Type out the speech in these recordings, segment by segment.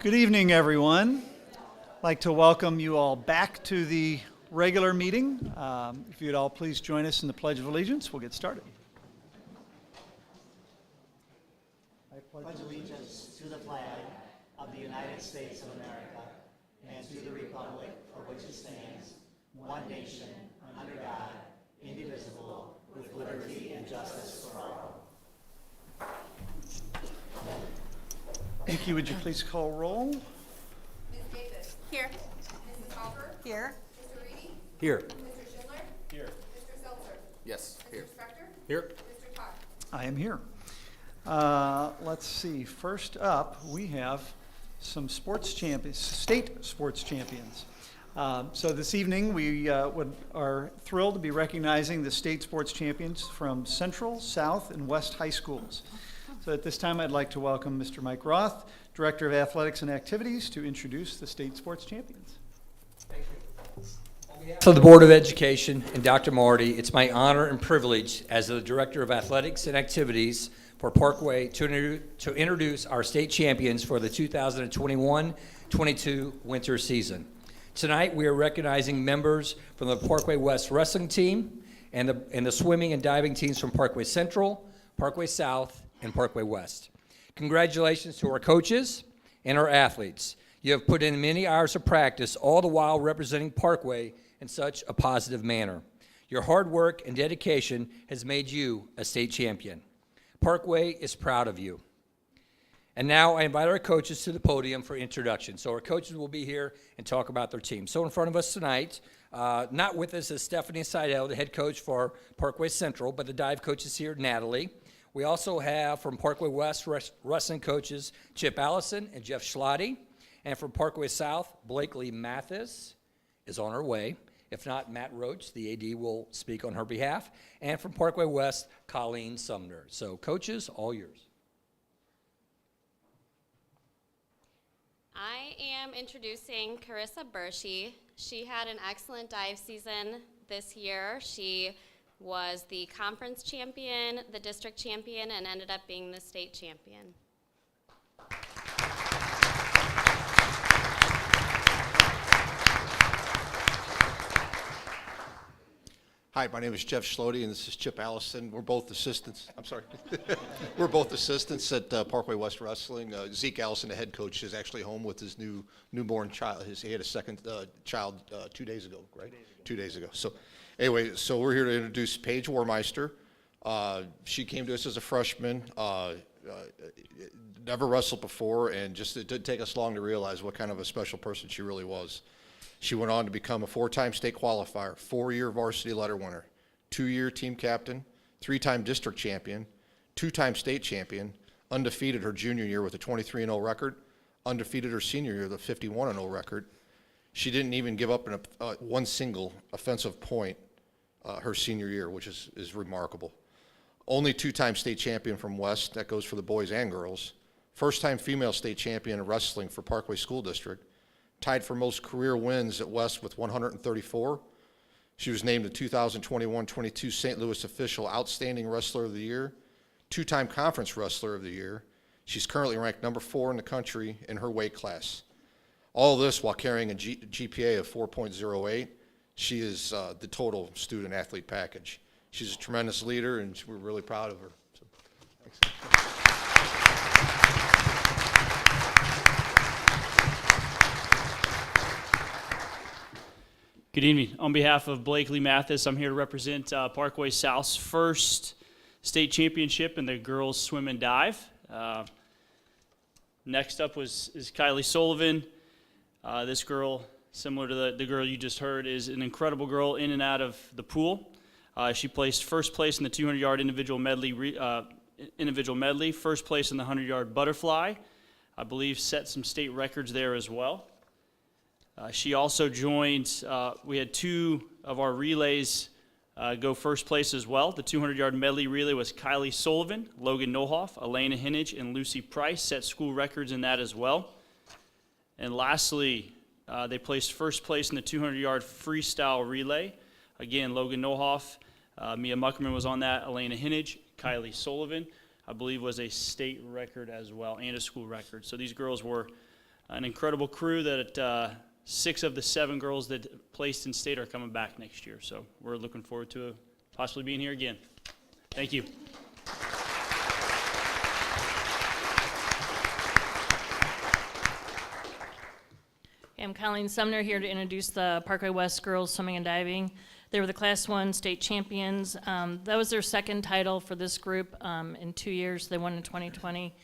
Good evening, everyone. I'd like to welcome you all back to the regular meeting. If you'd all please join us in the Pledge of Allegiance, we'll get started. I pledge allegiance to the flag of the United States of America and to the republic for which it stands, one nation, under God, indivisible, with liberty and justice for all. Thank you. Would you please call roll? Ms. Davis. Here. Mrs. Hopper. Here. Mr. Reedy. Here. Mr. Schindler. Here. Mr. Seltzer. Yes, here. Mr. Spector. Here. Mr. Todd. I am here. Let's see. First up, we have some sports champions, state sports champions. So this evening, we are thrilled to be recognizing the state sports champions from Central, South, and West high schools. So at this time, I'd like to welcome Mr. Mike Roth, Director of Athletics and Activities, to introduce the state sports champions. Thank you. On behalf of the Board of Education and Dr. Marty, it's my honor and privilege as the Director of Athletics and Activities for Parkway to introduce our state champions for the 2021-22 winter season. Tonight, we are recognizing members from the Parkway West wrestling team and the swimming and diving teams from Parkway Central, Parkway South, and Parkway West. Congratulations to our coaches and our athletes. You have put in many hours of practice, all the while representing Parkway in such a positive manner. Your hard work and dedication has made you a state champion. Parkway is proud of you. And now I invite our coaches to the podium for introduction. So our coaches will be here and talk about their team. So in front of us tonight, not with us is Stephanie Seidel, the head coach for Parkway Central, but the dive coach is here, Natalie. We also have from Parkway West wrestling coaches Chip Allison and Jeff Schlotty. And from Parkway South, Blakely Mathis is on her way. If not, Matt Roach, the AD, will speak on her behalf. And from Parkway West, Colleen Sumner. So coaches, all yours. I am introducing Carissa Bershey. She had an excellent dive season this year. She was the conference champion, the district champion, and ended up being the state champion. Hi, my name is Jeff Schlotty, and this is Chip Allison. We're both assistants. I'm sorry. We're both assistants at Parkway West Wrestling. Zeke Allison, the head coach, is actually home with his newborn child. He had a second child 2 days ago, right? 2 days ago. So anyway, so we're here to introduce Paige Warmeister. She came to us as a freshman, never wrestled before, and just it didn't take us long to realize what kind of a special person she really was. She went on to become a 4-time state qualifier, 4-year varsity letter winner, 2-year team captain, 3-time district champion, 2-time state champion, undefeated her junior year with a 23-0 record, undefeated her senior year with a 51-0 record. She didn't even give up one single offensive point her senior year, which is remarkable. Only 2-time state champion from West, that goes for the boys and girls. First-time female state champion in wrestling for Parkway School District. Tied for most career wins at West with 134. She was named the 2021-22 St. Louis Official Outstanding Wrestler of the Year, 2-time Conference Wrestler of the Year. She's currently ranked number 4 in the country in her weight class. All this while carrying a GPA of 4.08. She is the total student-athlete package. She's a tremendous leader, and we're really proud of her. So, thanks. Good evening. On behalf of Blakely Mathis, I'm here to represent Parkway South's first state championship in the girls swim and dive. Next up is Kylie Sullivan. This girl, similar to the girl you just heard, is an incredible girl in and out of the pool. She placed first place in the 200-yard individual medley, first place in the 100-yard butterfly. I believe set some state records there as well. She also joined, we had 2 of our relays go first place as well. The 200-yard medley relay was Kylie Sullivan, Logan Nohoff, Elena Hinnage, and Lucy Price, set school records in that as well. And lastly, they placed first place in the 200-yard freestyle relay. Again, Logan Nohoff, Mia Muckerman was on that, Elena Hinnage, Kylie Sullivan, I believe was a state record as well, and a school record. So these girls were an incredible crew that 6 of the 7 girls that placed in state are coming back next year. So we're looking forward to possibly being here again. Thank you. I'm Colleen Sumner, here to introduce the Parkway West girls swimming and diving. They were the Class 1 state champions. That was their second title for this group in 2 years. They won in 2020,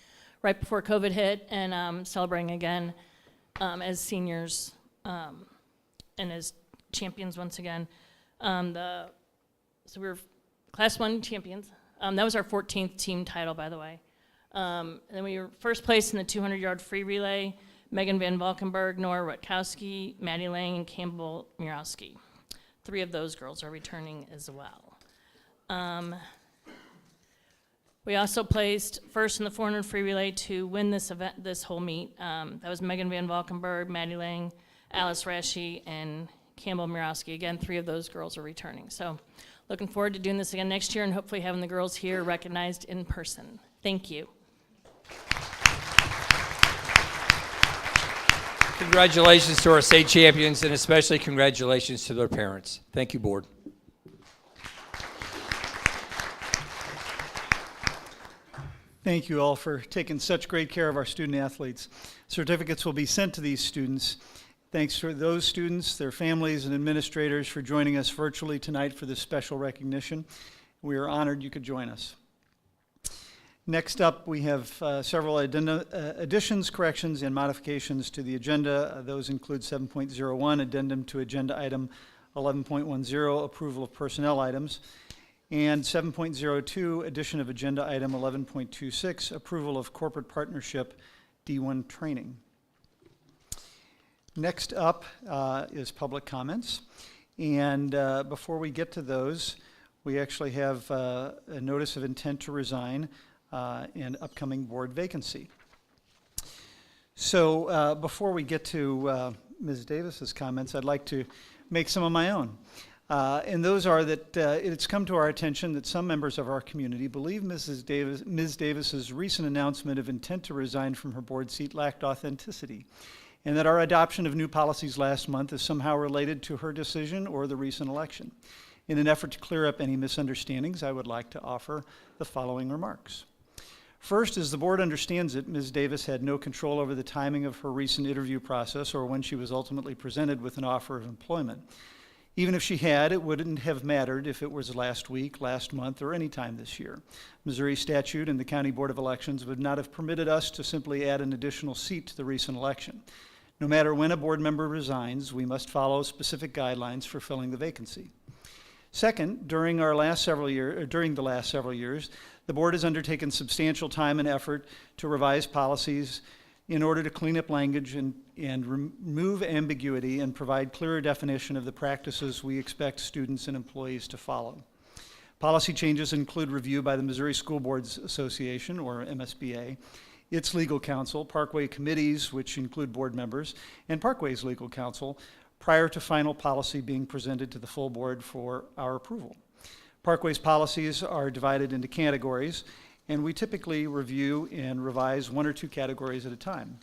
right before COVID hit, and celebrating again as seniors and as champions once again. So we were Class 1 champions. That was our 14th team title, by the way. And then we were first place in the 200-yard free relay. Megan Van Valkenburg, Nora Rutkowski, Maddie Lang, and Campbell Mirowski. 3 of those girls are returning as well. We also placed first in the 400 free relay to win this event, this whole meet. That was Megan Van Valkenburg, Maddie Lang, Alice Rashi, and Campbell Mirowski. Again, 3 of those girls are returning. So looking forward to doing this again next year and hopefully having the girls here recognized in person. Thank you. Congratulations to our state champions, and especially congratulations to their parents. Thank you, board. Thank you all for taking such great care of our student athletes. Certificates will be sent to these students. Thanks to those students, their families, and administrators for joining us virtually tonight for this special recognition. We are honored you could join us. Next up, we have several additions, corrections, and modifications to the agenda. Those include 7.01, addendum to agenda item 11.10, approval of personnel items, and 7.02, addition of agenda item 11.26, approval of corporate partnership D1 training. Next up is public comments. And before we get to those, we actually have a notice of intent to resign and upcoming board vacancy. So before we get to Ms. Davis's comments, I'd like to make some of my own. And those are that it's come to our attention that some members of our community believe Ms. Davis's recent announcement of intent to resign from her board seat lacked authenticity, and that our adoption of new policies last month is somehow related to her decision or the recent election. In an effort to clear up any misunderstandings, I would like to offer the following remarks. First, as the board understands it, Ms. Davis had no control over the timing of her recent interview process or when she was ultimately presented with an offer of employment. Even if she had, it wouldn't have mattered if it was last week, last month, or any time this year. Missouri statute and the County Board of Elections would not have permitted us to simply add an additional seat to the recent election. No matter when a board member resigns, we must follow specific guidelines for filling the vacancy. Second, during the last several years, the board has undertaken substantial time and effort to revise policies in order to clean up language and remove ambiguity and provide clearer definition of the practices we expect students and employees to follow. Policy changes include review by the Missouri School Boards Association, or MSBA, its legal counsel, Parkway committees, which include board members, and Parkway's legal counsel, prior to final policy being presented to the full board for our approval. Parkway's policies are divided into categories, and we typically review and revise 1 or 2 categories at a time.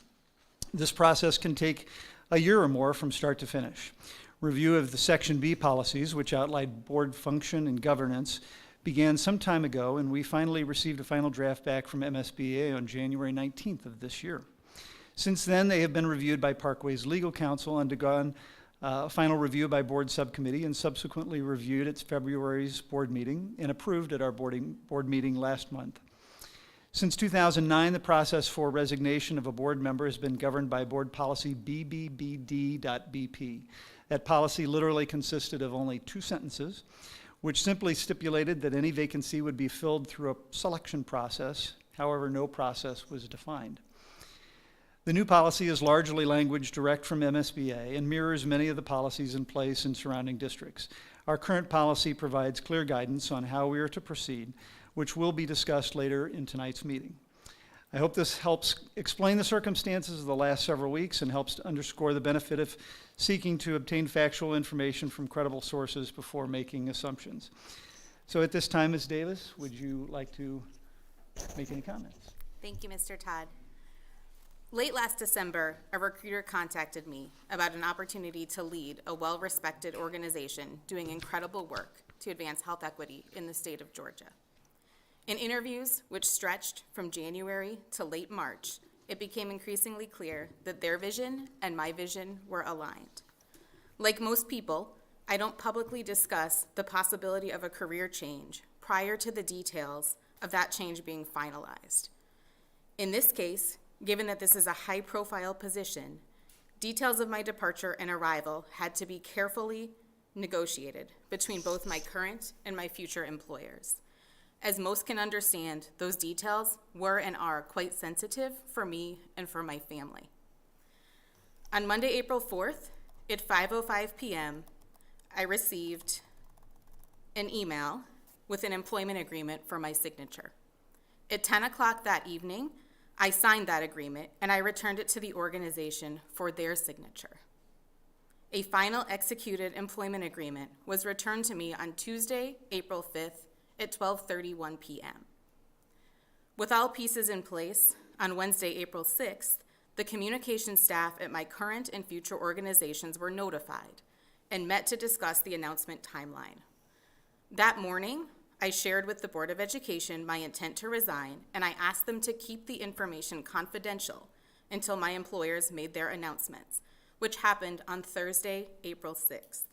This process can take a year or more from start to finish. Review of the Section B policies, which outline board function and governance, began some time ago, and we finally received a final draft back from MSBA on January 19th of this year. Since then, they have been reviewed by Parkway's legal counsel, undergone final review by board subcommittee, and subsequently reviewed at February's board meeting and approved at our board meeting last month. Since 2009, the process for resignation of a board member has been governed by board policy BBBD.BP. That policy literally consisted of only 2 sentences, which simply stipulated that any vacancy would be filled through a selection process. However, no process was defined. The new policy is largely language direct from MSBA and mirrors many of the policies in place in surrounding districts. Our current policy provides clear guidance on how we are to proceed, which will be discussed later in tonight's meeting. I hope this helps explain the circumstances of the last several weeks and helps to underscore the benefit of seeking to obtain factual information from credible sources before making assumptions. So at this time, Ms. Davis, would you like to make any comments? Thank you, Mr. Todd. Late last December, a recruiter contacted me about an opportunity to lead a well-respected organization doing incredible work to advance health equity in the state of Georgia. In interviews, which stretched from January to late March, it became increasingly clear that their vision and my vision were aligned. Like most people, I don't publicly discuss the possibility of a career change prior to the details of that change being finalized. In this case, given that this is a high-profile position, details of my departure and arrival had to be carefully negotiated between both my current and my future employers. As most can understand, those details were and are quite sensitive for me and for my family. On Monday, April 4th, at 5:05 p.m., I received an email with an employment agreement for my signature. At 10 o'clock that evening, I signed that agreement and I returned it to the organization for their signature. A final executed employment agreement was returned to me on Tuesday, April 5th at 12:31 p.m. With all pieces in place, on Wednesday, April 6th, the communication staff at my current and future organizations were notified and met to discuss the announcement timeline. That morning, I shared with the Board of Education my intent to resign, and I asked them to keep the information confidential until my employers made their announcements, which happened on Thursday, April 6th.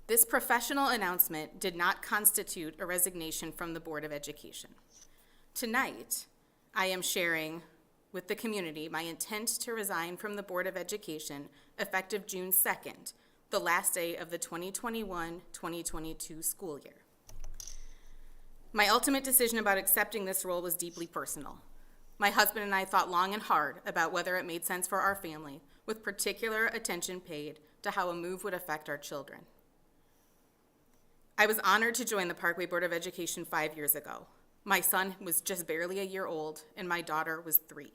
This professional announcement did not constitute a resignation from the Board of Education. Tonight, I am sharing with the community my intent to resign from the Board of Education effective June 2nd, the last day of the 2021-2022 school year. My ultimate decision about accepting this role was deeply personal. My husband and I thought long and hard about whether it made sense for our family, with particular attention paid to how a move would affect our children. I was honored to join the Parkway Board of Education 5 years ago. My son was just barely a year old, and my daughter was 3.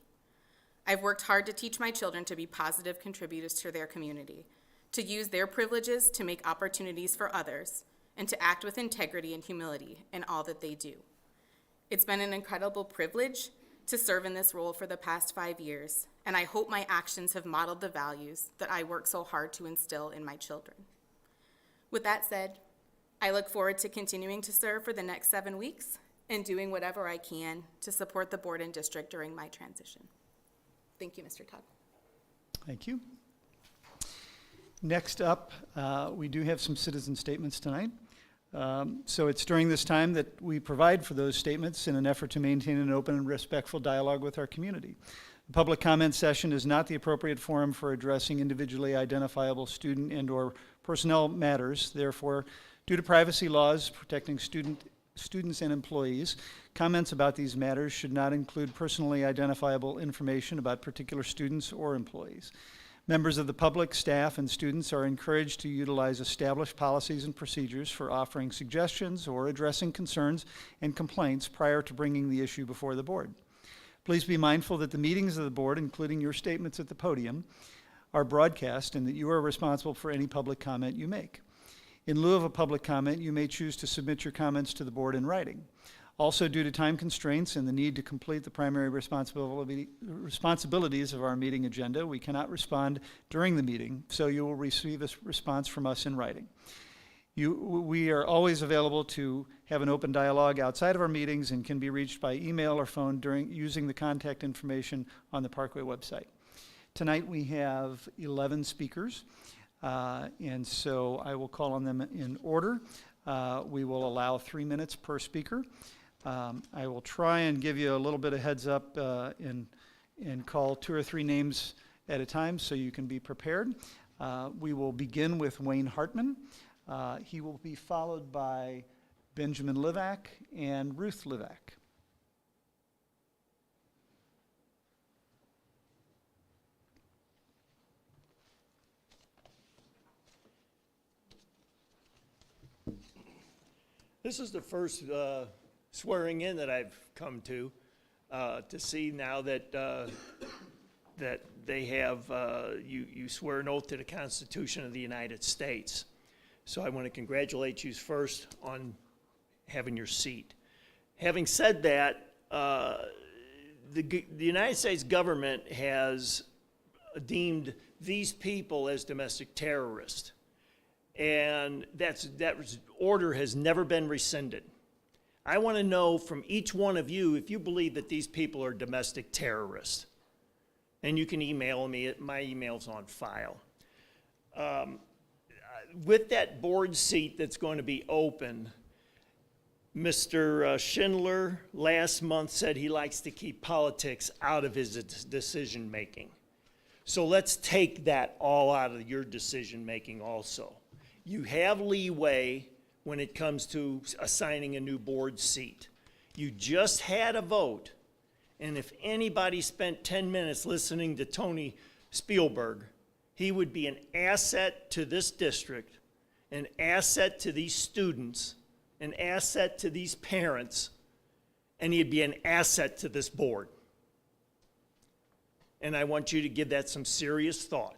I've worked hard to teach my children to be positive contributors to their community, to use their privileges to make opportunities for others, and to act with integrity and humility in all that they do. It's been an incredible privilege to serve in this role for the past 5 years, and I hope my actions have modeled the values that I work so hard to instill in my children. With that said, I look forward to continuing to serve for the next 7 weeks and doing whatever I can to support the board and district during my transition. Thank you, Mr. Todd. Thank you. Next up, we do have some citizen statements tonight. So it's during this time that we provide for those statements in an effort to maintain an open and respectful dialogue with our community. The public comment session is not the appropriate forum for addressing individually identifiable student and/or personnel matters. Therefore, due to privacy laws protecting students and employees, comments about these matters should not include personally identifiable information about particular students or employees. Members of the public, staff, and students are encouraged to utilize established policies and procedures for offering suggestions or addressing concerns and complaints prior to bringing the issue before the board. Please be mindful that the meetings of the board, including your statements at the podium, are broadcast and that you are responsible for any public comment you make. In lieu of a public comment, you may choose to submit your comments to the board in writing. Also, due to time constraints and the need to complete the primary responsibilities of our meeting agenda, we cannot respond during the meeting, so you will receive a response from us in writing. We are always available to have an open dialogue outside of our meetings and can be reached by email or phone using the contact information on the Parkway website. Tonight we have 11 speakers. And so I will call on them in order. We will allow 3 minutes per speaker. I will try and give you a little bit of heads up and call 2 or 3 names at a time so you can be prepared. We will begin with Wayne Hartman. He will be followed by Benjamin Levac and Ruth Levac. This is the first swearing in that I've come to see now that that they have you swear an oath to the Constitution of the United States. So I want to congratulate you first on having your seat. Having said that, the United States government has deemed these people as domestic terrorists. And that order has never been rescinded. I want to know from each one of you if you believe that these people are domestic terrorists. And you can email me, my email's on file. With that board seat that's going to be open, Mr. Schindler last month said he likes to keep politics out of his decision-making. So let's take that all out of your decision-making also. You have leeway when it comes to assigning a new board seat. You just had a vote, and if anybody spent 10 minutes listening to Tony Spielberg, he would be an asset to this district, an asset to these students, an asset to these parents, and he'd be an asset to this board. And I want you to give that some serious thought.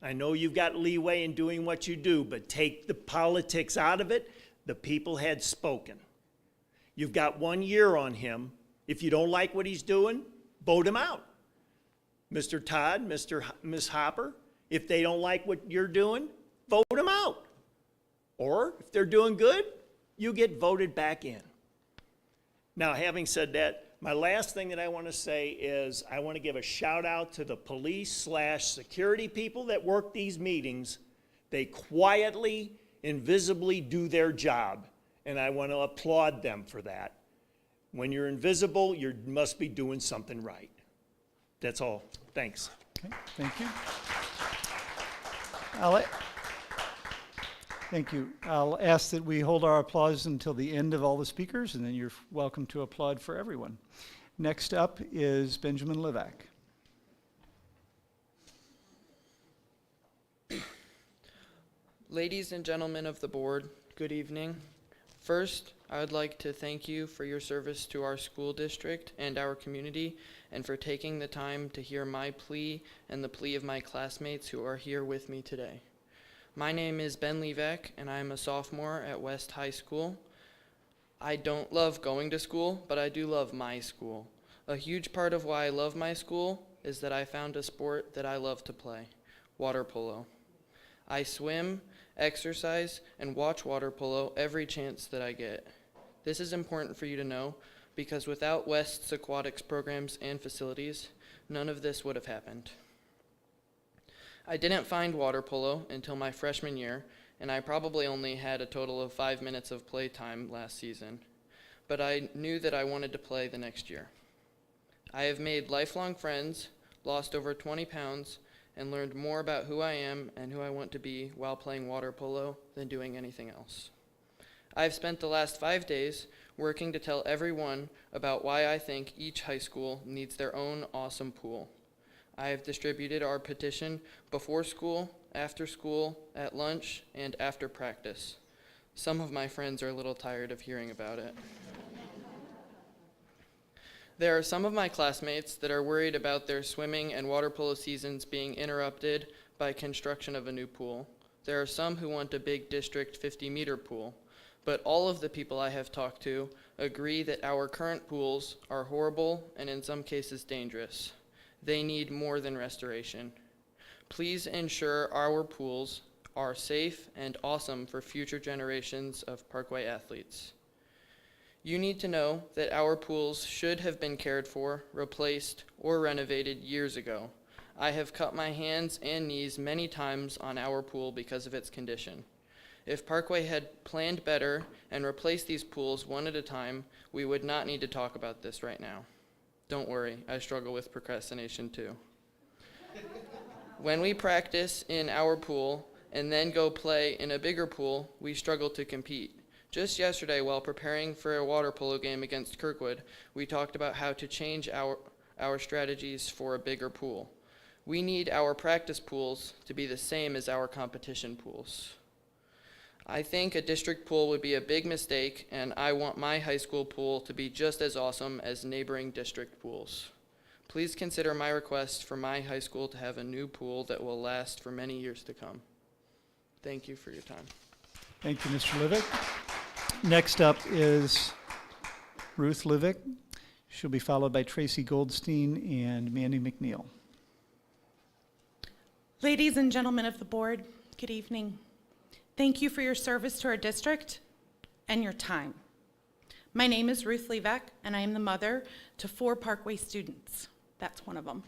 I know you've got leeway in doing what you do, but take the politics out of it. The people had spoken. You've got 1 year on him. If you don't like what he's doing, vote him out. Mr. Todd, Ms. Hopper, if they don't like what you're doing, vote them out. Or if they're doing good, you get voted back in. Now, having said that, my last thing that I want to say is I want to give a shout out to the police/security people that work these meetings. They quietly, invisibly do their job, and I want to applaud them for that. When you're invisible, you must be doing something right. That's all. Thanks. Okay, thank you. Thank you. I'll ask that we hold our applause until the end of all the speakers, and then you're welcome to applaud for everyone. Next up is Benjamin Levac. Ladies and gentlemen of the board, good evening. First, I would like to thank you for your service to our school district and our community, and for taking the time to hear my plea and the plea of my classmates who are here with me today. My name is Ben Levac, and I am a sophomore at West High School. I don't love going to school, but I do love my school. A huge part of why I love my school is that I found a sport that I love to play, water polo. I swim, exercise, and watch water polo every chance that I get. This is important for you to know because without West's aquatics programs and facilities, none of this would have happened. I didn't find water polo until my freshman year, and I probably only had a total of 5 minutes of play time last season, but I knew that I wanted to play the next year. I have made lifelong friends, lost over 20 pounds, and learned more about who I am and who I want to be while playing water polo than doing anything else. I've spent the last 5 days working to tell everyone about why I think each high school needs their own awesome pool. I have distributed our petition before school, after school, at lunch, and after practice. Some of my friends are a little tired of hearing about it. There are some of my classmates that are worried about their swimming and water polo seasons being interrupted by construction of a new pool. There are some who want a big district 50-meter pool, but all of the people I have talked to agree that our current pools are horrible and in some cases dangerous. They need more than restoration. Please ensure our pools are safe and awesome for future generations of Parkway athletes. You need to know that our pools should have been cared for, replaced, or renovated years ago. I have cut my hands and knees many times on our pool because of its condition. If Parkway had planned better and replaced these pools one at a time, we would not need to talk about this right now. Don't worry, I struggle with procrastination too. When we practice in our pool and then go play in a bigger pool, we struggle to compete. Just yesterday, while preparing for a water polo game against Kirkwood, we talked about how to change our strategies for a bigger pool. We need our practice pools to be the same as our competition pools. I think a district pool would be a big mistake, and I want my high school pool to be just as awesome as neighboring district pools. Please consider my request for my high school to have a new pool that will last for many years to come. Thank you for your time. Thank you, Mr. Levick. Next up is Ruth Levick. She'll be followed by Tracy Goldstein and Mandy McNeil. Ladies and gentlemen of the board, good evening. Thank you for your service to our district and your time. My name is Ruth Levac, and I am the mother to 4 Parkway students. That's one of them.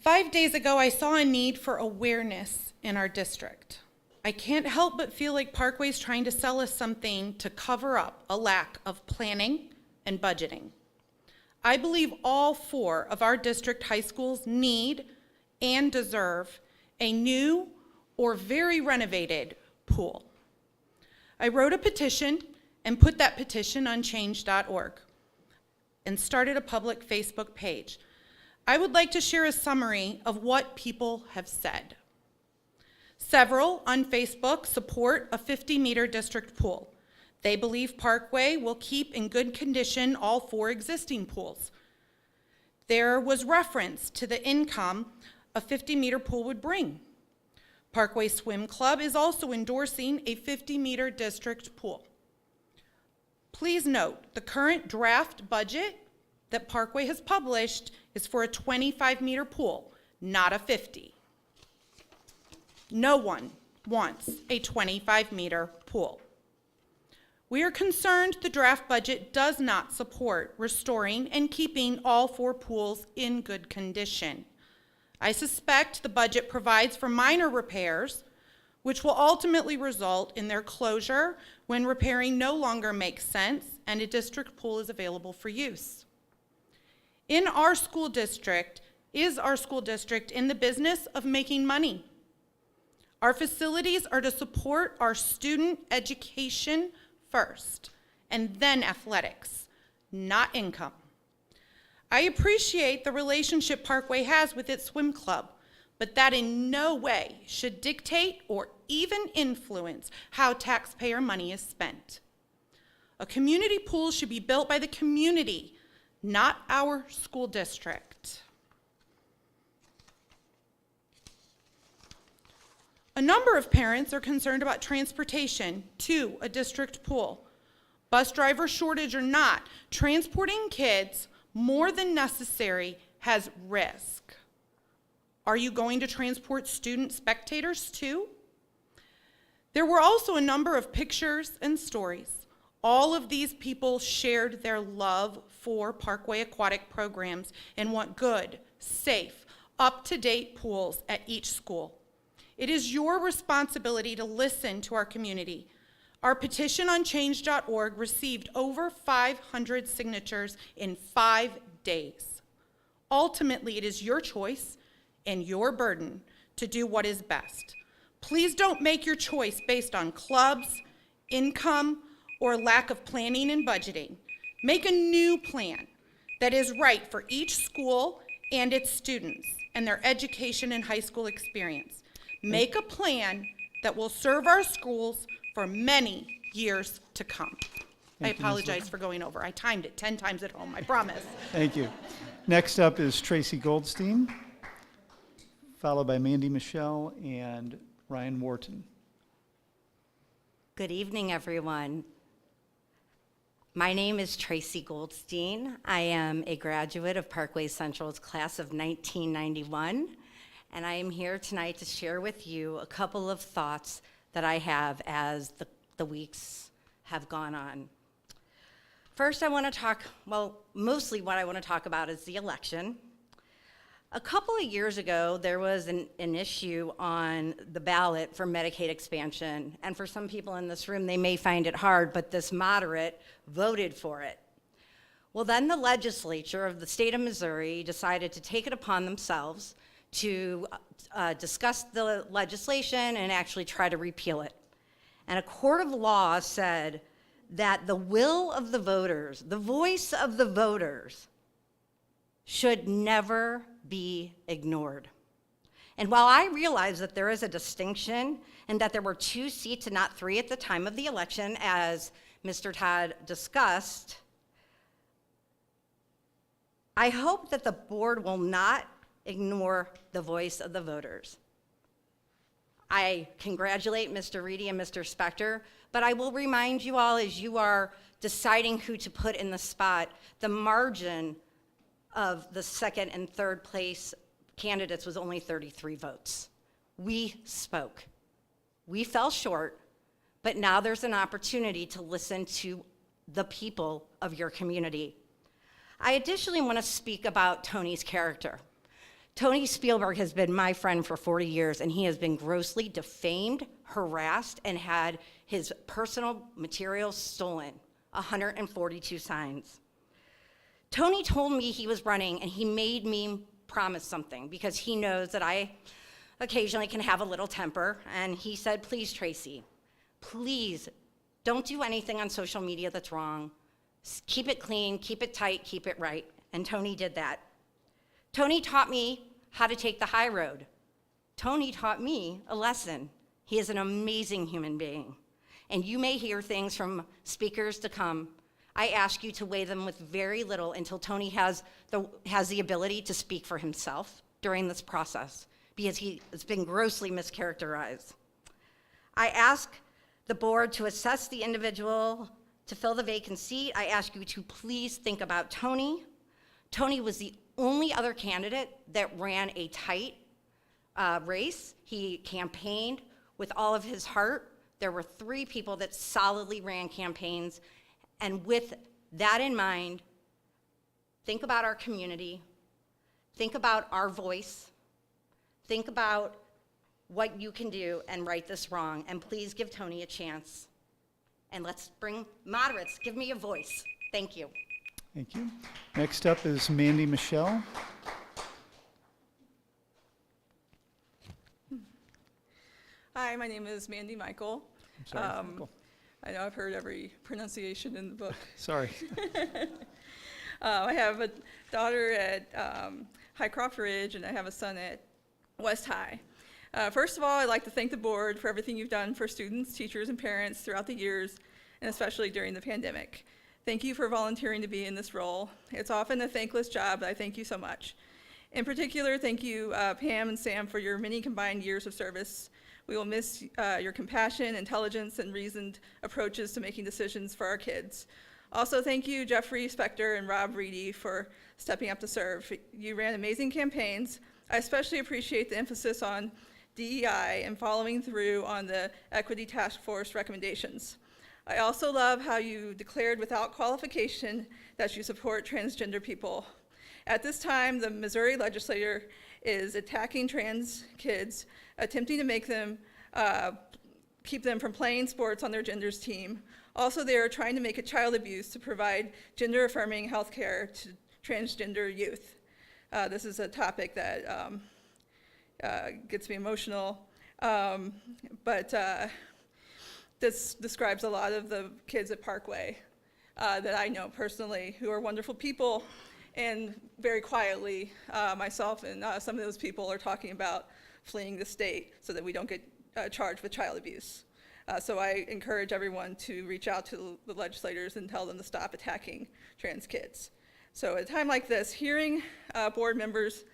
5 days ago, I saw a need for awareness in our district. I can't help but feel like Parkway's trying to sell us something to cover up a lack of planning and budgeting. I believe all 4 of our district high schools need and deserve a new or very renovated pool. I wrote a petition and put that petition on change.org and started a public Facebook page. I would like to share a summary of what people have said. Several on Facebook support a 50-meter district pool. They believe Parkway will keep in good condition all 4 existing pools. There was reference to the income a 50-meter pool would bring. Parkway Swim Club is also endorsing a 50-meter district pool. Please note, the current draft budget that Parkway has published is for a 25-meter pool, not a 50. No one wants a 25-meter pool. We are concerned the draft budget does not support restoring and keeping all 4 pools in good condition. I suspect the budget provides for minor repairs, which will ultimately result in their closure when repairing no longer makes sense and a district pool is available for use. Is our school district in the business of making money? Our facilities are to support our student education first, and then athletics, not income. I appreciate the relationship Parkway has with its swim club, but that in no way should dictate or even influence how taxpayer money is spent. A community pool should be built by the community, not our school district. A number of parents are concerned about transportation to a district pool. Bus driver shortage or not, transporting kids more than necessary has risk. Are you going to transport student spectators too? There were also a number of pictures and stories. All of these people shared their love for Parkway aquatic programs and want good, safe, up-to-date pools at each school. It is your responsibility to listen to our community. Our petition on change.org received over 500 signatures in 5 days. Ultimately, it is your choice and your burden to do what is best. Please don't make your choice based on clubs, income, or lack of planning and budgeting. Make a new plan that is right for each school and its students and their education and high school experience. Make a plan that will serve our schools for many years to come. I apologize for going over. I timed it 10 times at home, I promise. Thank you. Next up is Tracy Goldstein, followed by Mandy Michelle and Ryan Wharton. Good evening, everyone. My name is Tracy Goldstein. I am a graduate of Parkway Central's class of 1991, and I am here tonight to share with you a couple of thoughts that I have as the weeks have gone on. First, I want to talk, mostly what I want to talk about is the election. A couple of years ago, there was an issue on the ballot for Medicaid expansion, and for some people in this room, they may find it hard, but this moderate voted for it. Well, then the legislature of the state of Missouri decided to take it upon themselves to discuss the legislation and actually try to repeal it. And a court of law said that the will of the voters, the voice of the voters, should never be ignored. And while I realize that there is a distinction and that there were 2 seats and not 3 at the time of the election, as Mr. Todd discussed, I hope that the board will not ignore the voice of the voters. I congratulate Mr. Reedy and Mr. Spector, but I will remind you all, as you are deciding who to put in the spot, the margin of the second and third place candidates was only 33 votes. We spoke. We fell short, but now there's an opportunity to listen to the people of your community. I additionally want to speak about Tony's character. Tony Spielberg has been my friend for 40 years, and he has been grossly defamed, harassed, and had his personal materials stolen, 142 signs. Tony told me he was running, and he made me promise something because he knows that I occasionally can have a little temper, and he said, please, Tracy, please don't do anything on social media that's wrong. Keep it clean, keep it tight, keep it right. And Tony did that. Tony taught me how to take the high road. Tony taught me a lesson. He is an amazing human being. And you may hear things from speakers to come. I ask you to weigh them with very little until Tony has the ability to speak for himself during this process, because he has been grossly mischaracterized. I ask the board to assess the individual to fill the vacant seat. I ask you to please think about Tony. Tony was the only other candidate that ran a tight race. He campaigned with all of his heart. There were 3 people that solidly ran campaigns. And with that in mind, think about our community, think about our voice, think about what you can do and right this wrong, and please give Tony a chance. And let's bring moderates, give me a voice. Thank you. Thank you. Next up is Mandy Michelle. Hi, my name is Mandy Michael. I'm sorry, Michael. I know I've heard every pronunciation in the book. Sorry. I have a daughter at Highcroft Ridge, and I have a son at West High. First of all, I'd like to thank the board for everything you've done for students, teachers, and parents throughout the years, and especially during the pandemic. Thank you for volunteering to be in this role. It's often a thankless job, but I thank you so much. In particular, thank you, Pam and Sam, for your many combined years of service. We will miss your compassion, intelligence, and reasoned approaches to making decisions for our kids. Also, thank you, Jeffrey Spector and Rob Reedy, for stepping up to serve. You ran amazing campaigns. I especially appreciate the emphasis on DEI and following through on the Equity Task Force recommendations. I also love how you declared without qualification that you support transgender people. At this time, the Missouri legislature is attacking trans kids, attempting to make them, keep them from playing sports on their gender's team. Also, they are trying to make it child abuse to provide gender-affirming health care to transgender youth. This is a topic that gets me emotional, but this describes a lot of the kids at Parkway that I know personally, who are wonderful people, and very quietly, myself and some of those people are talking about fleeing the state so that we don't get charged with child abuse. So I encourage everyone to reach out to the legislators and tell them to stop attacking trans kids. So at a time like this, hearing board members'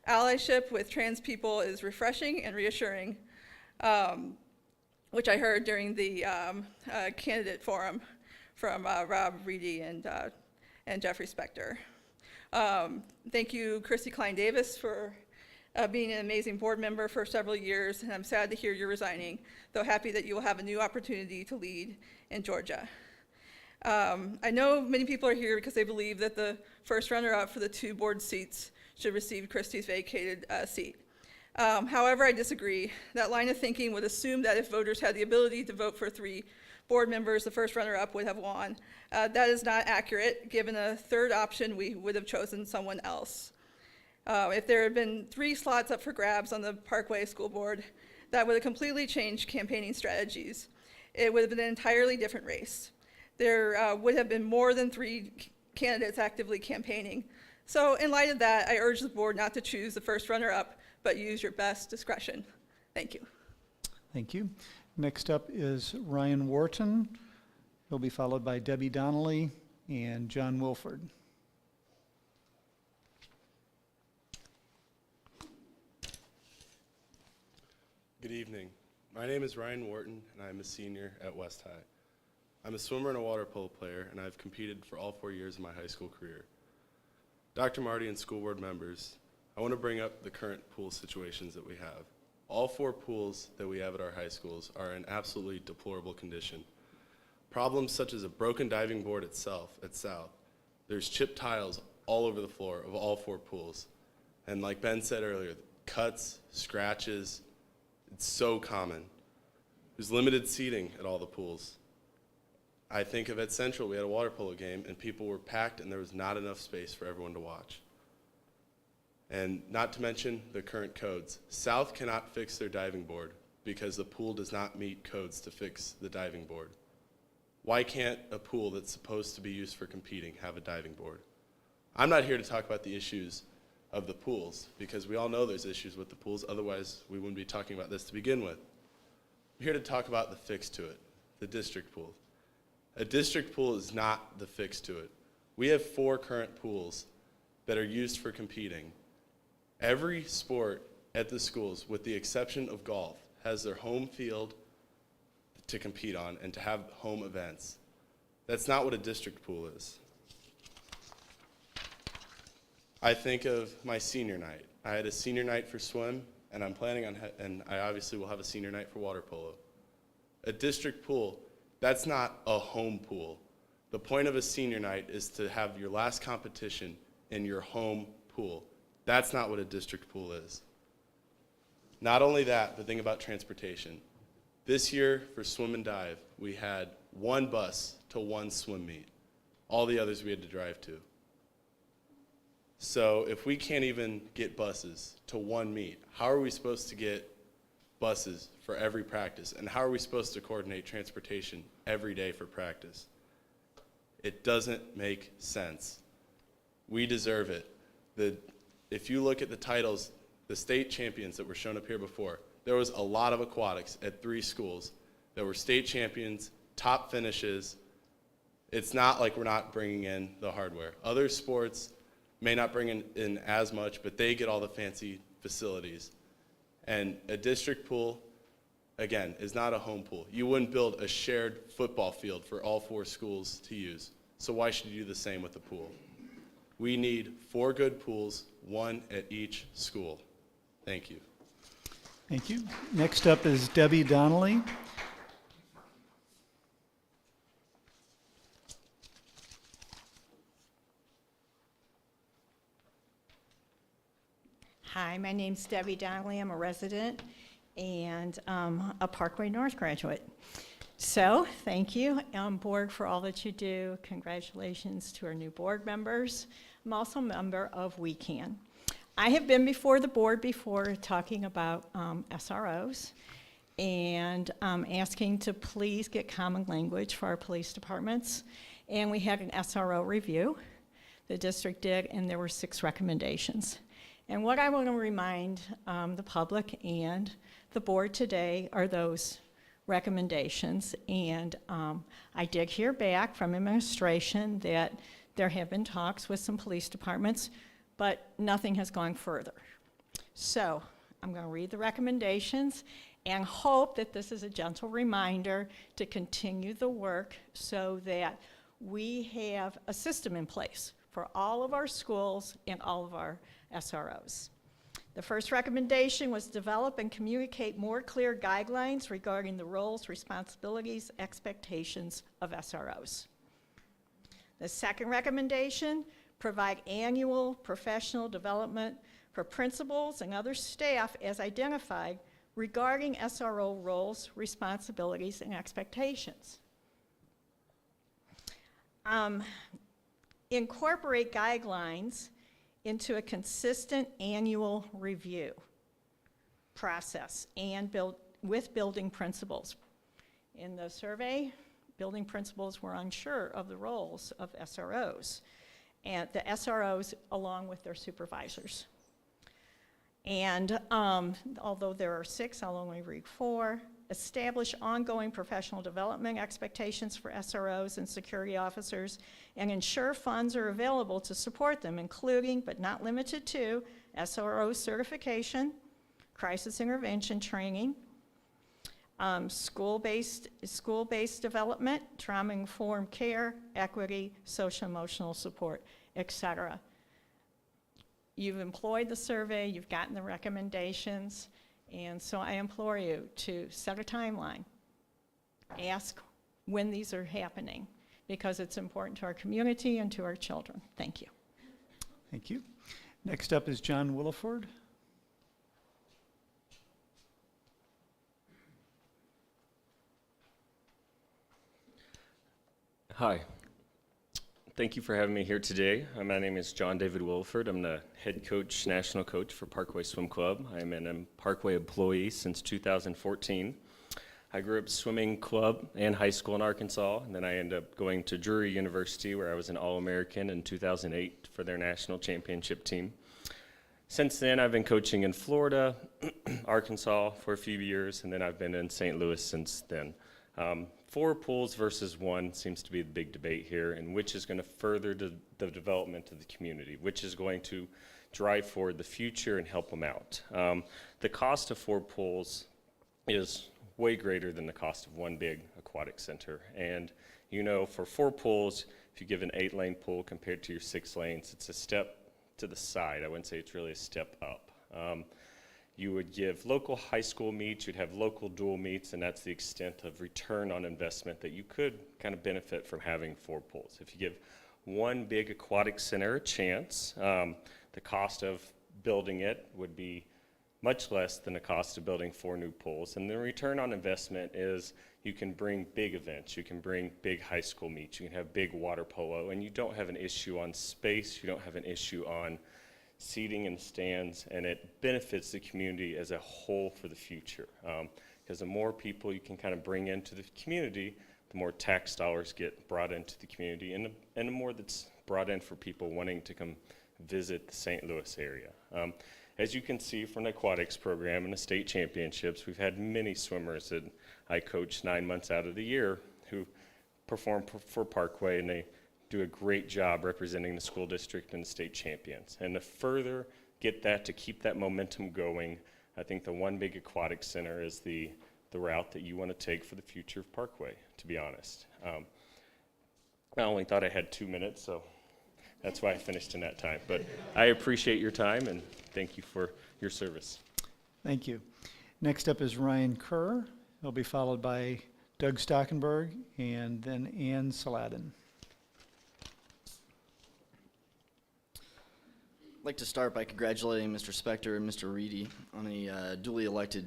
allyship with trans people is refreshing and reassuring, which I heard during the candidate forum from Rob Reedy and Jeffrey Spector. Thank you, Christy Klein-Davis, for being an amazing board member for several years, and I'm sad to hear you're resigning, though happy that you will have a new opportunity to lead in Georgia. I know many people are here because they believe that the first runner-up for the 2 board seats should receive Christy's vacated seat. However, I disagree. That line of thinking would assume that if voters had the ability to vote for 3 board members, the first runner-up would have won. That is not accurate. Given a third option, we would have chosen someone else. If there had been 3 slots up for grabs on the Parkway School Board, that would have completely changed campaigning strategies. It would have been an entirely different race. There would have been more than 3 candidates actively campaigning. So in light of that, I urge the board not to choose the first runner-up, but use your best discretion. Thank you. Thank you. Next up is Ryan Wharton. He'll be followed by Debbie Donnelly and John Wilford. Good evening. My name is Ryan Wharton, and I'm a senior at West High. I'm a swimmer and a water polo player, and I've competed for all 4 years of my high school career. Dr. Marty and school board members, I want to bring up the current pool situations that we have. All 4 pools that we have at our high schools are in absolutely deplorable condition. Problems such as a broken diving board at South. There's chipped tiles all over the floor of all 4 pools. And like Ben said earlier, cuts, scratches, it's so common. There's limited seating at all the pools. I think of at Central, we had a water polo game and people were packed and there was not enough space for everyone to watch. And not to mention the current codes. South cannot fix their diving board because the pool does not meet codes to fix the diving board. Why can't a pool that's supposed to be used for competing have a diving board? I'm not here to talk about the issues of the pools, because we all know there's issues with the pools, otherwise we wouldn't be talking about this to begin with. I'm here to talk about the fix to it, the district pool. A district pool is not the fix to it. We have 4 current pools that are used for competing. Every sport at the schools, with the exception of golf, has their home field to compete on and to have home events. That's not what a district pool is. I think of my senior night. I had a senior night for swim, and I'm planning on, and I obviously will have a senior night for water polo. A district pool, that's not a home pool. The point of a senior night is to have your last competition in your home pool. That's not what a district pool is. Not only that, but think about transportation. This year for swim and dive, we had 1 bus to 1 swim meet. All the others we had to drive to. So if we can't even get buses to 1 meet, how are we supposed to get buses for every practice? And how are we supposed to coordinate transportation every day for practice? It doesn't make sense. We deserve it. If you look at the titles, the state champions that were shown up here before, there was a lot of aquatics at 3 schools that were state champions, top finishes. It's not like we're not bringing in the hardware. Other sports may not bring in as much, but they get all the fancy facilities. And a district pool, again, is not a home pool. You wouldn't build a shared football field for all 4 schools to use. So why should you do the same with the pool? We need 4 good pools, 1 at each school. Thank you. Thank you. Next up is Debbie Donnelly. Hi, my name's Debbie Donnelly. I'm a resident and a Parkway North graduate. So, thank you, board, for all that you do. Congratulations to our new board members. I'm also a member of We Can. I have been before the board before talking about SROs and asking to please get common language for our police departments. And we had an SRO review, the district did, and there were 6 recommendations. And what I want to remind the public and the board today are those recommendations. And I did hear back from administration that there have been talks with some police departments, but nothing has gone further. So I'm going to read the recommendations and hope that this is a gentle reminder to continue the work so that we have a system in place for all of our schools and all of our SROs. The first recommendation was develop and communicate more clear guidelines regarding the roles, responsibilities, expectations of SROs. The second recommendation, provide annual professional development for principals and other staff as identified regarding SRO roles, responsibilities, and expectations. Incorporate guidelines into a consistent annual review process and with building principals. In the survey, building principals were unsure of the roles of SROs, and the SROs along with their supervisors. And although there are 6, I'll only read 4. Establish ongoing professional development expectations for SROs and security officers and ensure funds are available to support them, including but not limited to SRO certification, crisis intervention training, school-based development, trauma-informed care, equity, social-emotional support, etc. You've employed the survey, you've gotten the recommendations, and so I implore you to set a timeline. Ask when these are happening, because it's important to our community and to our children. Thank you. Thank you. Next up is John Wilford. Hi. Thank you for having me here today. My name is John David Wilford. I'm the head coach, national coach for Parkway Swim Club. I'm a Parkway employee since 2014. I grew up swimming club and high school in Arkansas, and then I ended up going to Drury University, where I was an All-American in 2008 for their national championship team. Since then, I've been coaching in Florida, Arkansas for a few years, and then I've been in St. Louis since then. 4 pools versus 1 seems to be the big debate here, and which is going to further the development of the community, which is going to drive forward the future and help them out. The cost of 4 pools is way greater than the cost of 1 big aquatic center. And you know, for 4 pools, if you give an 8-lane pool compared to your 6 lanes, it's a step to the side. I wouldn't say it's really a step up. You would give local high school meets, you'd have local dual meets, and that's the extent of return on investment that you could kind of benefit from having 4 pools. If you give 1 big aquatic center a chance, the cost of building it would be much less than the cost of building 4 new pools. And the return on investment is you can bring big events, you can bring big high school meets, you can have big water polo, and you don't have an issue on space, you don't have an issue on seating in the stands, and it benefits the community as a whole for the future. Because the more people you can kind of bring into the community, the more tax dollars get brought into the community, and the more that's brought in for people wanting to come visit the St. Louis area. As you can see from the aquatics program and the state championships, we've had many swimmers that I coach 9 months out of the year who perform for Parkway, and they do a great job representing the school district and the state champions. And to further get that, to keep that momentum going, I think the 1 big aquatic center is the route that you want to take for the future of Parkway, to be honest. I only thought I had 2 minutes, so that's why I finished in that time. But I appreciate your time, and thank you for your service. Thank you. Next up is Ryan Kerr. He'll be followed by Doug Stockenberg and then Ann Saladin. I'd like to start by congratulating Mr. Spector and Mr. Reedy on a duly elected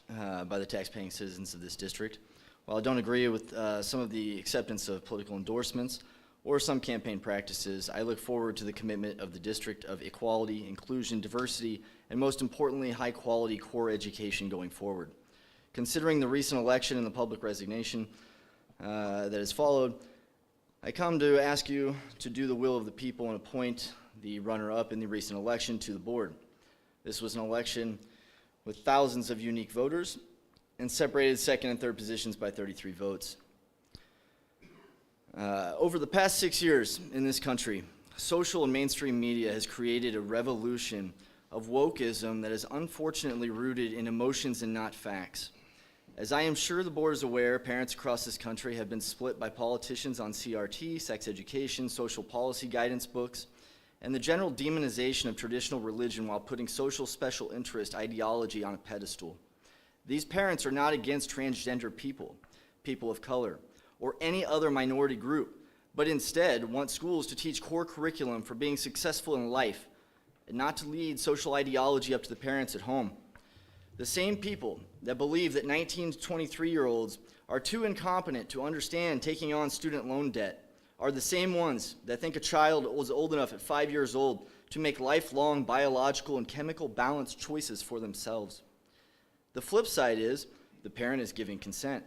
by the taxpaying citizens of this district. While I don't agree with some of the acceptance of political endorsements or some campaign practices, I look forward to the commitment of the district of equality, inclusion, diversity, and most importantly, high-quality core education going forward. Considering the recent election and the public resignation that has followed, I come to ask you to do the will of the people and appoint the runner-up in the recent election to the board. This was an election with thousands of unique voters and separated second and third positions by 33 votes. Over the past 6 years in this country, social and mainstream media has created a revolution of wokeism that is unfortunately rooted in emotions and not facts. As I am sure the board is aware, parents across this country have been split by politicians on CRT, sex education, social policy guidance books, and the general demonization of traditional religion while putting social special interest ideology on a pedestal. These parents are not against transgender people, people of color, or any other minority group, but instead want schools to teach core curriculum for being successful in life and not to lead social ideology up to the parents at home. The same people that believe that 19 to 23-year-olds are too incompetent to understand taking on student loan debt are the same ones that think a child was old enough at 5 years old to make lifelong biological and chemical balanced choices for themselves. The flip side is the parent is giving consent,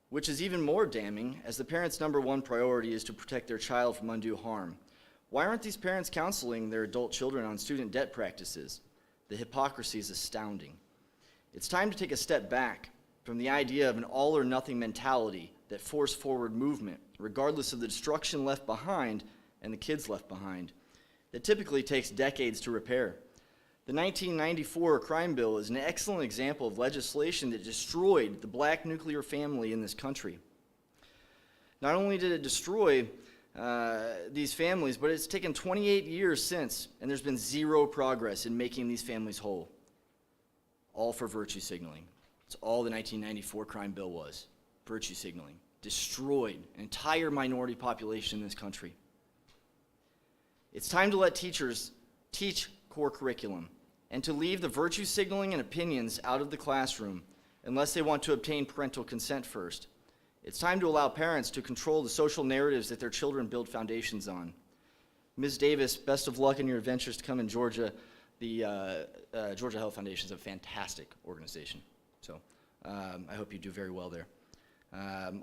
which is even more damning as the parent's #1 priority is to protect their child from undue harm. Why aren't these parents counseling their adult children on student debt practices? The hypocrisy is astounding. It's time to take a step back from the idea of an all-or-nothing mentality that force forward movement, regardless of the destruction left behind and the kids left behind, that typically takes decades to repair. The 1994 crime bill is an excellent example of legislation that destroyed the black nuclear family in this country. Not only did it destroy these families, but it's taken 28 years since, and there's been zero progress in making these families whole. All for virtue signaling. It's all the 1994 crime bill was, virtue signaling. Destroyed an entire minority population in this country. It's time to let teachers teach core curriculum and to leave the virtue signaling and opinions out of the classroom unless they want to obtain parental consent first. It's time to allow parents to control the social narratives that their children build foundations on. Ms. Davis, best of luck in your adventures to come in Georgia. The Georgia Health Foundation is a fantastic organization, so I hope you do very well there.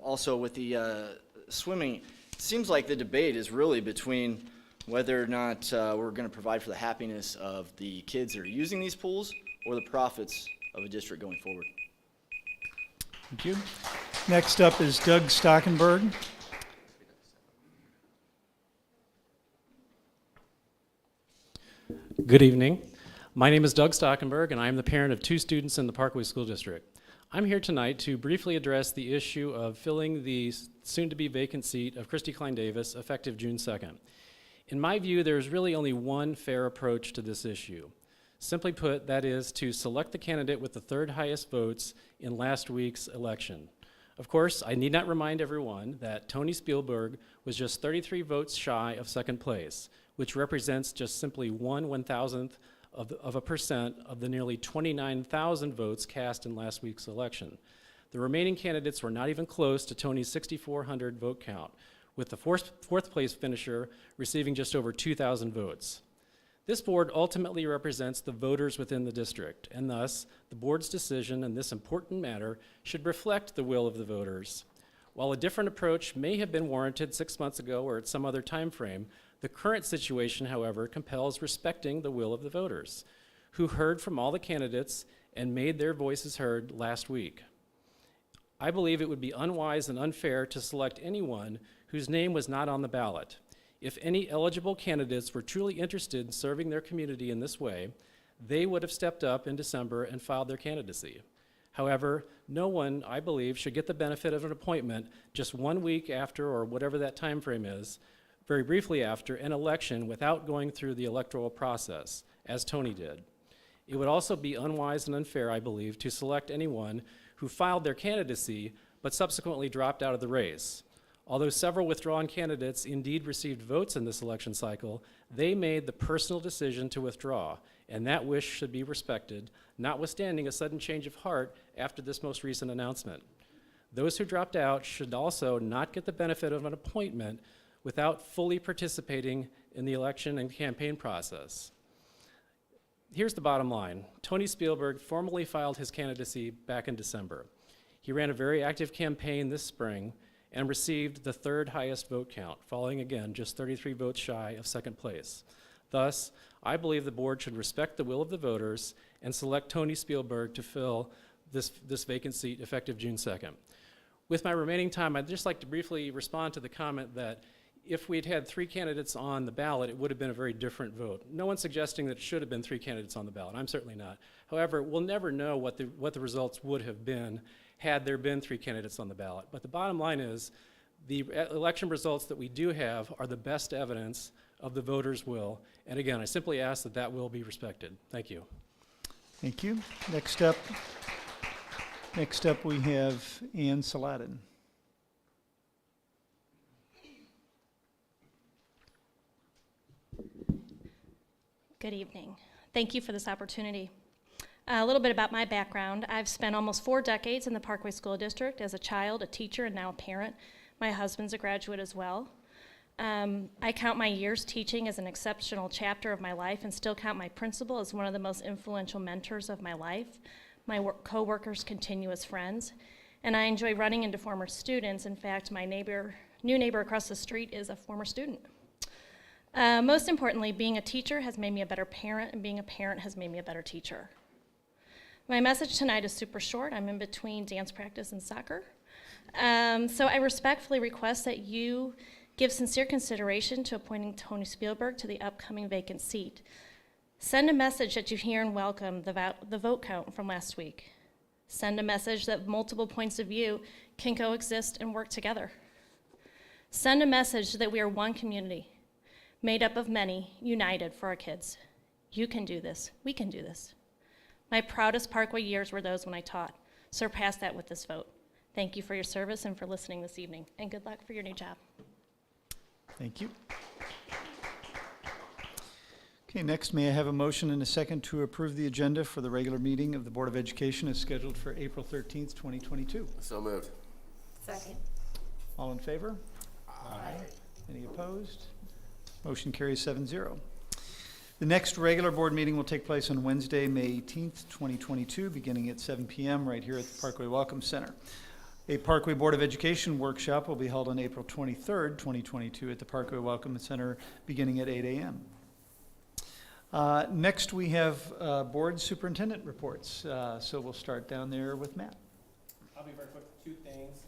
Also, with the swimming, it seems like the debate is really between whether or not we're going to provide for the happiness of the kids that are using these pools or the profits of a district going forward. Thank you. Next up is Doug Stockenberg. Good evening. My name is Doug Stockenberg, and I am the parent of 2 students in the Parkway School District. I'm here tonight to briefly address the issue of filling the soon-to-be vacant seat of Christy Klein Davis effective June 2nd. In my view, there's really only one fair approach to this issue. Simply put, that is to select the candidate with the 3rd highest votes in last week's election. Of course, I need not remind everyone that Tony Spielberg was just 33 votes shy of 2nd place, which represents just simply 1/1000th of a percent of the nearly 29,000 votes cast in last week's election. The remaining candidates were not even close to Tony's 6,400 vote count, with the fourth place finisher receiving just over 2,000 votes. This board ultimately represents the voters within the district, and thus, the board's decision in this important matter should reflect the will of the voters. While a different approach may have been warranted 6 months ago or at some other time frame, the current situation, however, compels respecting the will of the voters, who heard from all the candidates and made their voices heard last week. I believe it would be unwise and unfair to select anyone whose name was not on the ballot. If any eligible candidates were truly interested in serving their community in this way, they would have stepped up in December and filed their candidacy. However, no one, I believe, should get the benefit of an appointment just 1 week after, or whatever that time frame is, very briefly after an election without going through the electoral process, as Tony did. It would also be unwise and unfair, I believe, to select anyone who filed their candidacy but subsequently dropped out of the race. Although several withdrawn candidates indeed received votes in this election cycle, they made the personal decision to withdraw, and that wish should be respected, notwithstanding a sudden change of heart after this most recent announcement. Those who dropped out should also not get the benefit of an appointment without fully participating in the election and campaign process. Here's the bottom line. Tony Spielberg formally filed his candidacy back in December. He ran a very active campaign this spring and received the 3rd highest vote count, falling again just 33 votes shy of 2nd place. Thus, I believe the board should respect the will of the voters and select Tony Spielberg to fill this vacant seat effective June 2nd. With my remaining time, I'd just like to briefly respond to the comment that if we'd had 3 candidates on the ballot, it would have been a very different vote. No one's suggesting that it should have been 3 candidates on the ballot. I'm certainly not. However, we'll never know what the results would have been had there been 3 candidates on the ballot. But the bottom line is the election results that we do have are the best evidence of the voters' will. And again, I simply ask that that will be respected. Thank you. Thank you. Next up we have Ann Saladin. Good evening. Thank you for this opportunity. A little bit about my background. I've spent almost 4 decades in the Parkway School District as a child, a teacher, and now a parent. My husband's a graduate as well. I count my years teaching as an exceptional chapter of my life and still count my principal as one of the most influential mentors of my life. My co-workers continue as friends, and I enjoy running into former students. In fact, my new neighbor across the street is a former student. Most importantly, being a teacher has made me a better parent, and being a parent has made me a better teacher. My message tonight is super short. I'm in between dance practice and soccer. So I respectfully request that you give sincere consideration to appointing Tony Spielberg to the upcoming vacant seat. Send a message that you hear and welcome the vote count from last week. Send a message that multiple points of view can coexist and work together. Send a message that we are one community, made up of many, united for our kids. You can do this. We can do this. My proudest Parkway years were those when I taught. Surpass that with this vote. Thank you for your service and for listening this evening, and good luck for your new job. Thank you. Okay, next, may I have a motion and a second to approve the agenda for the regular meeting of the Board of Education as scheduled for April 13th, 2022? So moved. Second. All in favor? Aye. Any opposed? Motion carries 7-0. The next regular board meeting will take place on Wednesday, May 18th, 2022, beginning at 7 p.m. right here at the Parkway Welcome Center. A Parkway Board of Education workshop will be held on April 23rd, 2022 at the Parkway Welcome Center beginning at 8 a.m. Next, we have board superintendent reports. So we'll start down there with Matt. I'll be very quick. Two things.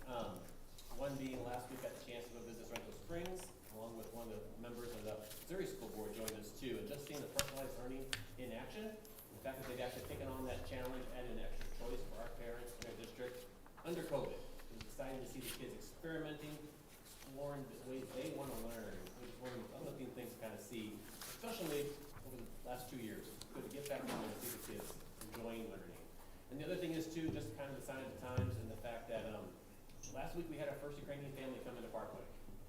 One being last week I had the chance to go visit Rental Springs, along with one of the members of the Missouri School Board joined us too. And just seeing the personalized learning in action, the fact that they've actually taken on that challenge, added an extra choice for our parents in our district under COVID. It was exciting to see the kids experimenting, exploring the ways they want to learn. It was one of the uplifting things to kind of see, especially over the last 2 years. It's good to get back on and see the kids enjoying learning. And the other thing is too, just kind of the sign of the times and the fact that last week we had our first Ukrainian family come into Parkway.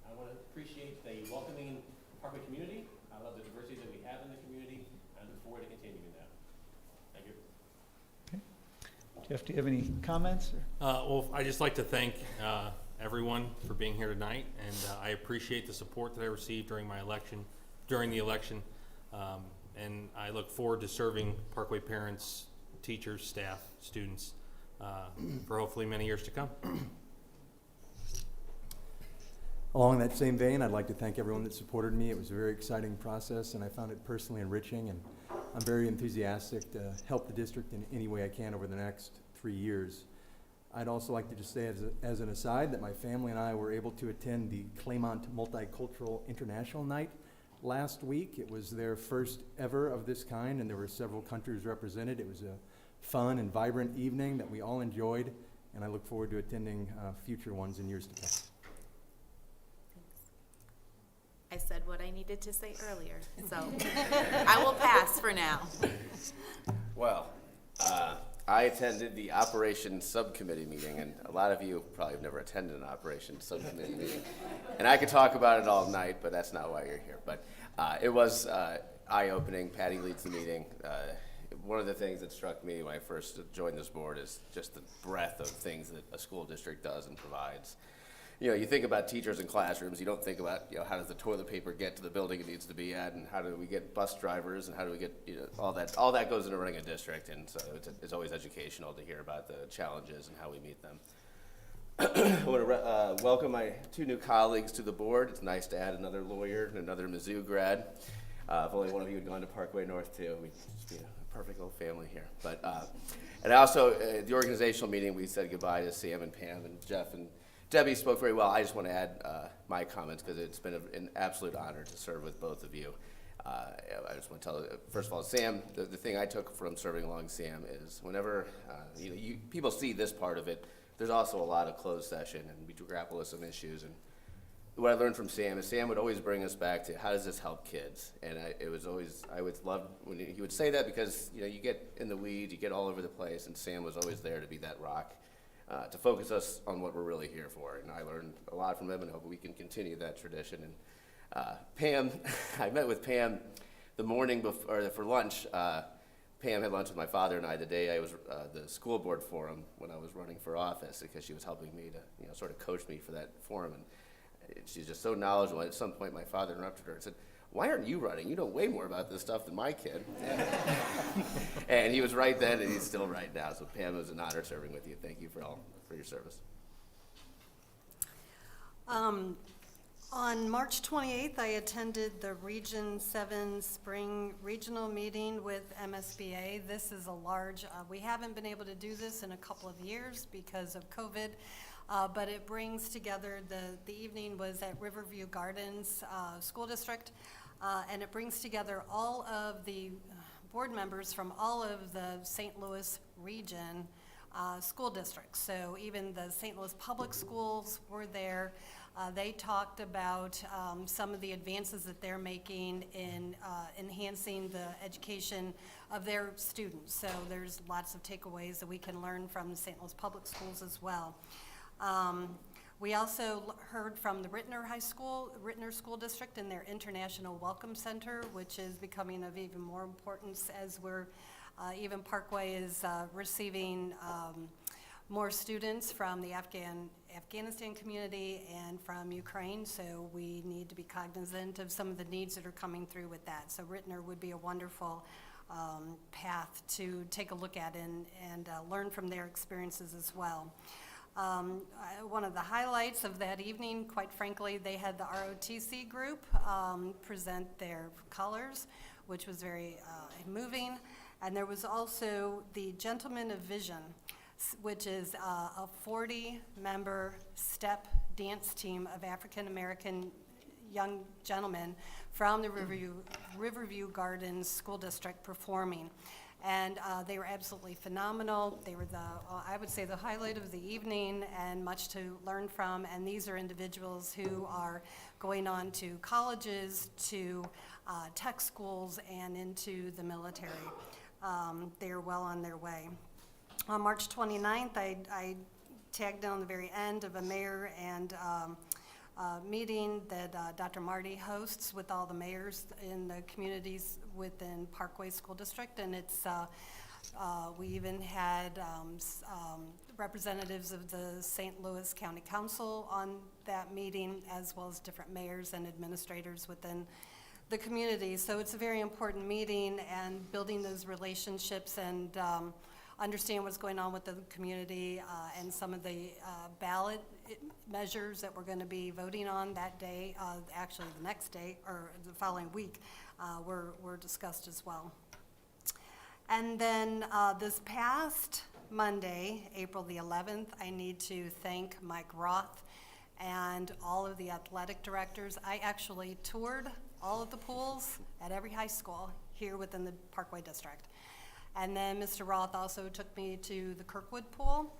I want to appreciate the welcoming Parkway community. I love the diversity that we have in the community. I look forward to continuing that. Thank you. Okay. Jeff, do you have any comments? Well, I just like to thank everyone for being here tonight, and I appreciate the support that I received during the election, and I look forward to serving Parkway parents, teachers, staff, students for hopefully many years to come. Along that same vein, I'd like to thank everyone that supported me. It was a very exciting process, and I found it personally enriching, and I'm very enthusiastic to help the district in any way I can over the next 3 years. I'd also like to just say as an aside that my family and I were able to attend the Claymont Multicultural International Night last week. It was their first ever of this kind, and there were several countries represented. It was a fun and vibrant evening that we all enjoyed, and I look forward to attending future ones in years to come. I said what I needed to say earlier, so I will pass for now. Well, I attended the Operations Subcommittee meeting, and a lot of you probably have never attended an Operations Subcommittee meeting. And I could talk about it all night, but that's not why you're here. But it was eye-opening. Patty leads the meeting. One of the things that struck me when I first joined this board is just the breadth of things that a school district does and provides. You know, you think about teachers in classrooms, you don't think about, you know, how does the toilet paper get to the building it needs to be at, and how do we get bus drivers, and how do we get, you know, all that goes into running a district, and so it's always educational to hear about the challenges and how we meet them. I want to welcome my two new colleagues to the board. It's nice to add another lawyer and another Mizzou grad. If only one of you had gone to Parkway North too, we'd just be a perfect little family here. But and also at the organizational meeting, we said goodbye to Sam and Pam and Jeff, and Debbie spoke very well. I just want to add my comments because it's been an absolute honor to serve with both of you. I just want to tell, first of all, Sam, the thing I took from serving along Sam is whenever people see this part of it, there's also a lot of closed session, and we grapple with some issues. And what I learned from Sam is Sam would always bring us back to how does this help kids, and I would love when he would say that because you get in the weeds, you get all over the place, and Sam was always there to be that rock. To focus us on what we're really here for. And I learned a lot from him and hope we can continue that tradition. And Pam, I met with Pam the morning before, for lunch. Pam had lunch with my father and I the day I was the school board forum when I was running for office, because she was helping me to sort of coach me for that forum. And she's just so knowledgeable. At some point my father interrupted her and said, "Why aren't you running? You know way more about this stuff than my kid." And he was right then, and he's still right now. So Pam, it was an honor serving with you. Thank you for your service. On March 28th, I attended the Region 7 Spring Regional Meeting with MSBA. This is a large, we haven't been able to do this in a couple of years because of COVID, but it brings together, the evening was at Riverview Gardens School District, and it brings together all of the board members from all of the St. Louis region school districts. So even the St. Louis Public Schools were there. They talked about some of the advances that they're making in enhancing the education of their students. So there's lots of takeaways that we can learn from the St. Louis Public Schools as well. We also heard from the Rittner School District and their International Welcome Center, which is becoming of even more importance as even Parkway is receiving more students from the Afghanistan community and from Ukraine, so we need to be cognizant of some of the needs that are coming through with that. So Rittner would be a wonderful path to take a look at and learn from their experiences as well. One of the highlights of that evening, quite frankly, they had the ROTC group present their colors, which was very moving. And there was also the Gentlemen of Vision, which is a 40-member step dance team of African-American young gentlemen from the Riverview Gardens School District performing. And they were absolutely phenomenal. They were I would say, the highlight of the evening, and much to learn from. And these are individuals who are going on to colleges, to tech schools, and into the military. They are well on their way. On March 29th, I tagged on the very end of a mayor and meeting that Dr. Marty hosts with all the mayors in the communities within Parkway School District, and it's we even had representatives of the St. Louis County Council on that meeting, as well as different mayors and administrators within the community. So it's a very important meeting, and building those relationships and understand what's going on with the community and some of the ballot measures that we're going to be voting on that day, actually the next day or the following week, were discussed as well. And then this past Monday, April the 11th, I need to thank Mike Roth and all of the athletic directors. I actually toured all of the pools at every high school here within the Parkway District. And then Mr. Roth also took me to the Kirkwood pool,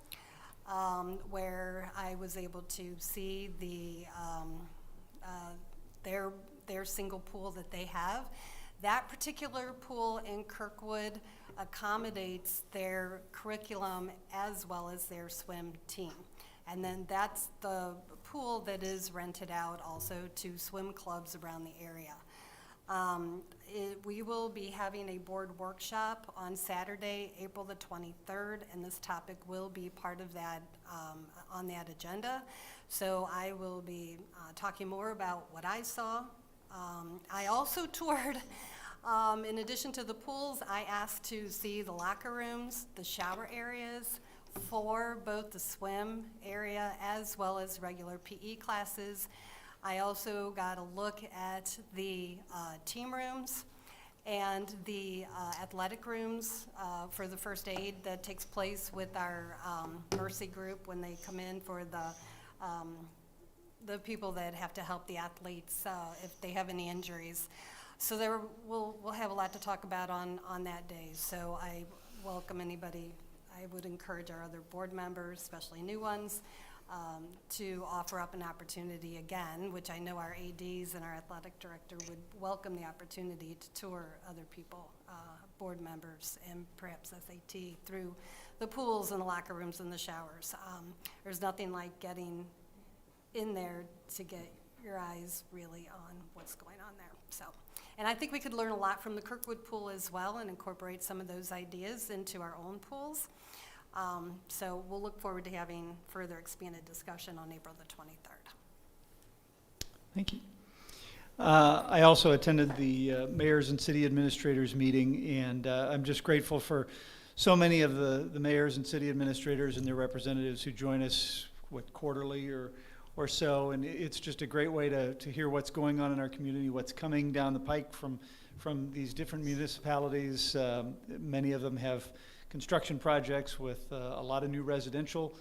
where I was able to see their single pool that they have. That particular pool in Kirkwood accommodates their curriculum as well as their swim team. And then that's the pool that is rented out also to swim clubs around the area. We will be having a board workshop on Saturday, April the 23rd, and this topic will be part of that on that agenda. So I will be talking more about what I saw. I also toured, in addition to the pools, I asked to see the locker rooms, the shower areas for both the swim area as well as regular PE classes. I also got a look at the team rooms and the athletic rooms for the first aid that takes place with our Mercy group when they come in for the people that have to help the athletes if they have any injuries. So we'll have a lot to talk about on that day. So I welcome anybody. I would encourage our other board members, especially new ones, to offer up an opportunity again, which I know our ADs and our athletic director would welcome the opportunity to tour other people, board members, and perhaps SAT through the pools and the locker rooms and the showers. There's nothing like getting in there to get your eyes really on what's going on there. So, and I think we could learn a lot from the Kirkwood pool as well and incorporate some of those ideas into our own pools. So we'll look forward to having further expanded discussion on April the 23rd. Thank you. I also attended the mayors and city administrators meeting, and I'm just grateful for so many of the mayors and city administrators and their representatives who join us quarterly or so, and it's just a great way to hear what's going on in our community, what's coming down the pike from these different municipalities. Many of them have construction projects with a lot of new residential,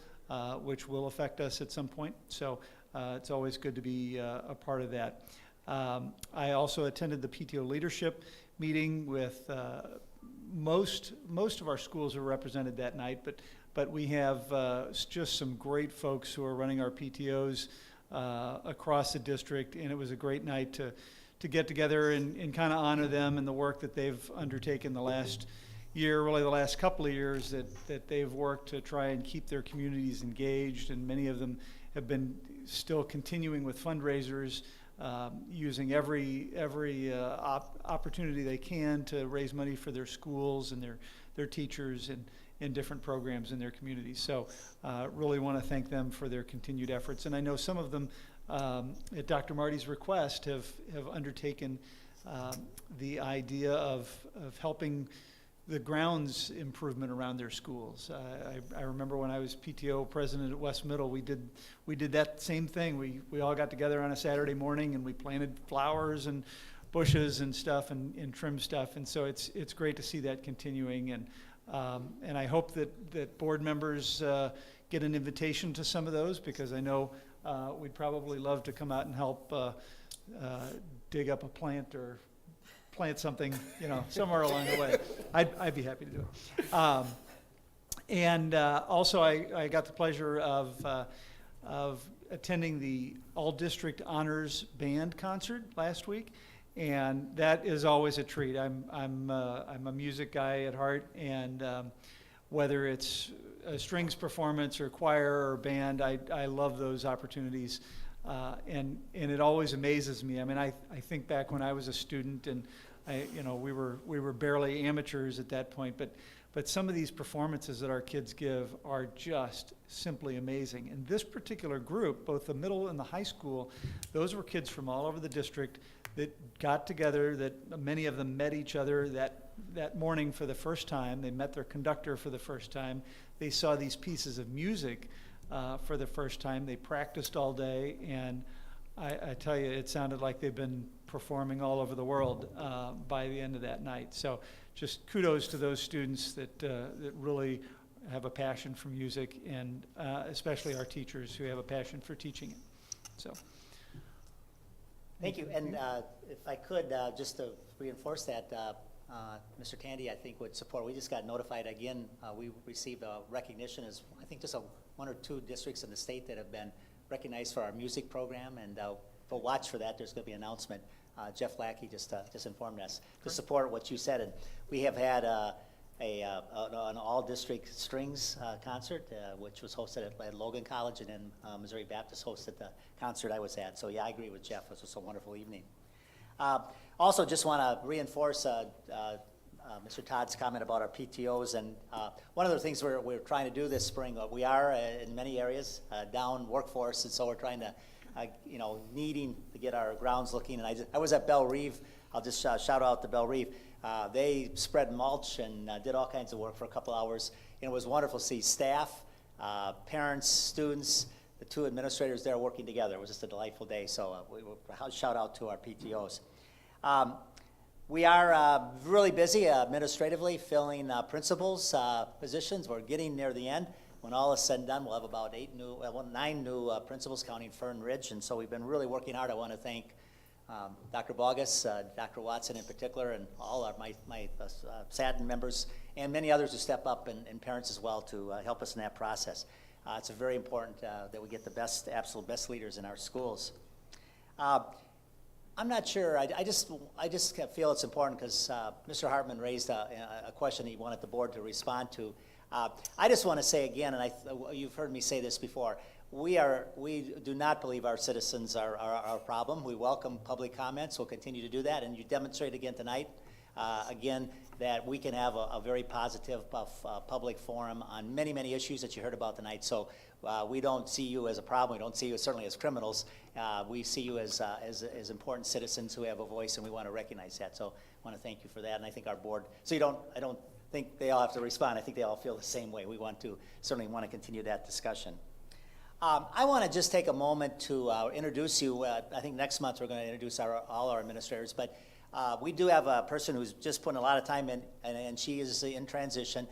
which will affect us at some point. So it's always good to be a part of that. I also attended the Pto Leadership Meeting with most of our schools are represented that night, but we have just some great folks who are running our PTOs across the district, and it was a great night to get together and kind of honor them and the work that they've undertaken the last year, really the last couple of years that they've worked to try and keep their communities engaged, and many of them have been still continuing with fundraisers, using every opportunity they can to raise money for their schools and their teachers and different programs in their communities. So really want to thank them for their continued efforts. And I know some of them, at Dr. Marty's request, have undertaken the idea of helping the grounds improvement around their schools. I remember when I was PTO president at West Middle, we did that same thing. We all got together on a Saturday morning and we planted flowers and bushes and stuff and trimmed stuff. And so it's great to see that continuing. And I hope that board members get an invitation to some of those, because I know we'd probably love to come out and help dig up a plant or plant something, somewhere along the way. I'd be happy to do it. And also, I got the pleasure of attending the All-District Honors Band concert last week, and that is always a treat. I'm a music guy at heart, and whether it's a strings performance or choir or band, I love those opportunities. And it always amazes me. I mean, I think back when I was a student, and we were barely amateurs at that point, but some of these performances that our kids give are just simply amazing. And this particular group, both the middle and the high school, those were kids from all over the district that got together, that many of them met each other that morning for the first time. They met their conductor for the first time. They saw these pieces of music for the first time. They practiced all day, and I tell you, it sounded like they've been performing all over the world by the end of that night. So just kudos to those students that really have a passion for music, and especially our teachers who have a passion for teaching it. So. Thank you. And if I could, just to reinforce that, Mr. Tandy, I think, would support. We just got notified again. We received a recognition as, I think, just one or two districts in the state that have been recognized for our music program, and we'll watch for that. There's going to be an announcement. Jeff Lackey just informed us to support what you said, and we have had an all-district strings concert, which was hosted at Logan College, and then Missouri Baptist hosted the concert I was at. So yeah, I agree with Jeff. It was just a wonderful evening. Also, just want to reinforce Mr. Todd's comment about our PTOs, and one of the things we're trying to do this spring, we are in many areas down workforce, and so we're trying to, needing to get our grounds looking. And I was at Belle Reve. I'll just shout out to Belle Reve. They spread mulch and did all kinds of work for a couple hours, and it was wonderful to see staff, parents, students, the two administrators there working together. It was just a delightful day, so shout out to our PTOs. We are really busy administratively filling principals' positions. We're getting near the end. When all is said and done, we'll have about 9 new principals, counting Fern Ridge, and so we've been really working hard. I want to thank Dr. Bogus, Dr. Watson in particular, and all my SADN members, and many others who step up, and parents as well, to help us in that process. It's very important that we get the absolute best leaders in our schools. I'm not sure. I just feel it's important because Mr. Hartman raised a question he wanted the board to respond to. I just want to say again, and you've heard me say this before, we do not believe our citizens are our problem. We welcome public comments. We'll continue to do that, and you demonstrate again tonight, that we can have a very positive public forum on many, many issues that you heard about tonight. So we don't see you as a problem. We don't see you certainly as criminals. We see you as important citizens who have a voice, and we want to recognize that. So I want to thank you for that, and I think our board. So I don't think they all have to respond. I think they all feel the same way. We certainly want to continue that discussion. I want to just take a moment to introduce you. I think next month we're going to introduce all our administrators, but we do have a person who's just putting a lot of time in, and she is in transition.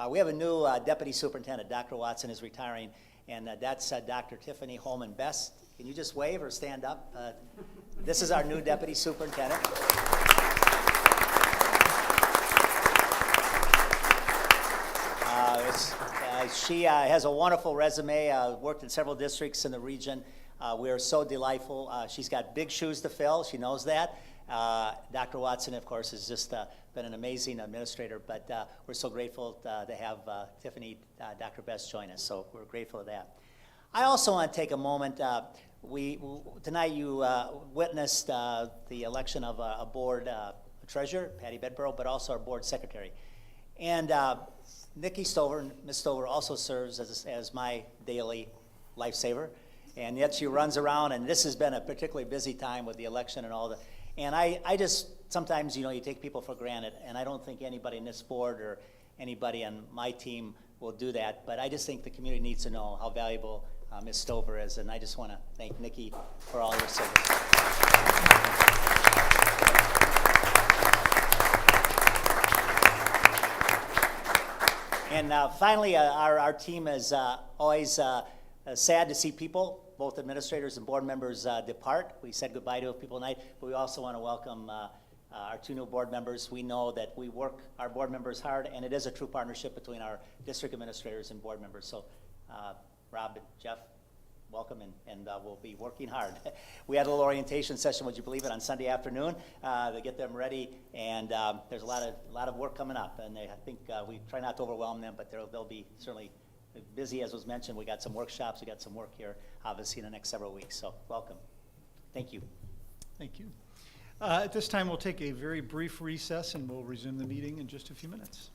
We have a new deputy superintendent. Dr. Watson is retiring, and that's Dr. Tiffany Holman Best. Can you just wave or stand up? This is our new deputy superintendent. She has a wonderful resume, worked in several districts in the region. We are so delightful. She's got big shoes to fill. She knows that. Dr. Watson, of course, has just been an amazing administrator, but we're so grateful to have Tiffany, Dr. Best join us, so we're grateful for that. I also want to take a moment. Tonight you witnessed the election of a board treasurer, Patty Bedborough, but also our board secretary. And Nikki Stover, Ms. Stover, also serves as my daily lifesaver. And yet she runs around, and this has been a particularly busy time with the election and all the, and I just, sometimes, you take people for granted, and I don't think anybody in this board or anybody on my team will do that, but I just think the community needs to know how valuable Ms. Stover is, and I just want to thank Nikki for all your service. And finally, our team is always sad to see people, both administrators and board members, depart. We said goodbye to people tonight, but we also want to welcome our 2 new board members. We know that we work our board members hard, and it is a true partnership between our district administrators and board members. So Rob and Jeff, welcome, and we'll be working hard. We had a little orientation session, would you believe it, on Sunday afternoon to get them ready, and there's a lot of work coming up, and I think we try not to overwhelm them, but they'll be certainly busy, as was mentioned. We got some workshops, we got some work here, obviously, in the next several weeks, so welcome. Thank you. Thank you. At this time, we'll take a very brief recess, and we'll resume the meeting in just a few minutes.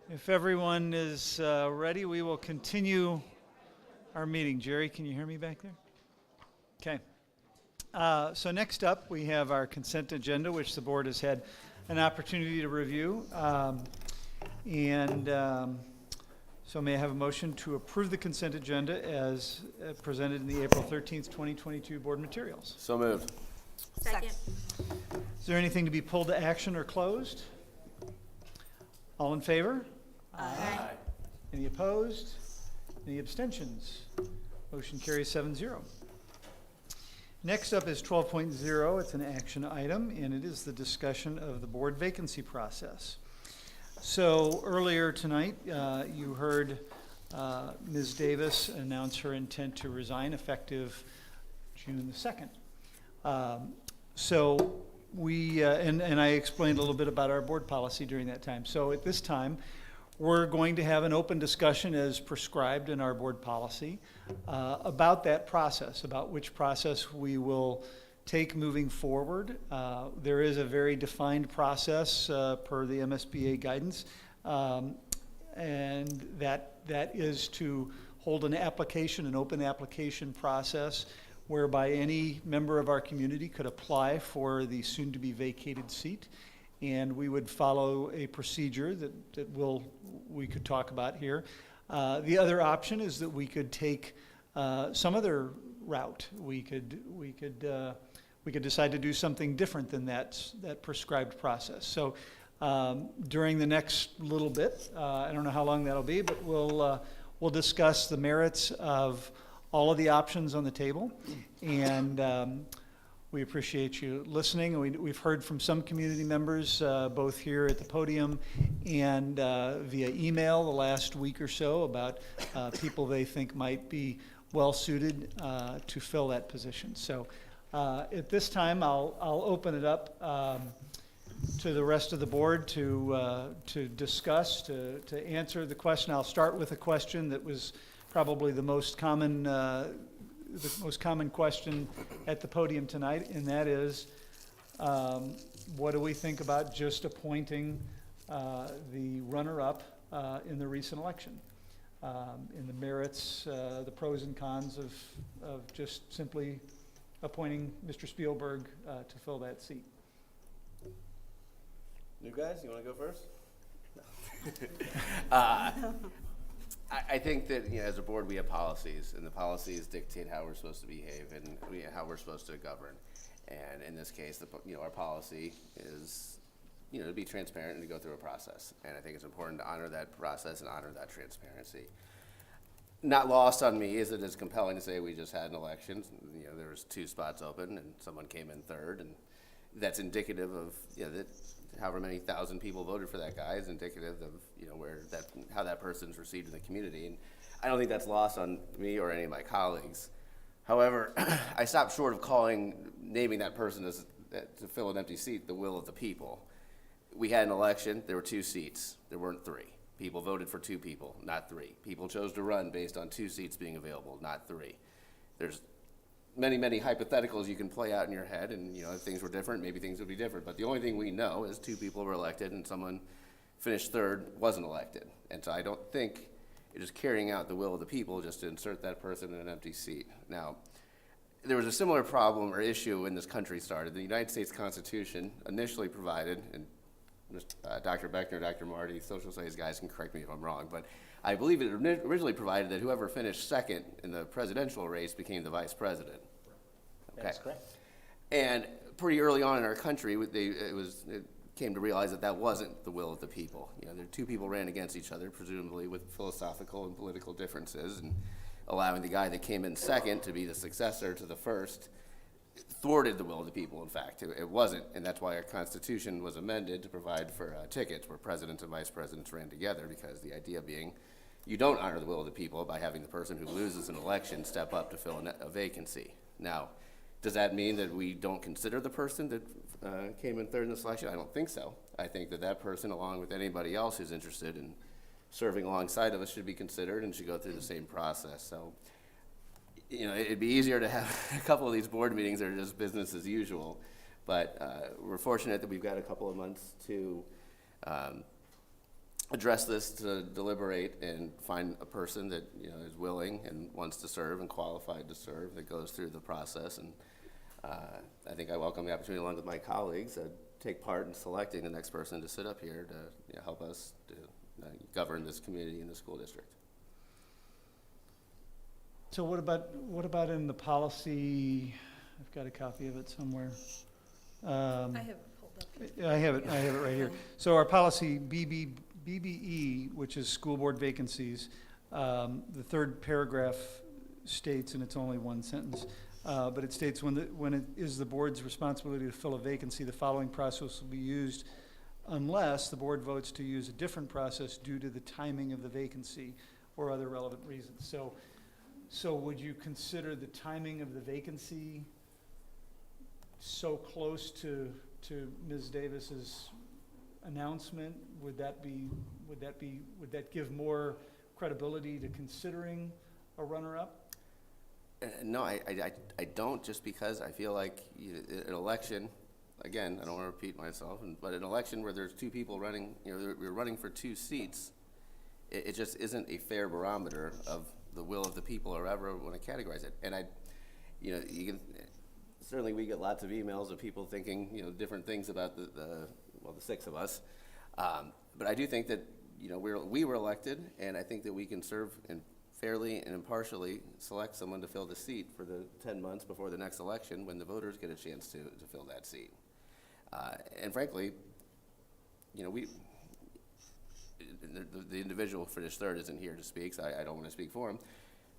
If everyone is ready, we will continue our meeting. Jerry, can you hear me back there? Okay. So next up, we have our consent agenda, which the board has had an opportunity to review. So may I have a motion to approve the consent agenda as presented in the April 13th, 2022 board materials? So moved. Second. Is there anything to be pulled to action or closed? All in favor? Aye. Any opposed? Any abstentions? Motion carries 7-0. Next up is 12.0. It's an action item, and it is the discussion of the board vacancy process. So earlier tonight, you heard Ms. Davis announce her intent to resign effective June the 2nd. So we, and I explained a little bit about our board policy during that time. So at this time, we're going to have an open discussion as prescribed in our board policy about that process, about which process we will take moving forward. There is a very defined process per the MSBA guidance, and that is to hold an application, an open application process, whereby any member of our community could apply for the soon-to-be vacated seat. And we would follow a procedure that we could talk about here. The other option is that we could take some other route. We could decide to do something different than that prescribed process. So during the next little bit, I don't know how long that'll be, but we'll discuss the merits of all of the options on the table, and we appreciate you listening. We've heard from some community members, both here at the podium and via email the last week or so, about people they think might be well suited to fill that position. So at this time, I'll open it up to the rest of the board to discuss, to answer the question. I'll start with a question that was probably the most common question at the podium tonight, and that is, what do we think about just appointing the runner-up in the recent election? In the merits, the pros and cons of just simply appointing Mr. Spielberg to fill that seat. New guys, you want to go first? I think that, as a board, we have policies, and the policies dictate how we're supposed to behave and how we're supposed to govern. And in this case, our policy is, to be transparent and to go through a process. And I think it's important to honor that process and honor that transparency. Not lost on me is it is compelling to say we just had an election. There was 2 spots open, and someone came in third, and that's indicative of, that however many thousand people voted for that guy is indicative of, how that person's received in the community. And I don't think that's lost on me or any of my colleagues. However, I stopped short of naming that person to fill an empty seat the will of the people. We had an election, there were 2 seats, there weren't 3. People voted for 2 people, not 3. People chose to run based on 2 seats being available, not 3. There's many, many hypotheticals you can play out in your head, and if things were different, maybe things would be different. But the only thing we know is 2 people were elected and someone finished third, wasn't elected. And so I don't think it is carrying out the will of the people just to insert that person in an empty seat. Now, there was a similar problem or issue when this country started. The United States Constitution initially provided, and Dr. Beckner, Dr. Marty, social studies guys can correct me if I'm wrong, but I believe it originally provided that whoever finished second in the presidential race became the vice president. Okay. That's correct. And pretty early on in our country, it came to realize that wasn't the will of the people. There 2 people ran against each other, presumably with philosophical and political differences, and allowing the guy that came in second to be the successor to the first thwarted the will of the people. In fact, it wasn't, and that's why our Constitution was amended to provide for tickets where presidents and vice presidents ran together, because the idea being you don't honor the will of the people by having the person who loses an election step up to fill a vacancy. Now, does that mean that we don't consider the person that came in third in this election? I don't think so. I think that person, along with anybody else who's interested in serving alongside of us, should be considered and should go through the same process. So, it'd be easier to have a couple of these board meetings that are just business as usual. But we're fortunate that we've got a couple of months to address this, to deliberate and find a person that, you know, is willing and wants to serve and qualified to serve, that goes through the process. And I think I welcome the opportunity, along with my colleagues, to take part in selecting the next person to sit up here to, you know, help us to govern this community and the school district. So what about in the policy? I've got a copy of it somewhere. I have it pulled up. I have it right here. So our policy BBE, which is school board vacancies, the third paragraph states, and it's only one sentence, but it states, when it is the board's responsibility to fill a vacancy, the following process will be used unless the board votes to use a different process due to the timing of the vacancy or other relevant reasons. So would you consider the timing of the vacancy so close to Ms. Davis's announcement? Would that give more credibility to considering a runner-up? No, I don't, just because I feel like an election, again, I don't want to repeat myself, but an election where there's two people running, you know, we're running for two seats, it just isn't a fair barometer of the will of the people, or ever want to categorize it. And you know, you can, certainly we get lots of emails of people thinking, you know, different things about the six of us. But I do think that, you know, we were elected, and I think that we can serve and fairly and impartially select someone to fill the seat for the 10 months before the next election, when the voters get a chance to fill that seat. And frankly, you know, the individual for this third isn't here to speak, so I don't want to speak for him.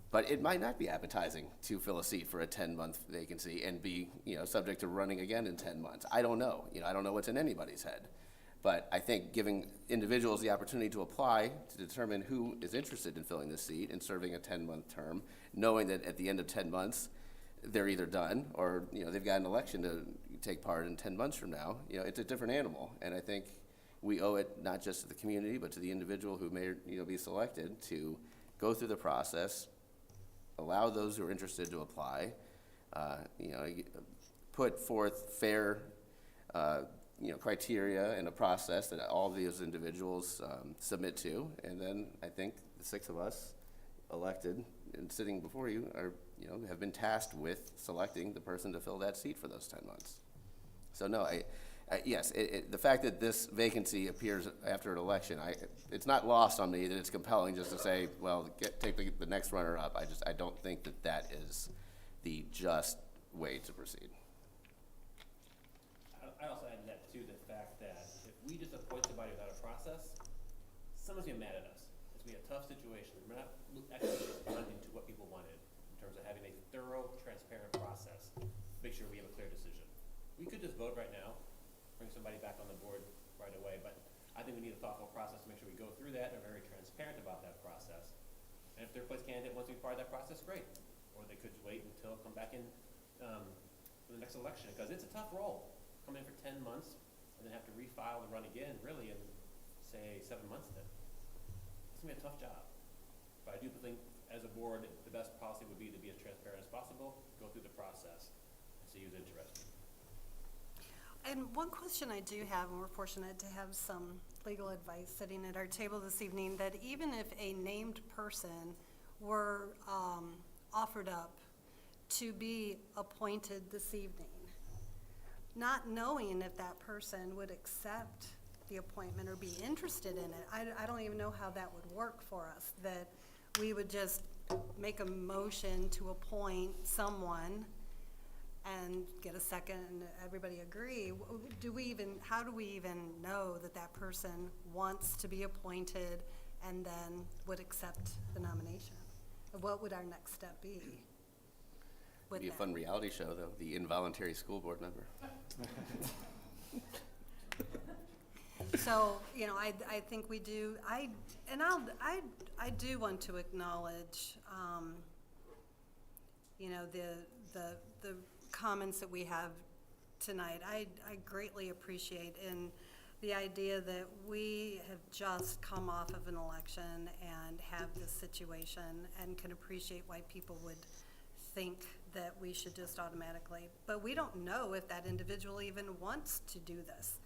But it might not be appetizing to fill a seat for a 10-month vacancy and be, you know, subject to running again in 10 months. I don't know. You know, I don't know what's in anybody's head. But I think giving individuals the opportunity to apply to determine who is interested in filling the seat and serving a 10-month term, knowing that at the end of 10 months, they're either done or, you know, they've got an election to take part in 10 months from now, you know, it's a different animal. And I think we owe it not just to the community, but to the individual who may, you know, be selected to go through the process, allow those who are interested to apply, you know, put forth fair, you know, criteria and a process that all of these individuals submit to. And then I think the six of us elected and sitting before you are, you know, have been tasked with selecting the person to fill that seat for those 10 months. So no, yes, the fact that this vacancy appears after an election, it's not lost on me that it's compelling just to say, well, take the next runner-up. I don't think that is the just way to proceed. I also add that to the fact that if we just appoint somebody without a process, someone's gonna get mad at us. It's gonna be a tough situation. We're not actually responding to what people wanted in terms of having a thorough, transparent process. Make sure we have a clear decision. We could just vote right now, bring somebody back on the board right away, but I think we need a thoughtful process to make sure we go through that and are very transparent about that process. And if their place candidate wants to be part of that process, great. Or they could wait until come back in for the next election, because it's a tough role. Come in for 10 months and then have to refile and run again, really, in say 7 months then. It's gonna be a tough job. But I do think, as a board, the best policy would be to be as transparent as possible, go through the process, and see who's interested. And one question I do have, and we're fortunate to have some legal advice sitting at our table this evening, that even if a named person were offered up to be appointed this evening, not knowing if that person would accept the appointment or be interested in it, I don't even know how that would work for us, that we would just make a motion to appoint someone and get a second and everybody agree. How do we even know that that person wants to be appointed and then would accept the nomination? What would our next step be? It'd be a fun reality show, though, the involuntary school board member. So, you know, I think we do, I do want to acknowledge, you know, the comments that we have tonight. I greatly appreciate in the idea that we have just come off of an election and have this situation, and can appreciate why people would think that we should just automatically, but we don't know if that individual even wants to do this.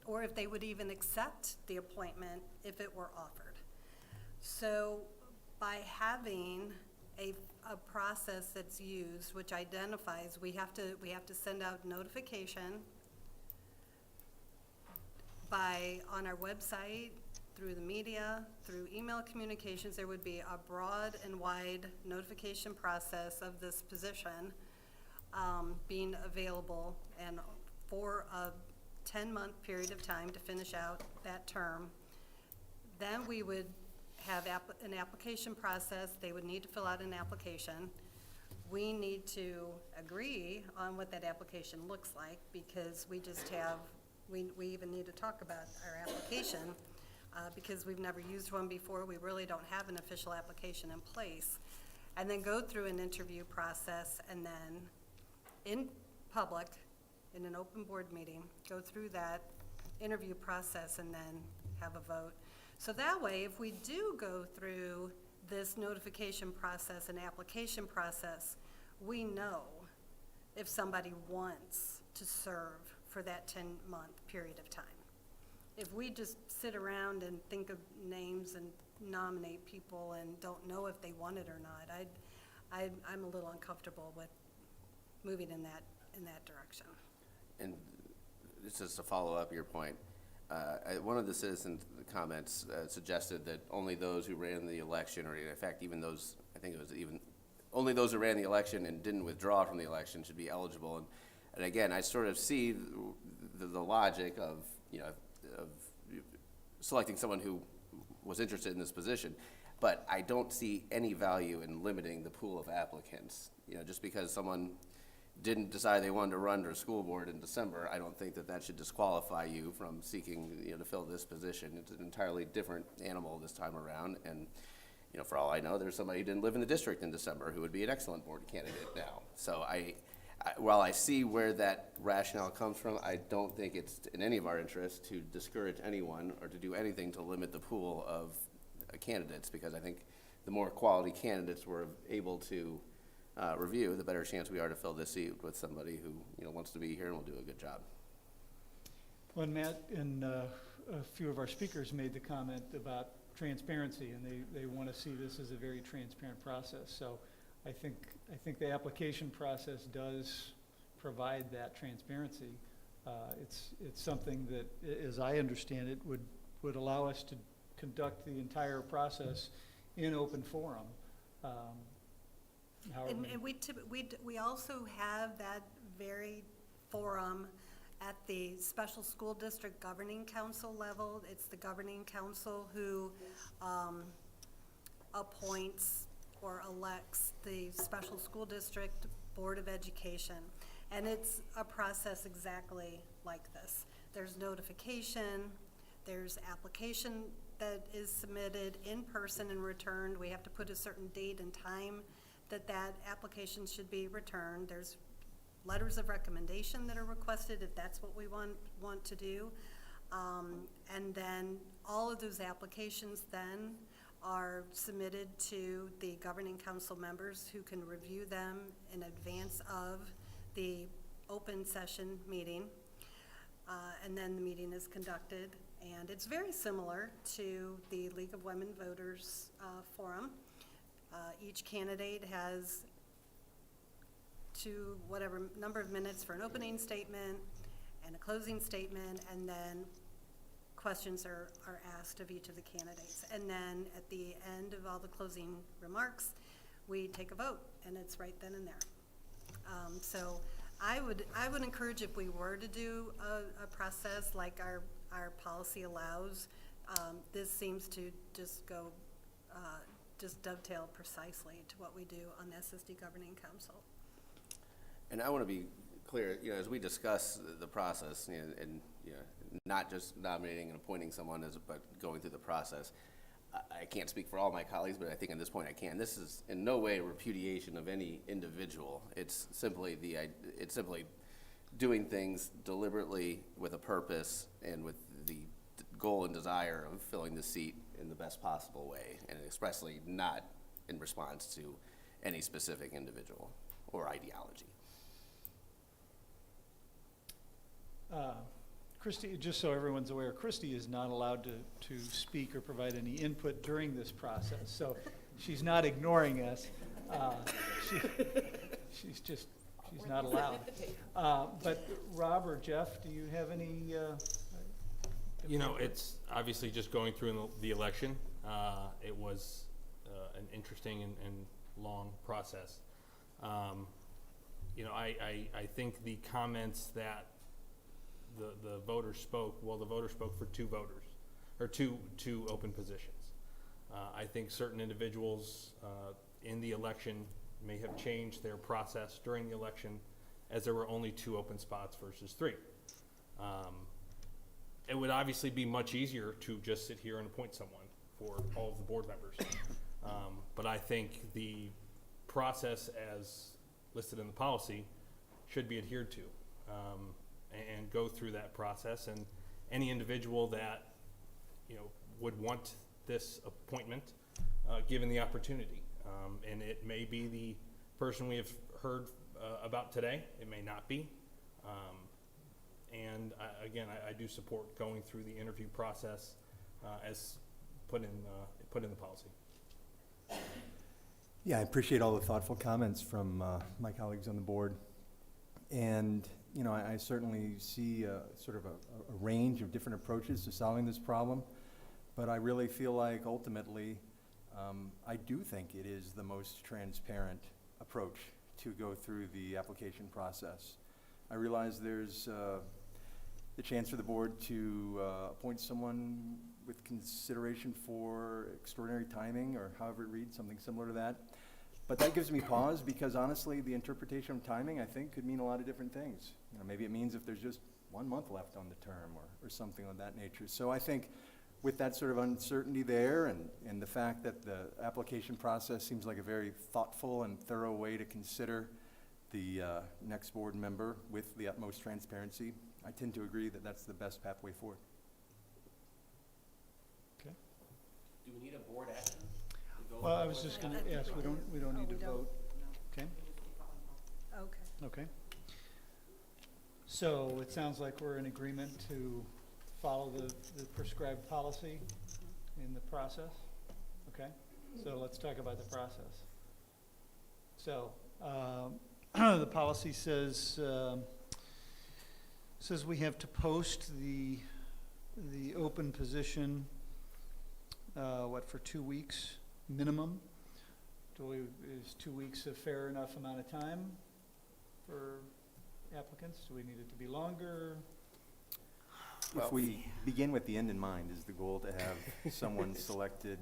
or if they would even accept the appointment if it were offered. So by having a process that's used, which identifies, we have to send out notification on our website, through the media, through email communications. There would be a broad and wide notification process of this position being available, and for a 10-month period of time to finish out that term. Then we would have an application process. They would need to fill out an application. We need to agree on what that application looks like, because we even need to talk about our application because we've never used one before. We really don't have an official application in place. And then go through an interview process, and then in public, in an open board meeting, go through that interview process and then have a vote. So that way, if we do go through this notification process and application process, we know if somebody wants to serve for that 10-month period of time. If we just sit around and think of names and nominate people and don't know if they want it or not, I'm a little uncomfortable with moving in that direction. And this is to follow up your point. One of the citizen comments suggested that only those who ran the election, or in fact even those, I think it was even only those who ran the election and didn't withdraw from the election should be eligible. And again, I sort of see the logic of, of selecting someone who was interested in this position, but I don't see any value in limiting the pool of applicants. Just because someone didn't decide they wanted to run for school board in December, I don't think that should disqualify you from seeking, to fill this position. It's an entirely different animal this time around, and for all I know, there's somebody who didn't live in the district in December who would be an excellent board candidate now. So while I see where that rationale comes from, I don't think it's in any of our interests to discourage anyone or to do anything to limit the pool of candidates, because I think the more quality candidates we're able to review, the better chance we are to fill this seat with somebody who wants to be here and will do a good job. Well, Matt and a few of our speakers made the comment about transparency, and they want to see this as a very transparent process. So I think the application process does provide that transparency. It's something that, as I understand it, would allow us to conduct the entire process in open forum. And we also have that very forum at the special school district governing council level. It's the governing council who appoints or elects the special school district board of education. And it's a process exactly like this. There's notification, there's application that is submitted in person and returned. We have to put a certain date and time that application should be returned. There's letters of recommendation that are requested if that's what we want to do. And then all of those applications then are submitted to the governing council members, who can review them in advance of the open session meeting. And then the meeting is conducted. And it's very similar to the League of Women Voters forum. Each candidate has whatever number of minutes for an opening statement and a closing statement, and then questions are asked of each of the candidates. And then at the end of all the closing remarks, we take a vote, and it's right then and there. So I would encourage, if we were to do a process like our policy allows, this seems to just go just dovetail precisely to what we do on the SSD Governing Council. And I want to be clear, as we discuss the process, and not just nominating and appointing someone, but going through the process, I can't speak for all my colleagues, but I think at this point I can. This is in no way a repudiation of any individual. It's simply doing things deliberately with a purpose and with the goal and desire of filling the seat in the best possible way, and expressly not in response to any specific individual or ideology. Christy, just so everyone's aware, Christy is not allowed to speak or provide any input during this process, so she's not ignoring us. She's not allowed. But Rob or Jeff, do you have any? You know, it's obviously just going through the election. It was an interesting and long process. You know, I think the comments that the voters spoke, well, the voters spoke for two voters, or two open positions. I think certain individuals in the election may have changed their process during the election, as there were only 2 open spots versus 3. It would obviously be much easier to just sit here and appoint someone for all of the board members. But I think the process as listed in the policy should be adhered to, and go through that process. And any individual that, you know, would want this appointment, given the opportunity. And it may be the person we have heard about today. It may not be. And again, I do support going through the interview process as put in the policy. Yeah, I appreciate all the thoughtful comments from my colleagues on the board. And, you know, I certainly see sort of a range of different approaches to solving this problem. But I really feel like ultimately, I do think it is the most transparent approach to go through the application process. I realize there's the chance for the board to appoint someone with consideration for extraordinary timing, or however it reads, something similar to that. But that gives me pause, because honestly, the interpretation of timing, I think, could mean a lot of different things. You know, maybe it means if there's just 1 month left on the term, or something of that nature. So I think with that sort of uncertainty there, and the fact that the application process seems like a very thoughtful and thorough way to consider the next board member with the utmost transparency, I tend to agree that that's the best pathway forward. Okay. Do we need a board action? Well, I was just going to ask. We don't need to vote. Okay. Okay. Okay. So it sounds like we're in agreement to follow the prescribed policy in the process. Okay. So let's talk about the process. So the policy says we have to post the open position, for 2 weeks minimum? Is 2 weeks a fair enough amount of time for applicants? Do we need it to be longer? If we begin with the end in mind, is the goal to have someone selected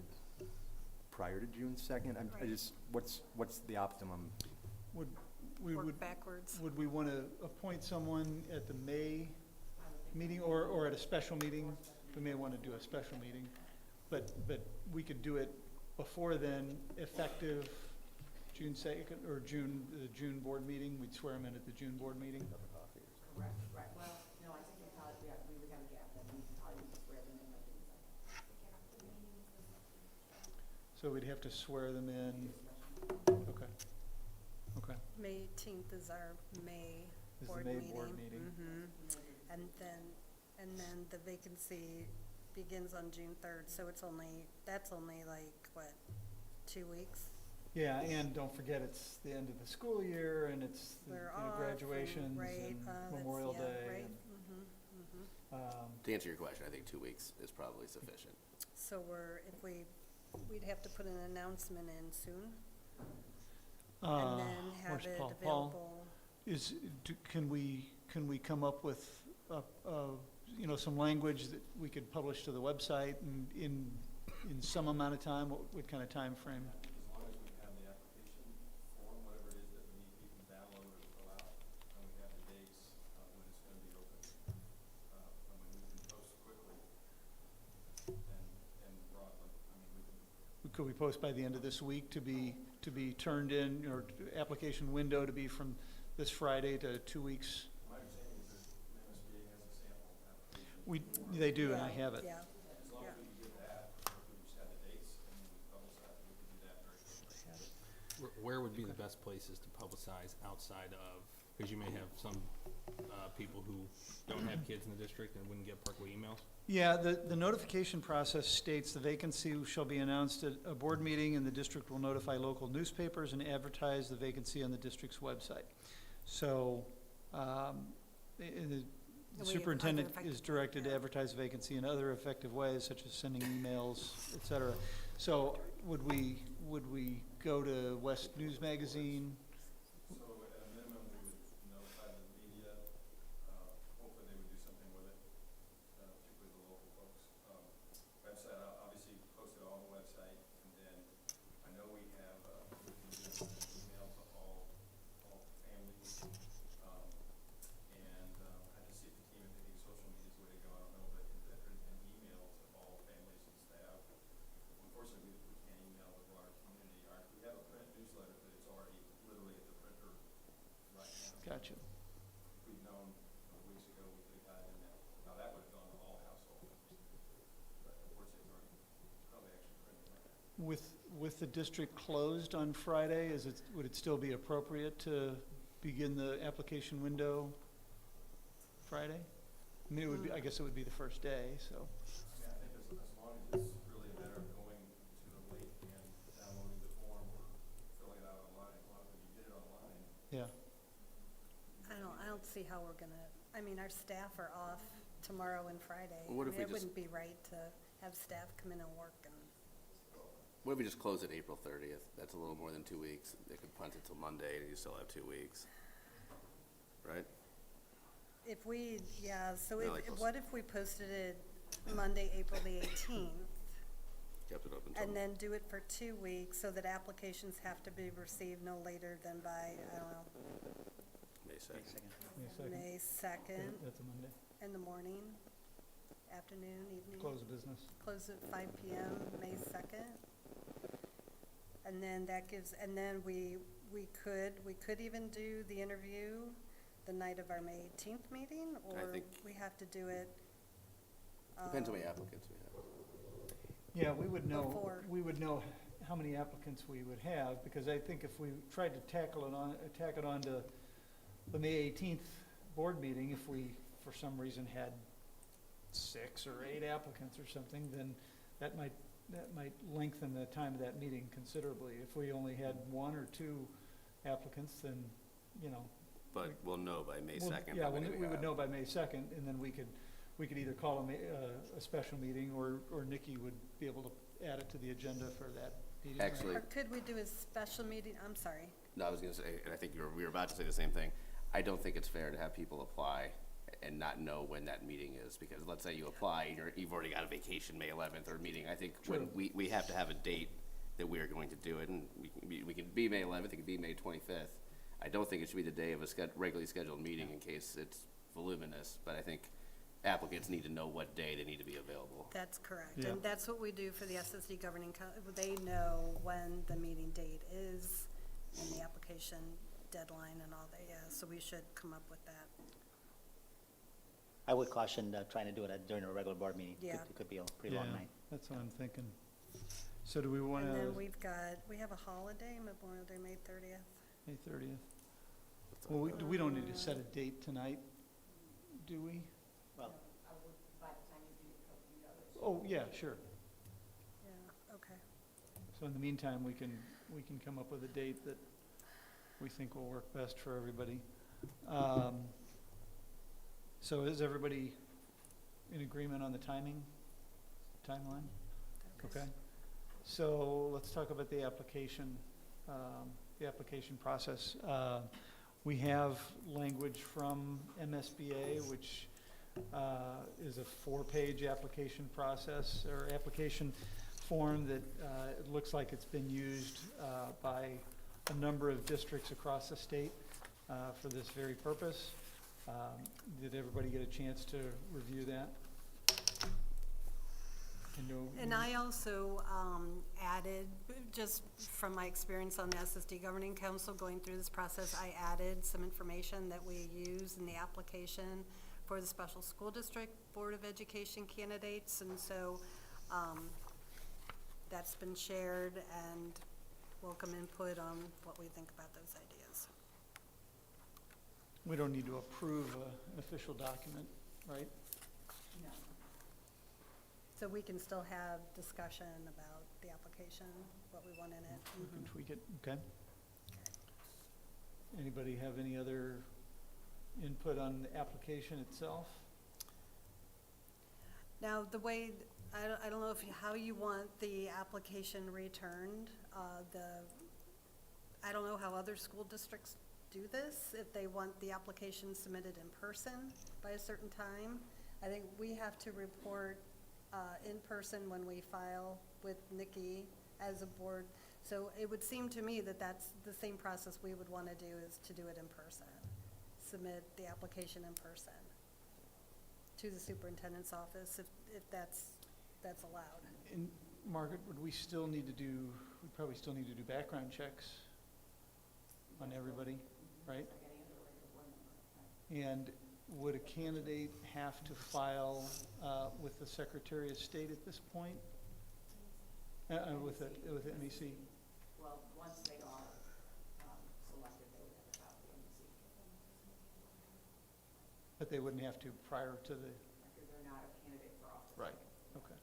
prior to June 2nd? I just, what's the optimum? Would we Work backwards. Would we want to appoint someone at the May meeting, or at a special meeting? We may want to do a special meeting, but we could do it before then, effective June 2nd, or the June board meeting. We'd swear them in at the June board meeting. Right. Well, no, I think we would have a gap, then we can probably swear them in like So we'd have to swear them in. Okay. Okay. May 18th is our May Is board the May meeting. board meeting. And then the vacancy begins on June 3rd, so that's only like, what, 2 weeks? Yeah, and don't forget, it's the end of the school year, and it's the We're off, graduations, right, and Memorial Day. Right, and, To answer your question, I think 2 weeks is probably sufficient. So we'd have to put an announcement in soon, and then have where's it Paul? available. Can we come up with some language that we could publish to the website and in some amount of time? What kind of time frame? As long as we have the application form, whatever it is that we need people to download or fill out, and we have the dates when it's going to be open. I mean, we can post quickly and broadly. I mean, we can. Could we post by the end of this week to be turned in, or application window to be from this Friday to 2 weeks? My understanding is that MSBA has a sample application. They do, and I have it. Yeah. As long as we can get that, if we just have the dates and then we publicize, we can do that very quickly. Where would be the best places to publicize outside of Because you may have some people who don't have kids in the district and wouldn't get Parkway emails. Yeah, the notification process states the vacancy shall be announced at a board meeting, and the district will notify local newspapers and advertise the vacancy on the district's website. So, the superintendent is directed to advertise the vacancy in other effective ways, such as sending emails, et cetera. So, would we go to West News Magazine? So at a minimum, we would notify the media. Hopefully they would do something with it, particularly the local folks. Website, obviously post it on the website, and then I know we have, we can do an email to all families. I just see if the team, if they think social media is the way to go, I don't know, but an email to all families and staff. Unfortunately, we can't email the broader community. We have a print newsletter, but it's already literally at the printer right now. Gotcha. If we'd known weeks ago, we could have got it in there. Now, that would have gone to all households. But unfortunately, it's probably actually printed right now. With the district closed on Friday, would it still be appropriate to begin the application window Friday? I mean, I guess it would be the first day, so. I mean, I think as long as it's really a matter of going to the link and downloading the form or filling it out online. As long as you get it online. Yeah. I don't see how we're gonna, I mean, our staff are off tomorrow and Friday. Well, what if we It just- wouldn't be right to have staff come in and work and. What if we just close it April 30th? That's a little more than 2 weeks. They could punt it till Monday, and you still have 2 weeks. Right? If we, yeah, so Yeah, like what if we posted it Monday, April the 18th? Kept it open till. And then do it for 2 weeks so that applications have to be received no later than by, I don't know, May 2nd. May 2nd That's a Monday. in the morning, afternoon, evening. Close of business. Close at 5 PM, May 2nd. And then that gives, and then we could even do the interview the night of our May 18th meeting, or think- we have to do it. Depends how many applicants we have. Yeah, we would know, Before. how many applicants we would have, because I think if we tried to tack it on to the May 18th board meeting, if we, for some reason, had 6 or 8 applicants or something, then that might lengthen the time of that meeting considerably. If we only had 1 or 2 applicants, then, But we'll know by May 2nd. Yeah, how many we would have. know by May 2nd, and then we could either call a special meeting, or Nikki would be able to add it to the agenda for that meeting. right? Actually, Or could we do a special meeting, I'm sorry. no, I was going to say, and I think we were about to say the same thing. I don't think it's fair to have people apply and not know when that meeting is, because let's say you apply and you've already got a vacation May 11th or meeting. I think when we have to have a date that we are going to do it, and we can be May 11th, it could be May 25th. I don't think it should be the day of a regularly scheduled meeting in case it's voluminous, but I think applicants need to know what day they need to be available. That's correct. Yeah. And that's what we do for the SSD governing, they know when the meeting date is and the application deadline and all that, yeah, so we should come up with that. I would caution trying to do it during a regular board meeting. Yeah. It could be a pretty long Yeah, night. that's what I'm thinking. So do we want And then to, we have a holiday, Memorial Day, May 30th. May 30th? Well, we don't need to set a date tonight, do we? Well, I would, by the time you do the others. Oh, yeah, sure. Yeah, okay. So in the meantime, we can come up with a date that we think will work best for everybody. So is everybody in agreement on the timeline? Okay. So let's talk about the application process. We have language from MSBA, which is a 4-page application process or application form that it looks like it's been used by a number of districts across the state for this very purpose. Did everybody get a chance to review that? And I also added, just from my experience on the SSD Governing Council, going through this process, I added some information that we use in the application for the Special School District Board of Education candidates, and so that's been shared, and welcome input on what we think about those ideas. We don't need to approve an official document, right? No. So we can still have discussion about the application, what we want in it. We can tweak it, okay. Anybody have any other input on the application itself? Now, the way, I don't know if, how you want the application returned. I don't know how other school districts do this, if they want the application submitted in person by a certain time. I think we have to report in person when we file with Nikki as a board. So it would seem to me that that's the same process we would want to do, is to do it in person. Submit the application in person to the superintendent's office, if that's allowed. And Margaret, would we still need to do, we probably still need to do background checks on everybody, right? And would a candidate have to file with the Secretary of State at this point? With the MEC? Well, once they are selected, they would have to file the MEC. But they wouldn't have to prior to the, Because they're not a candidate for office. right, okay.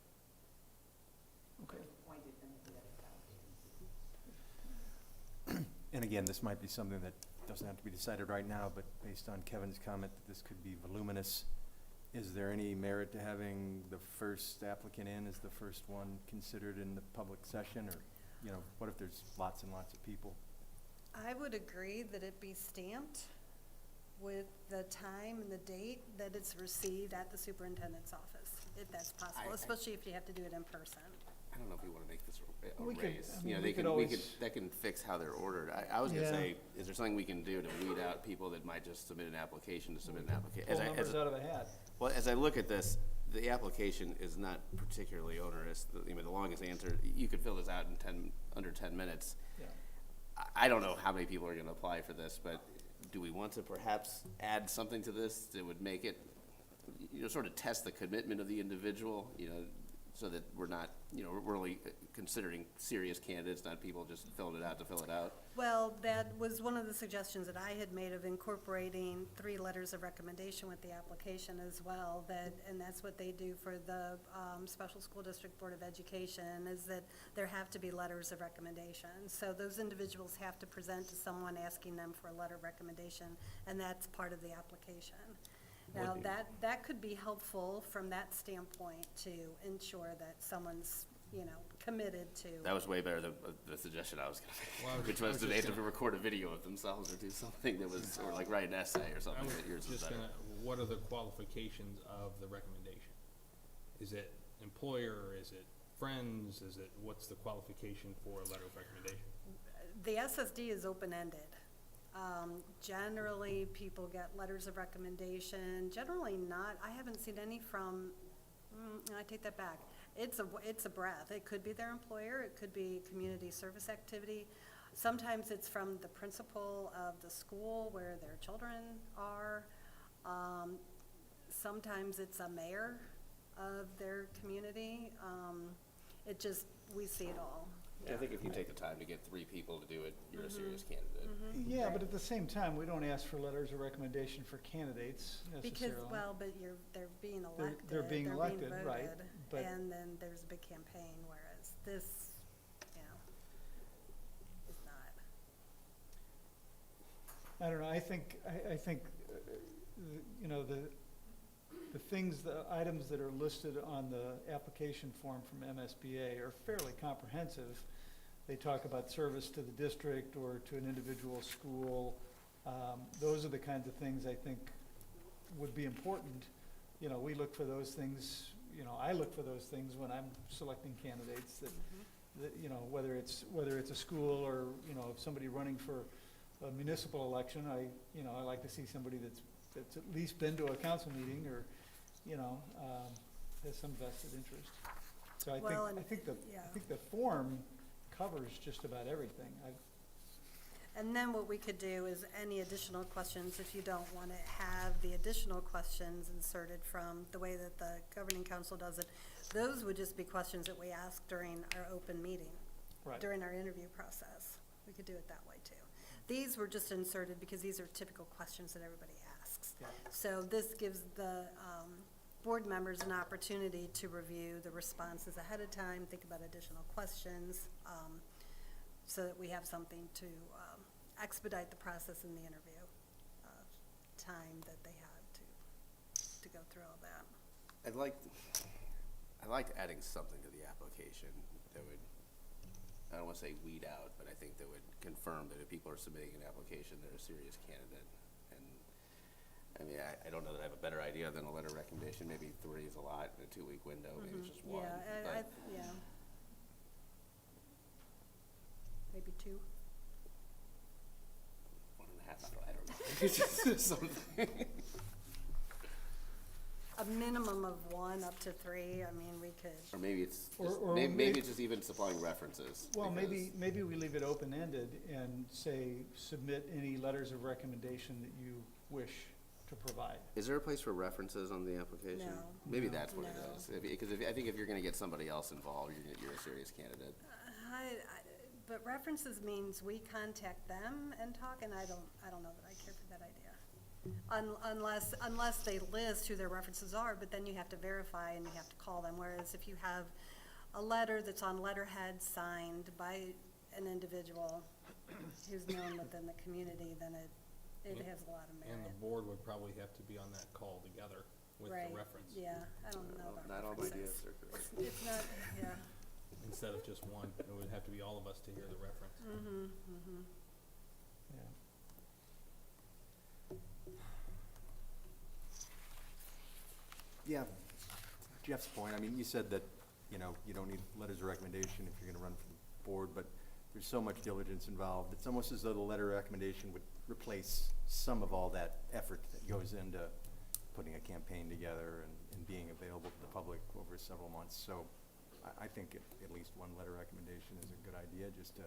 Okay. If appointed, then they would have to file the MEC. And again, this might be something that doesn't have to be decided right now, but based on Kevin's comment that this could be voluminous, is there any merit to having the first applicant in as the first one considered in the public session? Or, you know, what if there's lots and lots of people? I would agree that it be stamped with the time and the date that it's received at the superintendent's office, if that's possible, especially if you have to do it in person. I don't know if we want to make this a We could- race. I mean, You know, we could always- that can fix how they're ordered. I was gonna Yeah. say, is there something we can do to weed out people that might just submit an application to submit an application? Pull numbers out of a hat. Well, as I look at this, the application is not particularly onerous. The longest answer, you could fill this out in under 10 minutes. Yeah. I don't know how many people are gonna apply for this, but do we want to perhaps add something to this that would make it, you know, sort of test the commitment of the individual, you know, so that we're not, you know, we're really considering serious candidates, not people just filling it out to fill it out? Well, that was one of the suggestions that I had made, of incorporating 3 letters of recommendation with the application as well, and that's what they do for the Special School District Board of Education, is that there have to be letters of recommendation. So those individuals have to present to someone asking them for a letter of recommendation, and that's part of the application. Now, that could be helpful from that standpoint to ensure that someone's, you know, committed to. That was way better than the suggestion I was gonna make, Well, which was that they have to record a video of themselves or do something that was, or like write an essay or something, that yours was just better. what are the qualifications of the recommendation? Is it employer, is it friends, what's the qualification for a letter of recommendation? The SSD is open-ended. Generally, people get letters of recommendation, generally not, I haven't seen any from, I take that back. It's a breadth. It could be their employer, it could be community service activity. Sometimes it's from the principal of the school where their children are. Sometimes it's a mayor of their community. We see it all. I think if you take the time to get 3 people to do it, you're a serious candidate. Yeah, but at the same time, we don't ask for letters of recommendation for candidates necessarily. Because, but they're being elected. They're being elected, right, voted, but- and then there's a big campaign, whereas this, you know, is not. I don't know, I think, you know, the items that are listed on the application form from MSBA are fairly comprehensive. They talk about service to the district or to an individual school. Those are the kinds of things I think would be important. You know, we look for those things, you know, I look for those things when I'm selecting candidates that, you know, whether it's a school or, you know, if somebody running for a municipal election, I like to see somebody that's at least been to a council meeting or, you know, has some vested interest. So I think the form covers just about everything. And then what we could do is any additional questions, if you don't want to have the additional questions inserted from the way that the governing council does it, those would just be questions that we ask during our open meeting, Right. during our interview process. We could do it that way too. These were just inserted because these are typical questions that everybody asks. Yeah. So this gives the board members an opportunity to review the responses ahead of time, think about additional questions, so that we have something to expedite the process in the interview time that they have to go through all that. I liked adding something to the application that would, I don't want to say weed out, but I think that would confirm that if people are submitting an application, they're a serious candidate. And I mean, I don't know that I have a better idea than a letter of recommendation. Maybe 3 is a lot in a 2-week window. Maybe it's just 1. Yeah, yeah. Maybe 2. 1.5. I don't know. It's just something. A minimum of 1 up to 3. I mean, we could. Or maybe it's just, Or maybe it's just even supplying references. Well, because- maybe we leave it open-ended and say, submit any letters of recommendation that you wish to provide. Is there a place for references on the application? No. Maybe No. that's what it is. Because I think if you're going to get somebody else involved, you're a serious candidate. But references means we contact them and talk, and I don't know that I care for that idea. Unless they list who their references are, but then you have to verify and you have to call them. Whereas if you have a letter that's on letterhead signed by an individual who's known within the community, then it has a lot of merit. And the board would probably have to be on that call together with Right, the reference. yeah, I don't know about Not all my ideas references. are correct. It's not, yeah. Instead of just one, it would have to be all of us to hear the reference. Mm-hmm, mm-hmm. Yeah, Jeff's point, I mean, you said that, you know, you don't need letters of recommendation if you're gonna run for the board, but there's so much diligence involved. It's almost as though the letter of recommendation would replace some of all that effort that goes into putting a campaign together and being available to the public over several months. So I think at least 1 letter recommendation is a good idea, just to,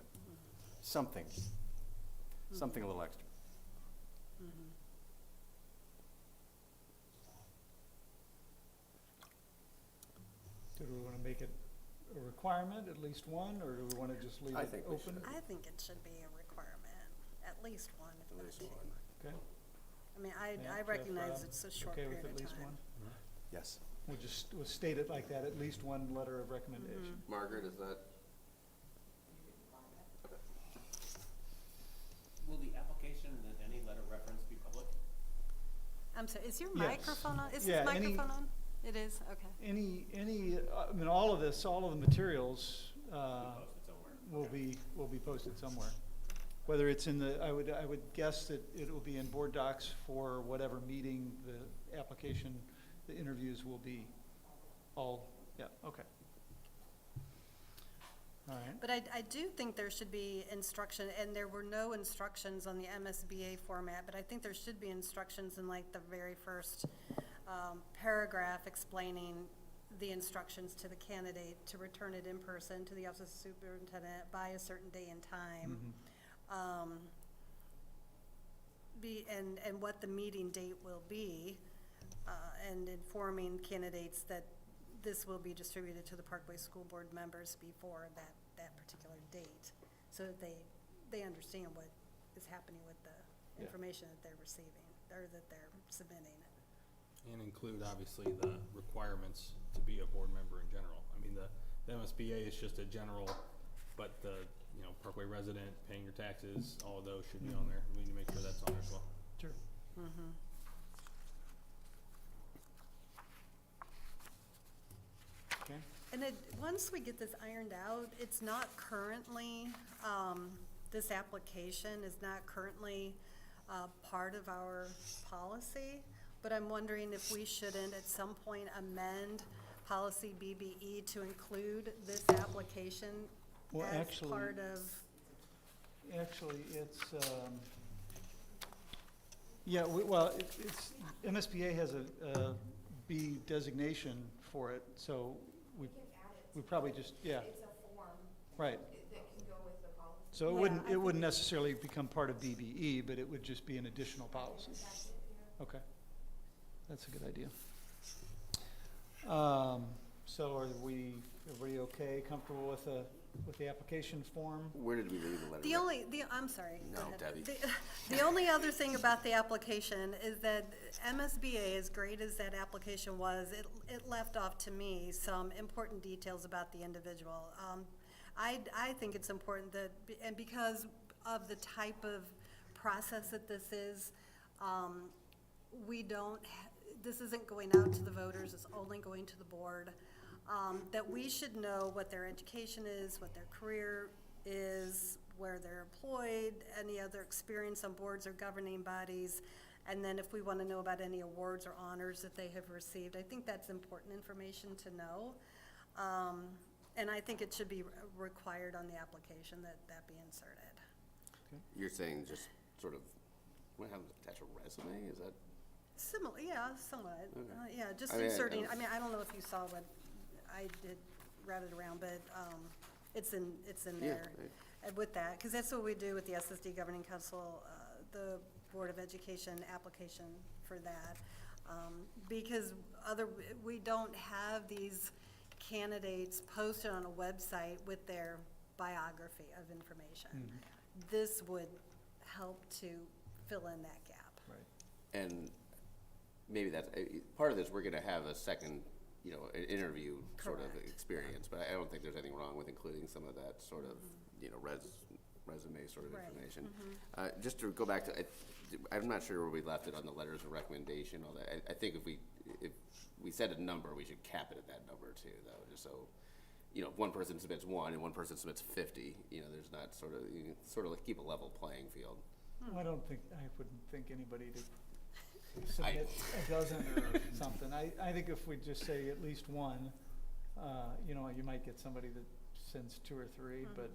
something a little extra. Mm-hmm. Do we want to make it a requirement, at least 1, or do we want to just leave I it think we open? I think it should be a requirement, at least 1, if At not least 2. 1. Okay. I mean, Yeah, I Jeff, recognize it's a short okay period with of at least time. 1? Yes. We'll state it like that, at least 1 letter of recommendation. Margaret, is that? Will the application and any letter reference be public? I'm sorry, is your Yes. microphone on? Is Yeah, this any- microphone on? It is, okay. I mean, all of the materials Posted somewhere. will be posted somewhere. Whether it's in the, I would guess that it will be in board docs for whatever meeting the application, the interviews will be all, yeah, okay. All right. But I do think there should be instruction, and there were no instructions on the MSBA format, but I think there should be instructions in like the very first paragraph explaining the instructions to the candidate to return it in person to the office of the superintendent by a certain day and time. And what the meeting date will be, and informing candidates that this will be distributed to the Parkway School Board members before that particular date, so that they understand what is happening with the information that they're receiving, or that they're submitting. And include, obviously, the requirements to be a board member in general. I mean, the MSBA is just a general, but the, Parkway resident, paying your taxes, all of those should be on there. We need to make sure that's on there as well. Sure. Okay. And once we get this ironed out, it's not currently, this application is not currently part of our policy, but I'm wondering if we shouldn't at some point amend policy BBE to include this application Well, as actually- part of, Actually, it's, yeah, it's, MSBA has a B designation for it, so we probably just, yeah. It's a form. Right. That can go with the policy. So Yeah, it I wouldn't think- necessarily become part of BBE, but it would just be an additional policy. Okay, that's a good idea. So are everybody okay, comfortable with with the application form. Where did we leave the letter? I'm sorry. No, go ahead. Debbie. The only other thing about the application is that MSBA, as great as that application was, it left off to me some important details about the individual. I think it's important that, and because of the type of process that this is, this isn't going out to the voters, it's only going to the board. That we should know what their education is, what their career is, where they're employed, any other experience on boards or governing bodies, and then if we want to know about any awards or honors that they have received. I think that's important information to know. And I think it should be required on the application that be inserted. You're saying just sort of, we have to attach a resume, is that? Similar, yeah, somewhat. Okay. Yeah, just I mean, inserting, I mean, I don't know if you saw what I did, routed around, but it's in there. And with that, because that's what we do with the SSD Governing Council, the Board of Education application for that. Because we don't have these candidates posted on a website with their biography of information. Mm-hmm. This would help to fill in that gap. Right. And maybe that's, part of this, we're gonna have a second, an interview sort of Correct. experience, but I don't think there's anything wrong with including some of that sort of, resume sort of Right. information. Just to go back to, I'm not sure where we left it on the letters of recommendation, all that. I think if we set a number, we should cap it at that number too, though, just so, if one person submits 1 and one person submits 50, there's not sort of like keep a level playing field. I wouldn't think anybody to submit a dozen or something. I think if we just say at least one, you might get somebody that sends 2 or 3, but.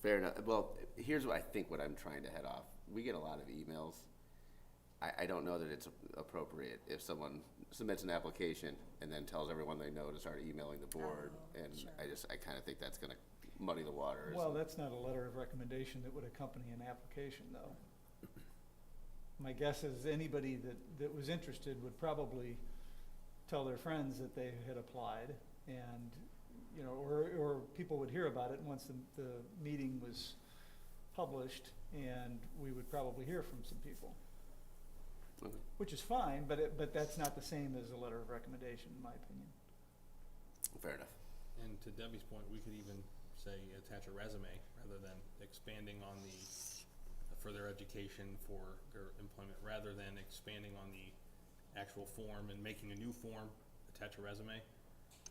Fair enough. Well, here's what I'm trying to head off. We get a lot of emails. I don't know that it's appropriate if someone submits an application and then tells everyone they know to start emailing the board. Sure. I kind of think that's going to muddy the waters. Well, that's not a letter of recommendation that would accompany an application, though. My guess is anybody that was interested would probably tell their friends that they had applied, and or people would hear about it once the meeting was published, and we would probably hear from some people. Okay. Which is fine, but that's not the same as a letter of recommendation, in my opinion. Fair enough. And to Debbie's point, we could even say attach a resume rather than expanding on the further education for their employment, rather than expanding on the actual form and making a new form, attach a resume.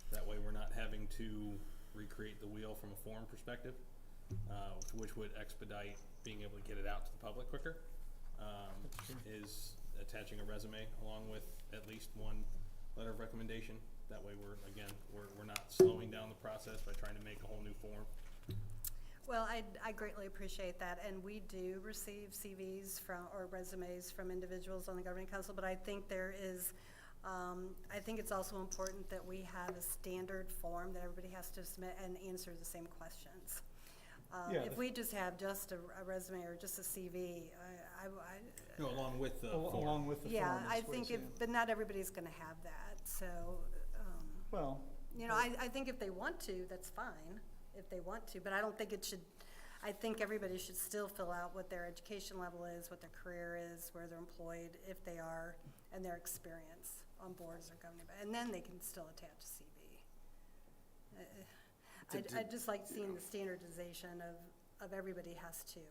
That way we're not having to recreate the wheel from a form perspective, which would expedite being able to get it out to the public quicker. Is attaching a resume along with at least one letter of recommendation. That way we're not slowing down the process by trying to make a whole new form. Well, I greatly appreciate that, and we do receive CVs or resumes from individuals on the Governing Council, but I think I think it's also important that we have a standard form that everybody has to submit and answer the same questions. If we just have just a resume or just a CV, Along with the form. Along with the form. Yeah, I think but not everybody's gonna have that, so, well. I think if they want to, that's fine, if they want to, but I don't think it should, I think everybody should still fill out what their education level is, what their career is, where they're employed, if they are, and their experience on boards or governing, and then they can still attach a CV. I just like seeing the standardization of everybody has to.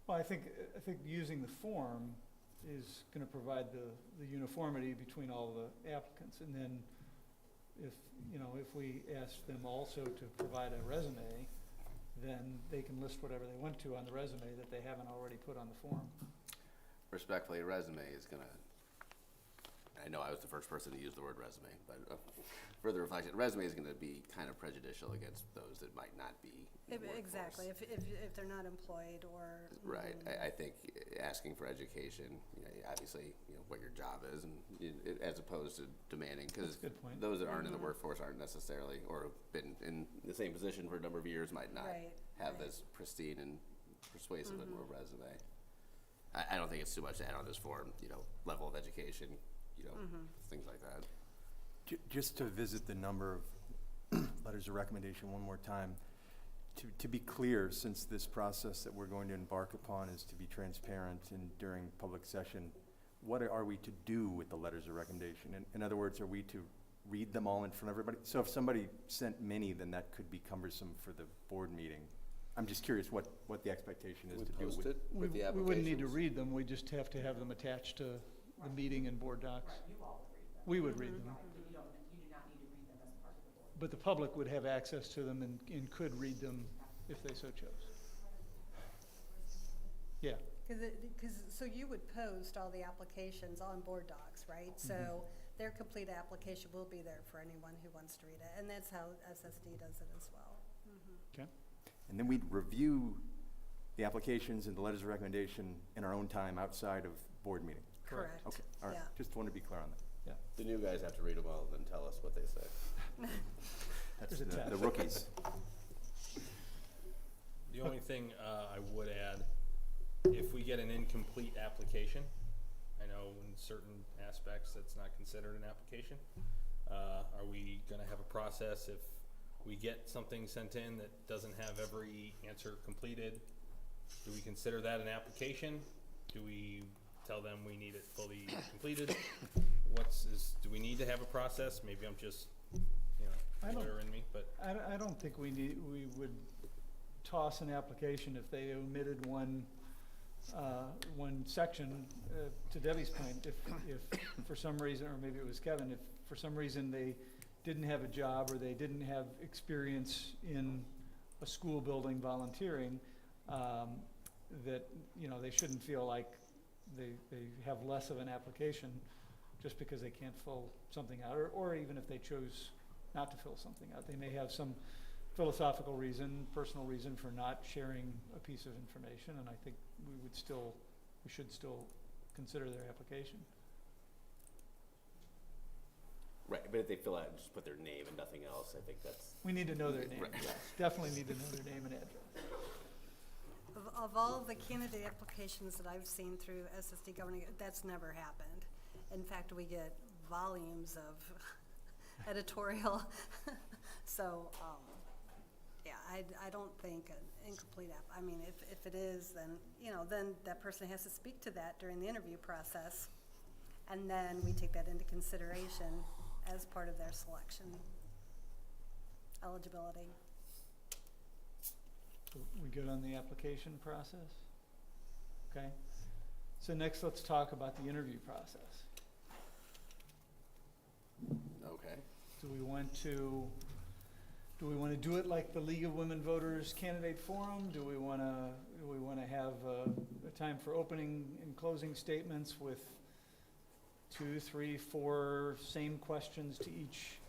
Well, I think using the form is going to provide the uniformity between all the applicants, and then if we ask them also to provide a resume, then they can list whatever they want to on the resume that they haven't already put on the form. Respectfully, a resume is gonna, I know I was the first person to use the word resume, but further reflection, resume is gonna be kind of prejudicial against those that might not be in the workforce. Exactly, if they're not employed or. Right, I think asking for education, obviously, what your job is, and as opposed to demanding, because those that aren't in the workforce aren't necessarily, or have been in the same position for a number of years, might not have as pristine and persuasive of a resume. I don't think it's too much to add on this form, level of education, things like that. Just to visit the number of letters of recommendation one more time. To be clear, since this process that we're going to embark upon is to be transparent and during public session, what are we to do with the letters of recommendation? In other words, are we to read them all in front of everybody? So if somebody sent many, then that could be cumbersome for the board meeting. I'm just curious what the expectation is to do with it. We wouldn't need to read them, we just have to have them attached to the meeting and board docs. You all would read them. We would read them. You do not need to read them as part of the board. But the public would have access to them and could read them if they so chose. Yeah. So you would post all the applications on board docs, right? So their complete application will be there for anyone who wants to read it, and that's how SSD does it as well. Okay. And then we'd review the applications and the letters of recommendation in our own time outside of board meeting. Correct. Okay, all right. Yeah. Just want to be clear on that. Yeah. The new guys have to read them all and tell us what they say. That's There's a test. the rookies. The only thing I would add, if we get an incomplete application, I know in certain aspects that's not considered an application. Are we gonna have a process if we get something sent in that doesn't have every answer completed? Do we consider that an application? Do we tell them we need it fully completed? Do we need to have a process? Maybe I'm just, lawyer in me, but. I don't think we would toss an application if they omitted one section. To Debbie's point, if for some reason, or maybe it was Kevin, if for some reason they didn't have a job or they didn't have experience in a school building volunteering, that they shouldn't feel like they have less of an application just because they can't fill something out, or even if they chose not to fill something out. They may have some philosophical reason, personal reason for not sharing a piece of information, and I think we should still consider their application. Right, but if they fill out and just put their name and nothing else, I think that's. We need to know their name. Right. Yes, definitely need to know their name and address. Of all of the candidate applications that I've seen through SSD governing, that's never happened. In fact, we get volumes of editorial. So, yeah, I don't think an incomplete app, I mean, if it is, then, then that person has to speak to that during the interview process. And then we take that into consideration as part of their selection eligibility. We good on the application process? Okay. So next, let's talk about the interview process. Okay. Do we want to do it like the League of Women Voters Candidate Forum? Do we want to have a time for opening and closing statements with 2, 3, 4 same questions to each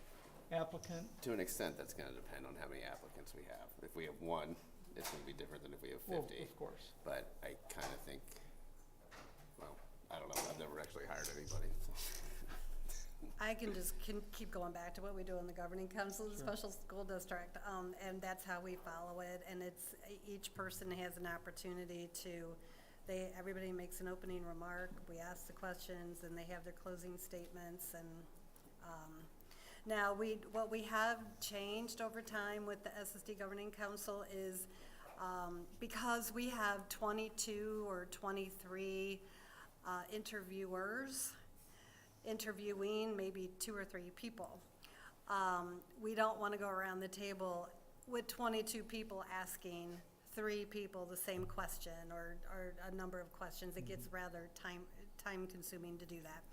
applicant? To an extent, that's going to depend on how many applicants we have. If we have one, it's going to be different than if we have 50. Well, of course. But I kind of think, well, I don't know. I've never actually hired anybody. I can keep going back to what we do in the governing council, the special school district, and that's how we follow it. And it's each person has an opportunity to. Everybody makes an opening remark. We ask the questions, and they have their closing statements. And now what we have changed over time with the SSD Governing Council is because we have 22 or 23 interviewers interviewing maybe 2 or 3 people. We don't want to go around the table with 22 people asking 3 people the same question or a number of questions. It gets rather time consuming to do that.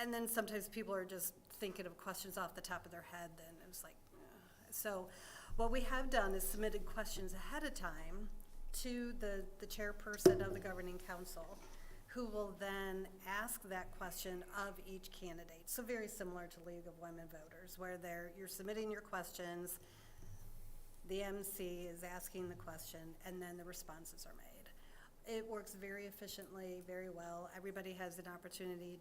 And then sometimes people are just thinking of questions off the top of their head, then it's like, so what we have done is submitted questions ahead of time to the chairperson of the governing council, who will then ask that question of each candidate. So very similar to League of Women Voters, where you're submitting your questions, the MC is asking the question, and then the responses are made. It works very efficiently, very well. Everybody has an opportunity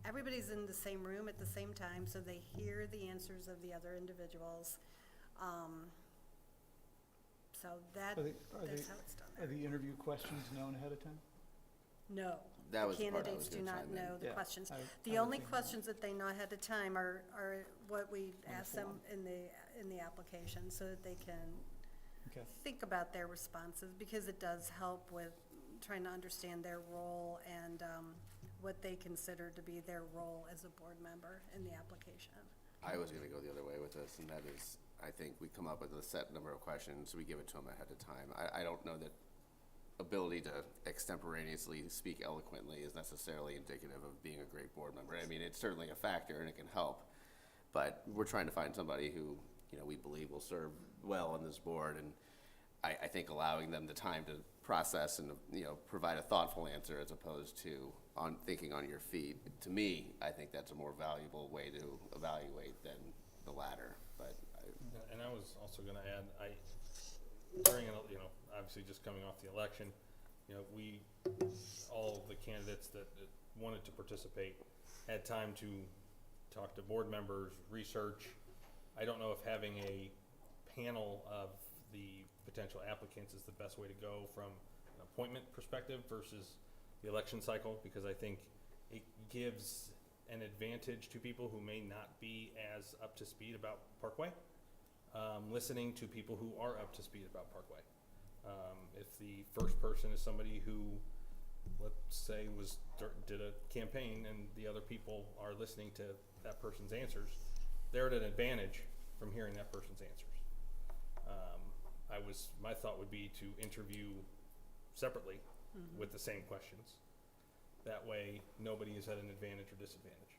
everybody's in the same room at the same time, so they hear the answers of the other individuals. So that's how it's done. Are the interview questions known ahead of time? No. That was The the part I was candidates do gonna not chime in. know the Yeah, questions. I The would only think- questions that they know ahead of time are what we ask them in the application, so that they can Okay. think about their responses, because it does help with trying to understand their role and what they consider to be their role as a board member in the application. I was gonna go the other way with this, and that is, I think we come up with a set number of questions, we give it to them ahead of time. I don't know that ability to extemporaneously speak eloquently is necessarily indicative of being a great board member. I mean, it's certainly a factor and it can help, but we're trying to find somebody who, you know, we believe will serve well on this board, and I think allowing them the time to process and, you know, provide a thoughtful answer as opposed to thinking on your feet. To me, I think that's a more valuable way to evaluate than the latter, but And I was also gonna add, during, you know, obviously just coming off the election, you know, all of the candidates that wanted to participate had time to talk to board members, research. I don't know if having a panel of the potential applicants is the best way to go from an appointment perspective versus the election cycle, because I think it gives an advantage to people who may not be as up to speed about Parkway, listening to people who are up to speed about Parkway. If the first person is somebody who, let's say, did a campaign and the other people are listening to that person's answers, they're at an advantage from hearing that person's answers. My thought would be to interview separately with the same questions. That way, nobody is at an advantage or disadvantage.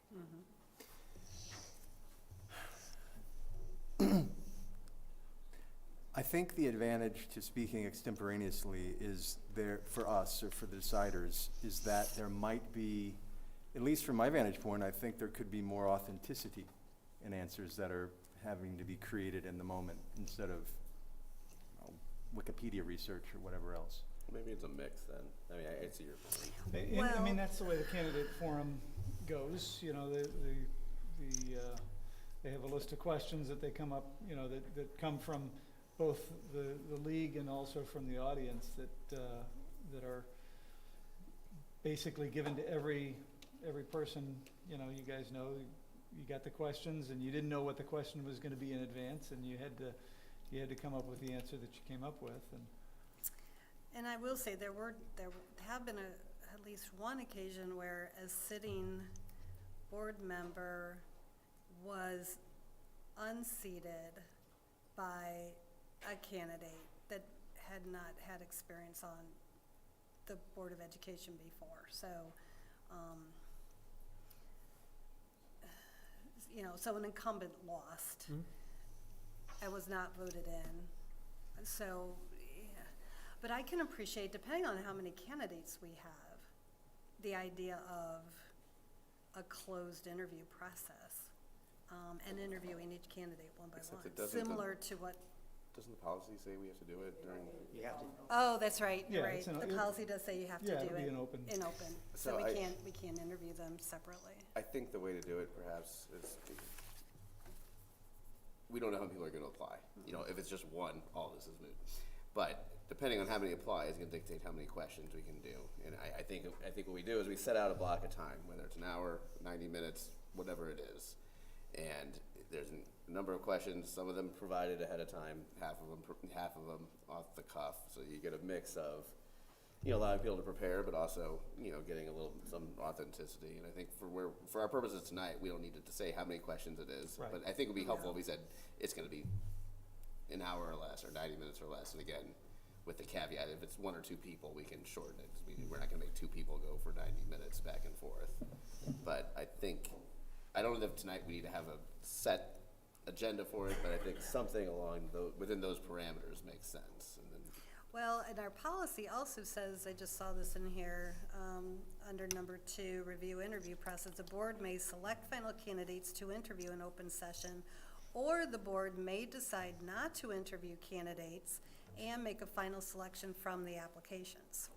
I think the advantage to speaking extemporaneously is there, for us, or for the deciders, is that there might be, at least from my vantage point, I think there could be more authenticity in answers that are having to be created in the moment instead of Wikipedia research or whatever else. maybe it's a mix then. I mean, I see your point. I mean, that's the way the candidate forum goes, you know, they have a list of questions that they come up, you know, that come from both the league and also from the audience that are basically given to every person. You know, you guys know, you got the questions and you didn't know what the question was going to be in advance, and you had to come up with the answer that you came up with. And I will say there have been at least one occasion where a sitting board member was unseated by a candidate that had not had experience on the Board of Education before. So, you know, so an incumbent lost and was not voted in. So, yeah. But I can appreciate, depending on how many candidates we have, the idea of a closed interview process, and interviewing each candidate one by Except one, it doesn't similar to what. Doesn't the policy say we have to do it during? You have to. Oh, that's right, you're Yeah, right. it's The policy does say you have to yeah, do it'll it be an open. So So we I- can't interview them separately. I think the way to do it perhaps is, we don't know how many people are gonna apply. You know, if it's just one, all this is moot. But depending on how many apply is gonna dictate how many questions we can do. And I think what we do is we set out a block of time, whether it's an hour, 90 minutes, whatever it is. And there's a number of questions, some of them provided ahead of time, half of them off the cuff. So you get a mix of, you know, allowing people to prepare, but also, you know, getting some authenticity. And I think for our purposes tonight, we don't need to say how many questions it is. Right. But I think it would be helpful if we said it's going to be an hour or less, or 90 minutes or less. And again, with the caveat, if it's one or two people, we can shorten it. 'Cause we're not going to make two people go for 90 minutes back and forth. But I don't know if tonight we need to have a set agenda for it, but I think something within those parameters makes sense. And then, Well, and our policy also says, I just saw this in here, under number 2, review interview process. The board may select final candidates to interview in open session, or the board may decide not to interview candidates and make a final selection from the applications.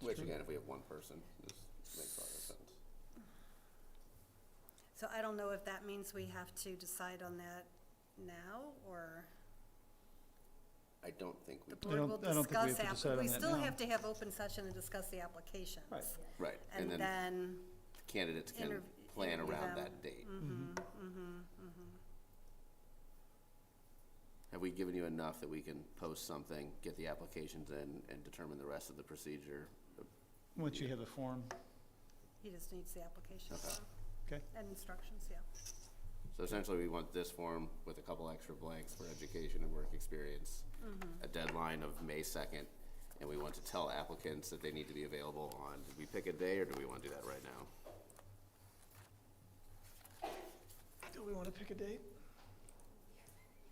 which again, if we have one person, this makes a lot of sense. So I don't know if that means we have to decide on that now, or, I don't think we The do. board will I don't think we discuss, have to decide on we that still now. have to have open session and discuss the applications. Right. Right, And then, candidates can plan interview around them. that date. Mm-hmm. Have we given you enough that we can post something, get the applications in, and determine the rest of the procedure? Once you have the form. He just needs the application Okay. form Okay. and instructions, yeah. So essentially, we want this form with a couple extra blanks for education and work experience, a deadline of May 2nd, and we want to tell applicants that they need to be available on, did we pick a day, or do we want to do that right now? Do we want to pick a date?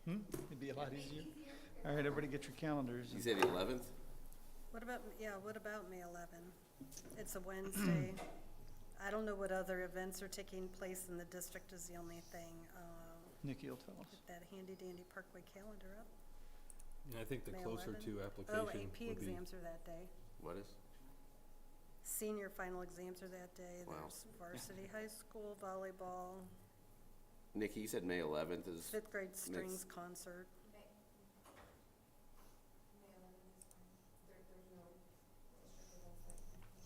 It'd be a lot easier. All right, everybody get your calendars. You say the 11th? What about May 11? It's a Wednesday. I don't know what other events are taking place in the district is the only thing. Nikki will tell us. Get that handy dandy Parkway calendar up. I think the May closer 11. to application Oh, AP would be. exams are that day. What is? Senior final exams are that day. Wow. There's varsity high school volleyball, Nikki, you said May 11th is? fifth grade strings concert.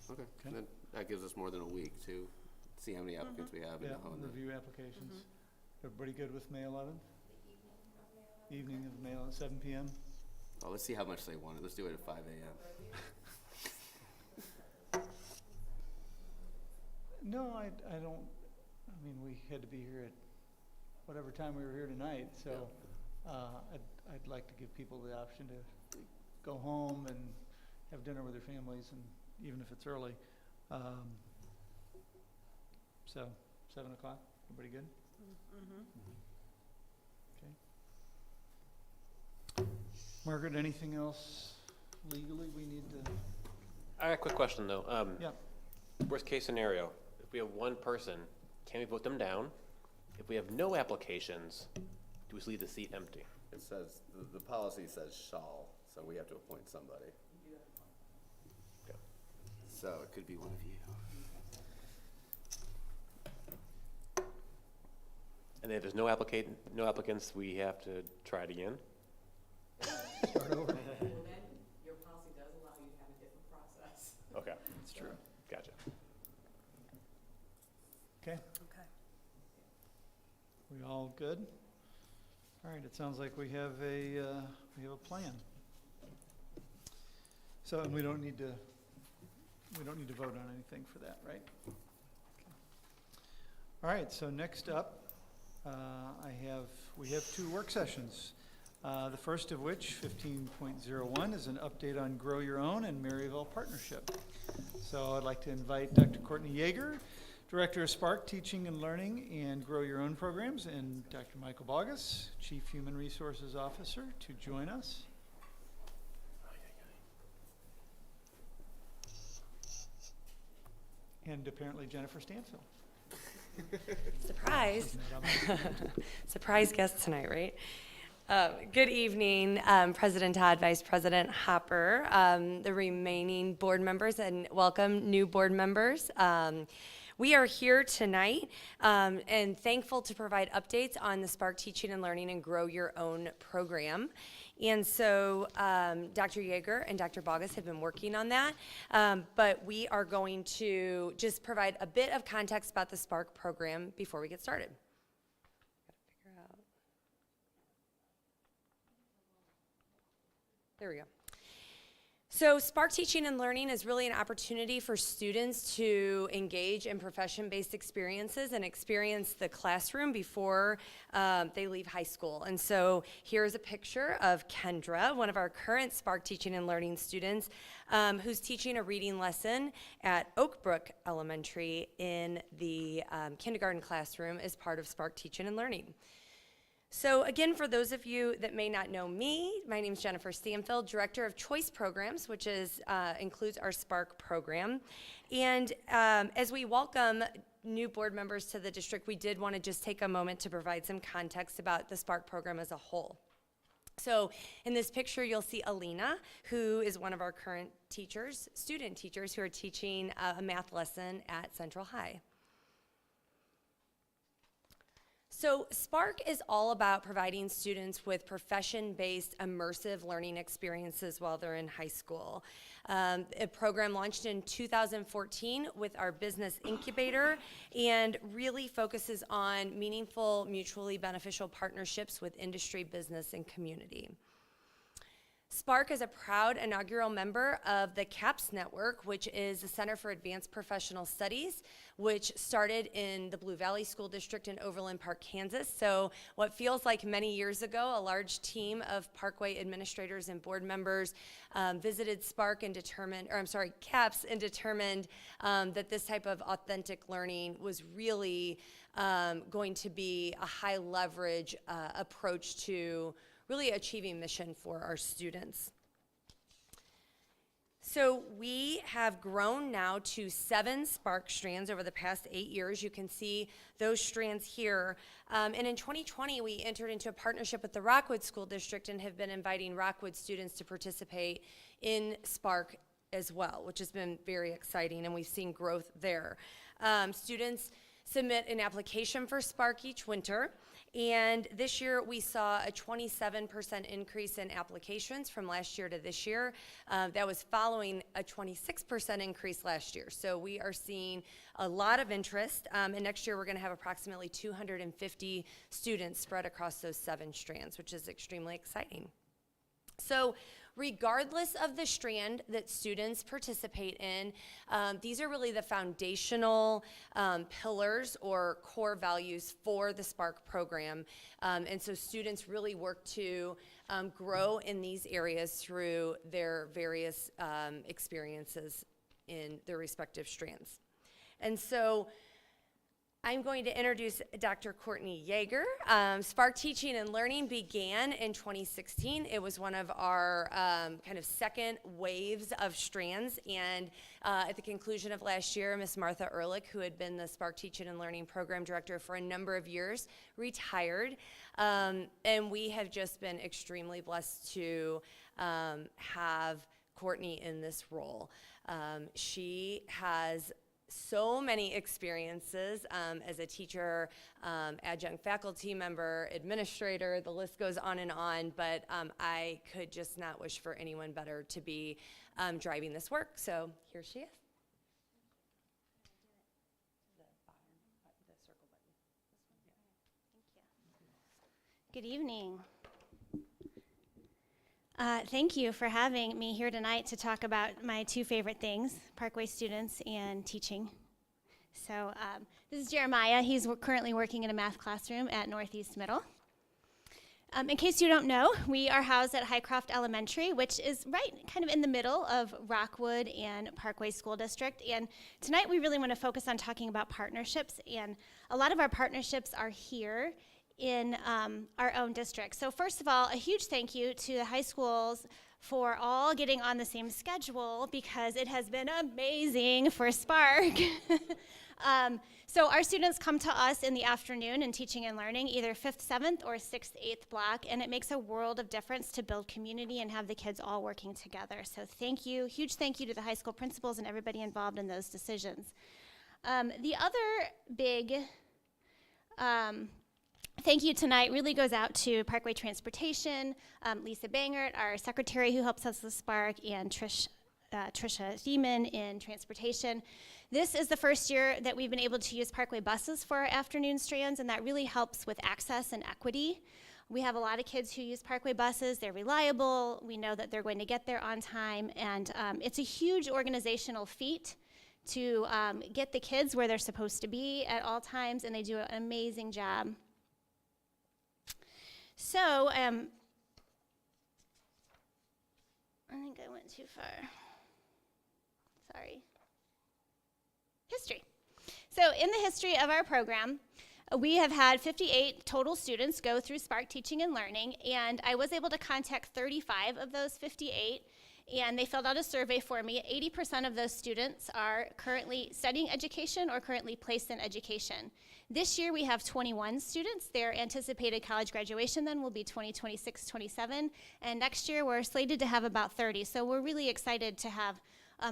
Okay, and then that gives us more than a week to see how many applicants we have and Yeah, hone the. review applications. Everybody good with May 11th? Evening of May 11th, 7 p.m.? Oh, let's see how much they want it. Let's do it at 5 a.m. No, I don't, I mean, we had to be here at whatever time we were here tonight, so I'd like to give people the option to go home and have dinner with their families, and even if it's early. So, 7 o'clock, everybody good? Okay. Margaret, anything else legally we need to? I got a quick question though. Yeah. Worst case scenario, if we have one person, can we vote them down? If we have no applications, do we just leave the seat empty? It says, the policy says shall, so we have to appoint somebody. Okay. So it could be one of you. And then if there's no applicants, we have to try it again? Start over? Well, then, your policy does allow you to have a different process. Okay. That's true. Gotcha. Okay. Okay. We all good? All right, it sounds like we have a plan. So, and we don't need to vote on anything for that, right? Okay. All right, so next up, we have 2 work sessions. The first of which, 15.01, is an update on Grow Your Own and Maryville partnership. So I'd like to invite Dr. Courtney Yeager, Director of Spark Teaching and Learning and Grow Your Own programs, and Dr. Michael Bogus, Chief Human Resources Officer, to join us. And apparently Jennifer Stanfield. Surprise. Surprise guest tonight, right? Good evening, President Todd, Vice President Hopper, the remaining board members, and welcome new board members. We are here tonight and thankful to provide updates on the Spark Teaching and Learning and Grow Your Own program. And so Dr. Yeager and Dr. Bogus have been working on that, but we are going to just provide a bit of context about the Spark program before we get started. Gotta figure out. There we go. So Spark Teaching and Learning is really an opportunity for students to engage in profession-based experiences and experience the classroom before they leave high school. And so here's a picture of Kendra, one of our current Spark Teaching and Learning students, who's teaching a reading lesson at Oakbrook Elementary in the kindergarten classroom as part of Spark Teaching and Learning. So again, for those of you that may not know me, my name is Jennifer Stanfield, Director of Choice Programs, which includes our Spark program. And as we welcome new board members to the district, we did want to just take a moment to provide some context about the Spark program as a whole. So in this picture, you'll see Alina, who is one of our current teachers, student teachers, who are teaching a math lesson at Central High. So Spark is all about providing students with profession-based immersive learning experiences while they're in high school. A program launched in 2014 with our business incubator and really focuses on meaningful, mutually beneficial partnerships with industry, business, and community. Spark is a proud inaugural member of the CAPS Network, which is the Center for Advanced Professional Studies, which started in the Blue Valley School District in Overland Park, Kansas. So what feels like many years ago, a large team of Parkway administrators and board members visited Spark and CAPS and determined that this type of authentic learning was really going to be a high leverage approach to really achieving mission for our students. So we have grown now to 7 Spark strands over the past 8 years. You can see those strands here. And in 2020, we entered into a partnership with the Rockwood School District and have been inviting Rockwood students to participate in Spark as well, which has been very exciting, and we've seen growth there. Students submit an application for Spark each winter. And this year we saw a 27% increase in applications from last year to this year. That was following a 26% increase last year. So we are seeing a lot of interest. And next year we're going to have approximately 250 students spread across those 7 strands, which is extremely exciting. So regardless of the strand that students participate in, these are really the foundational pillars or core values for the Spark program. And so students really work to grow in these areas through their various experiences in their respective strands. And so I'm going to introduce Dr. Courtney Yeager. Spark Teaching and Learning began in 2016. It was one of our kind of second waves of strands, and at the conclusion of last year, Ms. Martha Ehrlich, who had been the Spark Teaching and Learning Program Director for a number of years, retired, and we have just been extremely blessed to have Courtney in this role. She has so many experiences as a teacher, adjunct faculty member, administrator, the list goes on, but I could just not wish for anyone better to be driving this work, so here she is. Good evening. Thank you for having me here tonight to talk about my 2 favorite things, Parkway students and teaching. So this is Jeremiah. He's currently working in a math classroom at Northeast Middle. In case you don't know, we are housed at Highcroft Elementary, which is right kind of in the middle of Rockwood and Parkway School District. And tonight we really want to focus on talking about partnerships. And a lot of our partnerships are here in our own district. So first of all, a huge thank you to the high schools for all getting on the same schedule, because it has been amazing for Spark. So our students come to us in the afternoon in teaching and learning, either 5th, 7th, or 6th, 8th block, and it makes a world of difference to build community and have the kids all working together. So thank you, huge thank you to the high school principals and everybody involved in those decisions. The other big thank you tonight really goes out to Parkway Transportation, Lisa Bangert, our secretary who helps us with Spark, and Trisha Thiemann in transportation. This is the first year that we've been able to use Parkway buses for our afternoon strands, and that really helps with access and equity. We have a lot of kids who use Parkway buses. They're reliable. We know that they're going to get there on time, and it's a huge organizational feat to get the kids where they're supposed to be at all times, and they do an amazing job. So, I think I went too far. Sorry. History. So, in the history of our program, we have had 58 total students go through Spark Teaching and Learning, and I was able to contact 35 of those 58, and they filled out a survey for me. 80% of those students are currently studying education or currently placed in education. This year we have 21 students. Their anticipated college graduation then will be 2026-27, and next year we're slated to have about 30. So we're really excited to have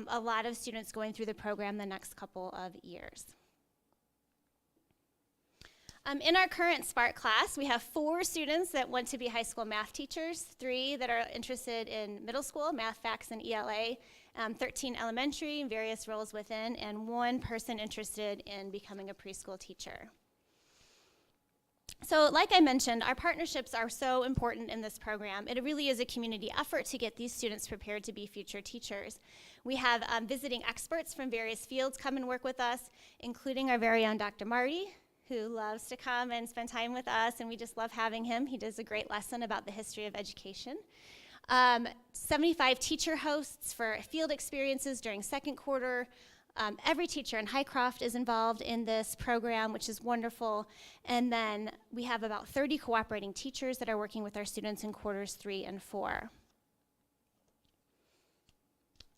a lot of students going through the program the next couple of years. In our current Spark class, we have 4 students that want to be high school math teachers, 3 that are interested in middle school, math, facts, and ELA, 13 elementary, various roles within, and 1 person interested in becoming a preschool teacher. So like I mentioned, our partnerships are so important in this program. It really is a community effort to get these students prepared to be future teachers. We have visiting experts from various fields come and work with us, including our very own Dr. Marty, who loves to come and spend time with us, and we just love having him. He does a great lesson about the history of education. 75 teacher hosts for field experiences during second quarter. Every teacher in Highcroft is involved in this program, which is wonderful. And then we have about 30 cooperating teachers that are working with our students in quarters 3 and 4.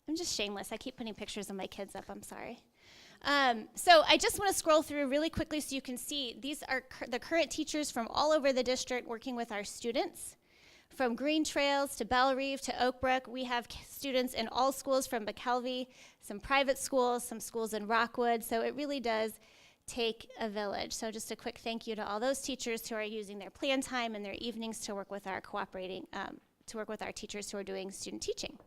I'm just shameless. I keep putting pictures of my kids up. I'm sorry. So I just want to scroll through really quickly so you can see these are the current teachers from all over the district working with our students. From Green Trails to Belle Reve to Oakbrook, we have students in all schools from McKelvey, some private schools, some schools in Rockwood. So it really does take a village. So just a quick thank you to all those teachers who are using their plan time and their evenings to work with our teachers who are doing student teaching.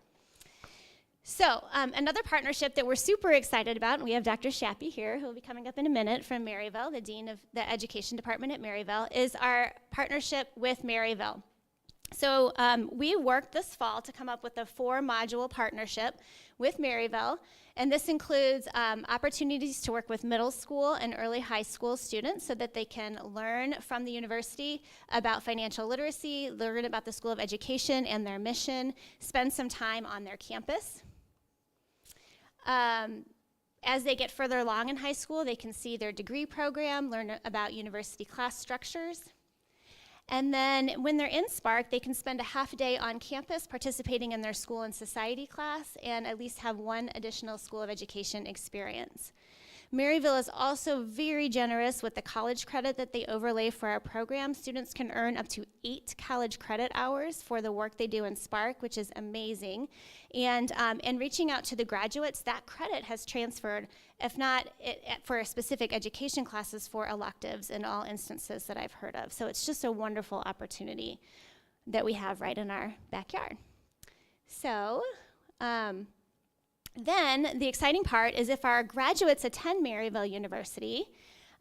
So another partnership that we're super excited about, and we have Dr. Shappy here, who will be coming up in a minute from Maryville, the Dean of the Education Department at Maryville, is our partnership with Maryville. So we worked this fall to come up with a 4-module partnership with Maryville, and this includes opportunities to work with middle school and early high school students so that they can learn from the university about financial literacy, learn about the School of Education and their mission, spend some time on their campus. As they get further along in high school, they can see their degree program, learn about university class structures. And then when they're in Spark, they can spend a half a day on campus participating in their school and society class and at least have 1 additional School of Education experience. Maryville is also very generous with the college credit that they overlay for our program. Students can earn up to 8 college credit hours for the work they do in Spark, which is amazing. And reaching out to the graduates, that credit has transferred, if not for specific education classes, for electives in all instances that I've heard of. So it's just a wonderful opportunity that we have right in our backyard. So, then the exciting part is if our graduates attend Maryville University,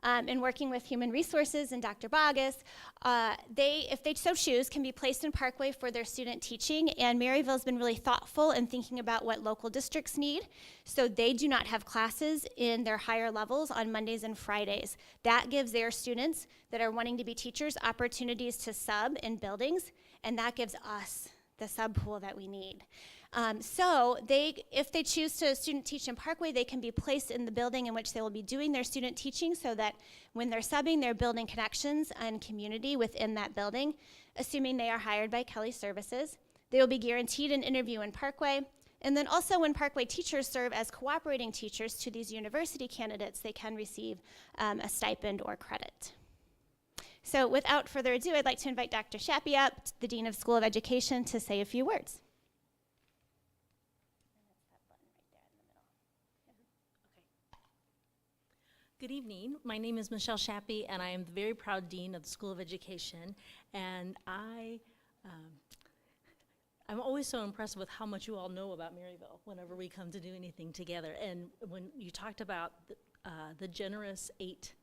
and working with Human Resources and Dr. Bogus, if they so choose, can be placed in Parkway for their student teaching. And Maryville's been really thoughtful in thinking about what local districts need. So they do not have classes in their higher levels on Mondays and Fridays. That gives their students that are wanting to be teachers opportunities to sub in buildings, and that gives us the sub pool that we need. So if they choose to student teach in Parkway, they can be placed in the building in which they will be doing their student teaching so that when they're subbing, they're building connections and community within that building, assuming they are hired by Kelly Services. They will be guaranteed an interview in Parkway. And then also when Parkway teachers serve as cooperating teachers to these university candidates, they can receive a stipend or credit. So without further ado, I'd like to invite Dr. Shappy up, the Dean of School of Education, to say a few words. Good evening. My name is Michelle Shappy, and I am the very proud Dean of the School of Education. And I'm always so impressed with how much you all know about Maryville whenever we come to do anything together. And when you talked about the generous 8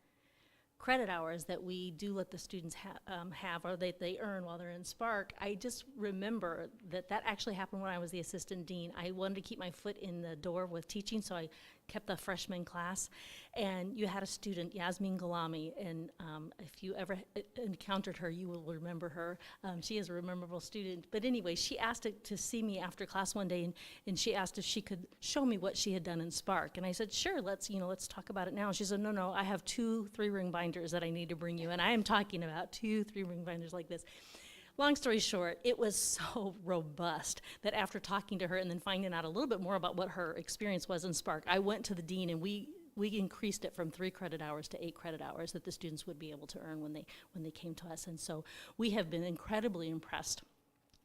credit hours that we do let the students have or that they earn while they're in Spark, I just remember that actually happened when I was the assistant dean. I wanted to keep my foot in the door with teaching, so I kept the freshman class. And you had a student, Yasmin Galami, and if you ever encountered her, you will remember her. She is a memorable student. But anyway, she asked to see me after class one day, and she asked if she could show me what she had done in Spark. And I said, sure, let's talk about it now. And she said, no, I have 2 3-ring binders that I need to bring you. And I am talking about 2 3-ring binders like this. Long story short, it was so robust that after talking to her and then finding out a little bit more about what her experience was in Spark, I went to the dean and we increased it from 3 credit hours to 8 credit hours that the students would be able to earn when they came to us. And so we have been incredibly impressed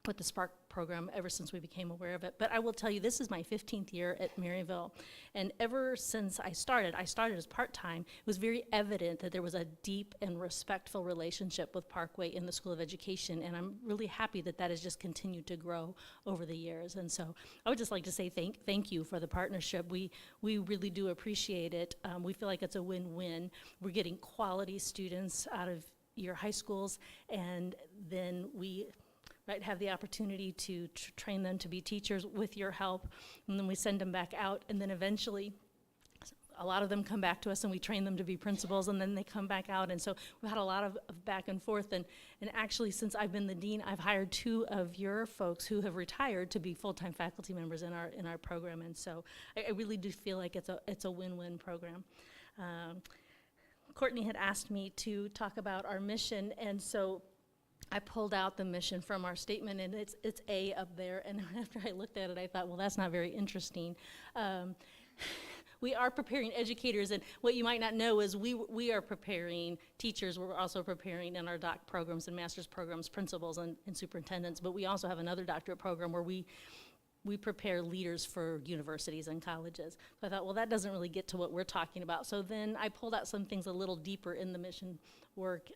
with the Spark program ever since we became aware of it. But I will tell you, this is my 15th year at Maryville. And ever since I started as part-time, it was very evident that there was a deep and respectful relationship with Parkway in the School of Education. And I'm really happy that that has just continued to grow over the years. And so I would just like to say thank you for the partnership. We really do appreciate it. We feel like it's a win-win. We're getting quality students out of your high schools, and then we have the opportunity to train them to be teachers with your help, and then we send them back out, and then eventually a lot of them come back to us and we train them to be principals, and then they come back out. And so we've had a lot of back and forth, and actually since I've been the dean, I've hired 2 of your folks who have retired to be full-time faculty members in our program. And so I really do feel like it's a win-win program. Courtney had asked me to talk about our mission, and so I pulled out the mission from our statement, and it's A up there. And after I looked at it, I thought, well, that's not very interesting. We are preparing educators, and what you might not know is we are preparing teachers. We're also preparing in our doc programs and master's programs principals and superintendents, but we also have another doctorate program where we prepare leaders for universities and colleges. So I thought, well, that doesn't really get to what we're talking about. So then I pulled out some things a little deeper in the mission work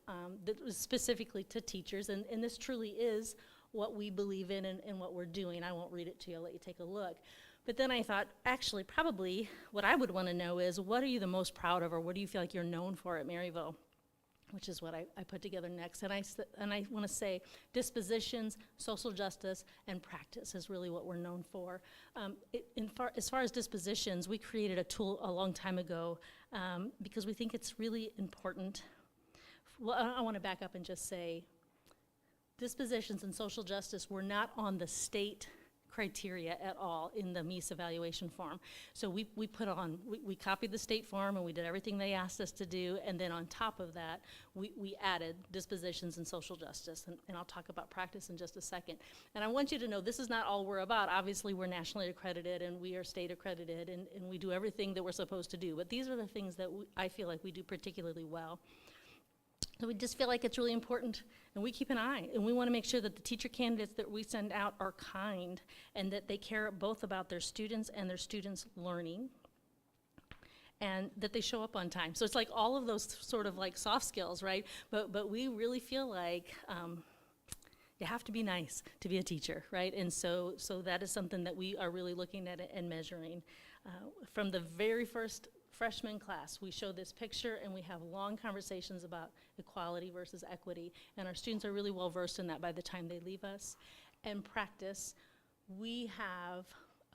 that was specifically to teachers, and this truly is what we believe in and what we're doing. I won't read it to you, I'll let you take a look. But then I thought, actually, probably what I would want to know is, what are you the most proud of, or what do you feel like you're known for at Maryville? Which is what I put together next. And I want to say dispositions, social justice, and practice is really what we're known for. As far as dispositions, we created a tool a long time ago because we think it's really important. Well, I want to back up and just say dispositions and social justice were not on the state criteria at all in the MEAS evaluation form. So we copied the state form, and we did everything they asked us to do, and then on top of that, we added dispositions and social justice, and I'll talk about practice in just a second. And I want you to know this is not all we're about. Obviously, we're nationally accredited, and we are state accredited, and we do everything that we're supposed to do, but these are the things that I feel like we do particularly well. So we just feel like it's really important, and we keep an eye, and we want to make sure that the teacher candidates that we send out are kind, and that they care both about their students and their students' learning, and that they show up on time. So it's like all of those sort of like soft skills, right? But we really feel like you have to be nice to be a teacher, right? And so that is something that we are really looking at and measuring. From the very first freshman class, we show this picture, and we have long conversations about equality versus equity, and our students are really well versed in that by the time they leave us. And practice, we have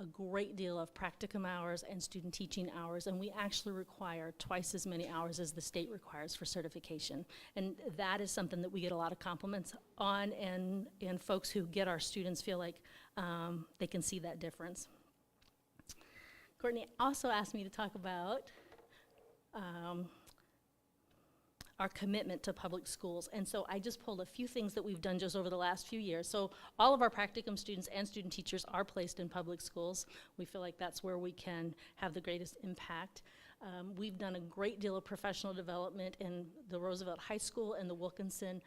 a great deal of practicum hours and student teaching hours, and we actually require twice as many hours as the state requires for certification. And that is something that we get a lot of compliments on, and folks who get our students feel like they can see that difference. Courtney also asked me to talk about our commitment to public schools. And so I just pulled a few things that we've done just over the last few years. So all of our practicum students and student teachers are placed in public schools. We feel like that's where we can have the greatest impact. We've done a great deal of professional development in the Roosevelt High School and the Wilkinson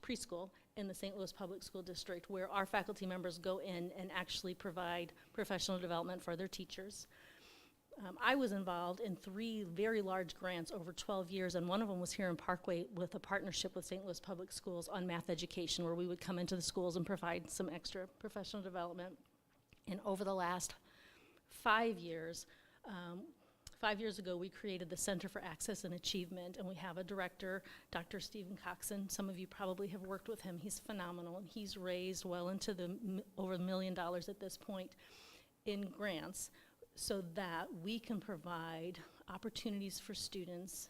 preschool in the St. Louis Public School District, where our faculty members go in and actually provide professional development for their teachers. I was involved in 3 very large grants over 12 years, and one of them was here in Parkway with a partnership with St. Louis Public Schools on math education, where we would come into the schools and provide some extra professional development. And over the last 5 years, 5 years ago, we created the Center for Access and Achievement, and we have a director, Dr. Stephen Coxon. Some of you probably have worked with him. He's phenomenal, and he's raised well into over $1 million at this point in grants, so that we can provide opportunities for students.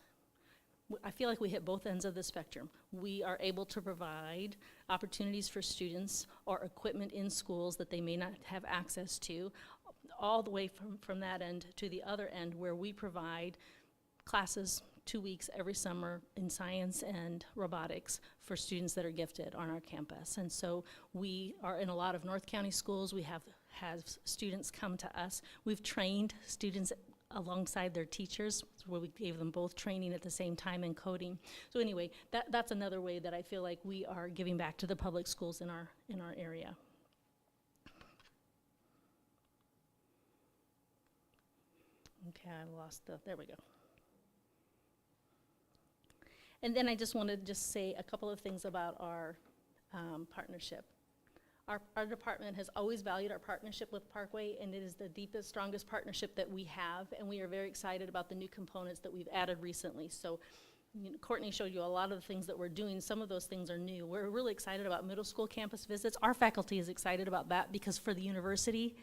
I feel like we hit both ends of the spectrum. We are able to provide opportunities for students or equipment in schools that they may not have access to, all the way from that end to the other end, where we provide classes 2 weeks every summer in science and robotics for students that are gifted on our campus. And so we are in a lot of North County schools. We have students come to us. We've trained students alongside their teachers, where we gave them both training at the same time and coding. So anyway, that's another way that I feel like we are giving back to the public schools in our area. Okay, I lost there we go. And then I just want to say a couple of things about our partnership. Our department has always valued our partnership with Parkway, and it is the deepest, strongest partnership that we have, and we are very excited about the new components that we've added recently. So Courtney showed you a lot of the things that we're doing. Some of those things are new. We're really excited about middle school campus visits. Our faculty is excited about that because for the university,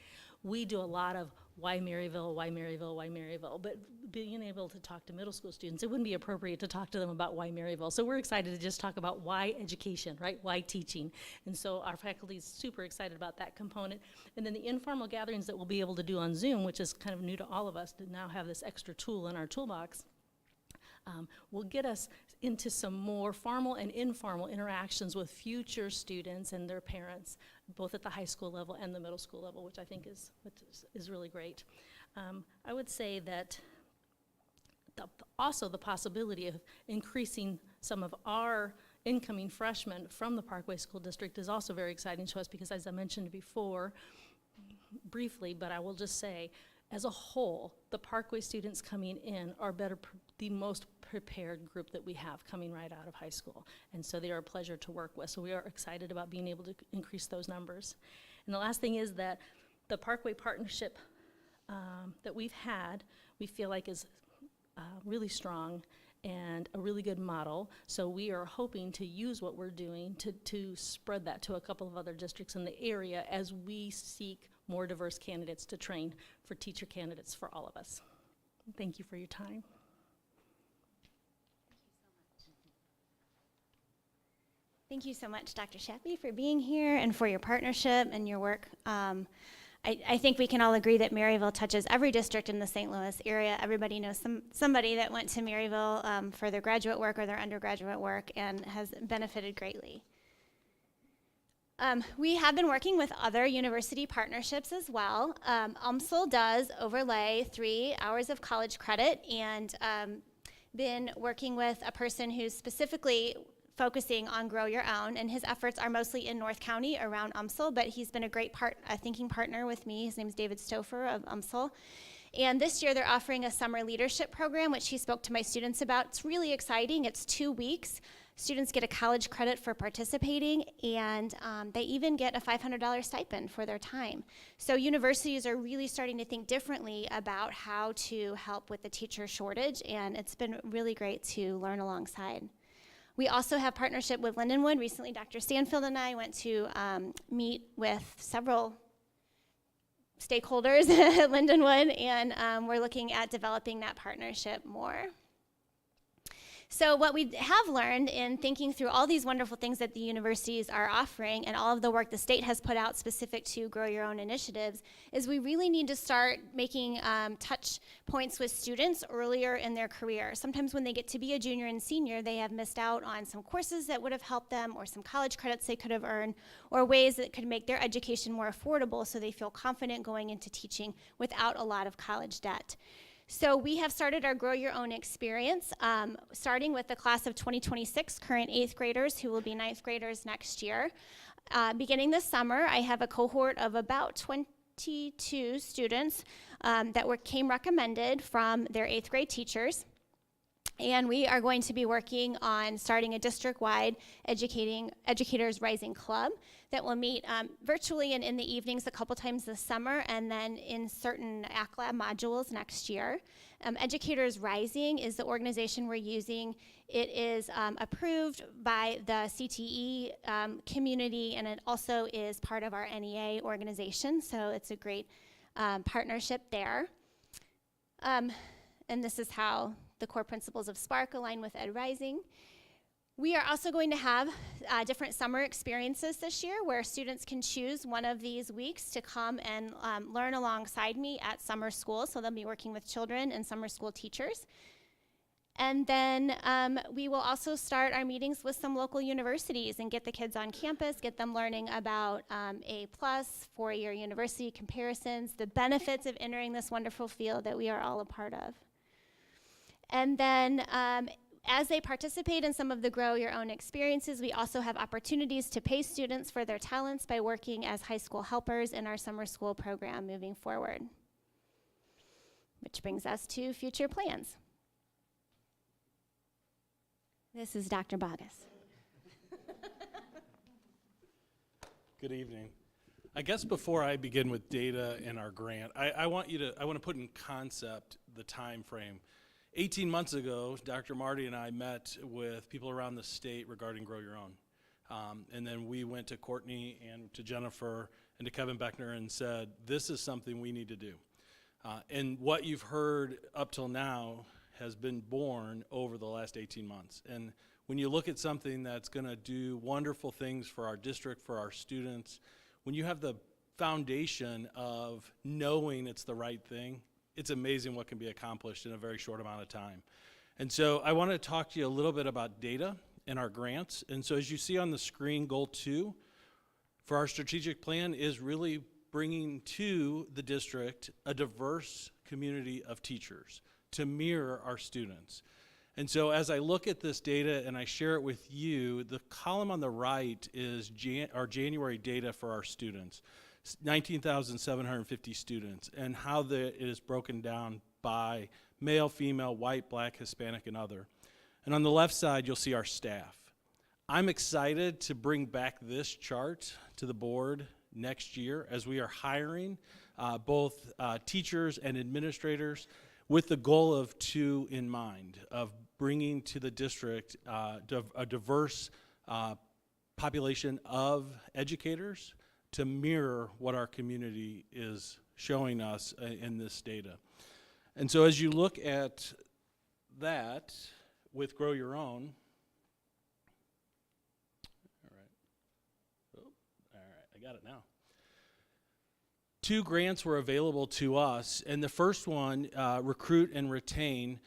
we do a lot of why Maryville, why Maryville, why Maryville. But being able to talk to middle school students, it wouldn't be appropriate to talk to them about why Maryville. So we're excited to just talk about why education, right? Why teaching. And so our faculty is super excited about that component. And then the informal gatherings that we'll be able to do on Zoom, which is kind of new to all of us to now have this extra tool in our toolbox, will get us into some more formal and informal interactions with future students and their parents, both at the high school level and the middle school level, which I think is really great. I would say that also the possibility of increasing some of our incoming freshmen from the Parkway School District is also very exciting to us because, as I mentioned before, briefly, but I will just say, as a whole, the Parkway students coming in are the most prepared group that we have coming right out of high school. And so they are a pleasure to work with. So we are excited about being able to increase those numbers. And the last thing is that the Parkway partnership that we've had, we feel like is really strong and a really good model. So we are hoping to use what we're doing to spread that to a couple of other districts in the area as we seek more diverse candidates to train for teacher candidates for all of us. Thank you for your time. Thank you so much, Dr. Shappy, for being here and for your partnership and your work. I think we can all agree that Maryville touches every district in the St. Louis area. Everybody knows somebody that went to Maryville for their graduate work or their undergraduate work and has benefited greatly. We have been working with other university partnerships as well. UMSL does overlay 3 hours of college credit and been working with a person who's specifically focusing on Grow Your Own, and his efforts are mostly in North County around UMSL, but he's been a great thinking partner with me. His name's David Stouffer of UMSL. And this year they're offering a summer leadership program, which he spoke to my students about. It's really exciting. It's 2 weeks. Students get a college credit for participating, and they even get a $500 stipend for their time. So universities are really starting to think differently about how to help with the teacher shortage, and it's been really great to learn alongside. We also have partnership with Lindenwood. Recently, Dr. Stanfield and I went to meet with several stakeholders at Lindenwood, and we're looking at developing that partnership more. So what we have learned in thinking through all these wonderful things that the universities are offering and all of the work the state has put out specific to Grow Your Own initiatives is we really need to start making touch points with students earlier in their career. Sometimes when they get to be a junior and senior, they have missed out on some courses that would have helped them or some college credits they could have earned or ways that could make their education more affordable so they feel confident going into teaching without a lot of college debt. So we have started our Grow Your Own experience, starting with the class of 2026 current 8th graders who will be 9th graders next year. Beginning this summer, I have a cohort of about 22 students that came recommended from their 8th grade teachers. And we are going to be working on starting a district-wide Educators Rising Club that will meet virtually and in the evenings a couple times this summer, and then in certain ACLAB modules next year. Educators Rising is the organization we're using. It is approved by the CTE community, and it also is part of our NEA organization, so it's a great partnership there. And this is how the core principles of SPARK align with Ed Rising. We are also going to have different summer experiences this year where students can choose one of these weeks to come and learn alongside me at summer school. So they'll be working with children and summer school teachers. And then we will also start our meetings with some local universities and get the kids on campus, get them learning about A+, four-year university comparisons, the benefits of entering this wonderful field that we are all a part of. And then as they participate in some of the Grow Your Own experiences, we also have opportunities to pay students for their talents by working as high school helpers in our summer school program moving forward. Which brings us to future plans. This is Dr. Bogus. Good evening. I guess before I begin with data and our grant, I want to put in concept the time frame. 18 months ago, Dr. Marty and I met with people around the state regarding Grow Your Own. And then we went to Courtney and to Jennifer and to Kevin Beckner and said, this is something we need to do. And what you've heard up till now has been born over the last 18 months. And when you look at something that's going to do wonderful things for our district, for our students, when you have the foundation of knowing it's the right thing, it's amazing what can be accomplished in a very short amount of time. And so I want to talk to you a little bit about data and our grants. And so as you see on the screen, goal 2 for our strategic plan is really bringing to the district a diverse community of teachers to mirror our students. And so as I look at this data and I share it with you, the column on the right is our January data for our students, 19,750 students, and how it is broken down by male, female, white, black, Hispanic, and other. And on the left side, you'll see our staff. I'm excited to bring back this chart to the board next year as we are hiring both teachers and administrators with the goal of 2 in mind, of bringing to the district a diverse population of educators to mirror what our community is showing us in this data. And so as you look at that with Grow Your Own, all right, I got it now. 2 grants were available to us, and the first one, Recruit and Retain.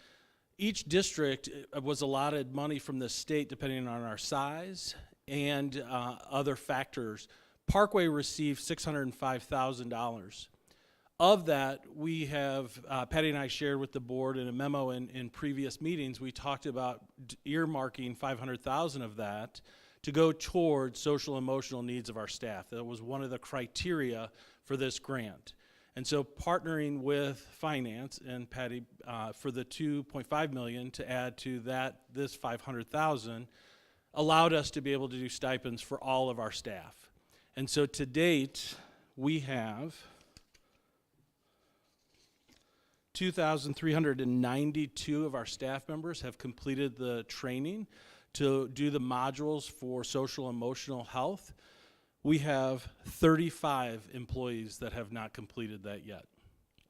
Each district was allotted money from the state depending on our size and other factors. Parkway received $605,000. Of that, we have, Patty and I shared with the board in a memo in previous meetings, we talked about earmarking $500,000 of that to go towards social and emotional needs of our staff. That was one of the criteria for this grant. And so partnering with finance and Patty for the $2.5 million to add to this $500,000 allowed us to be able to do stipends for all of our staff. And so to date, we have 2,392 of our staff members have completed the training to do the modules for social and emotional health. We have 35 employees that have not completed that yet.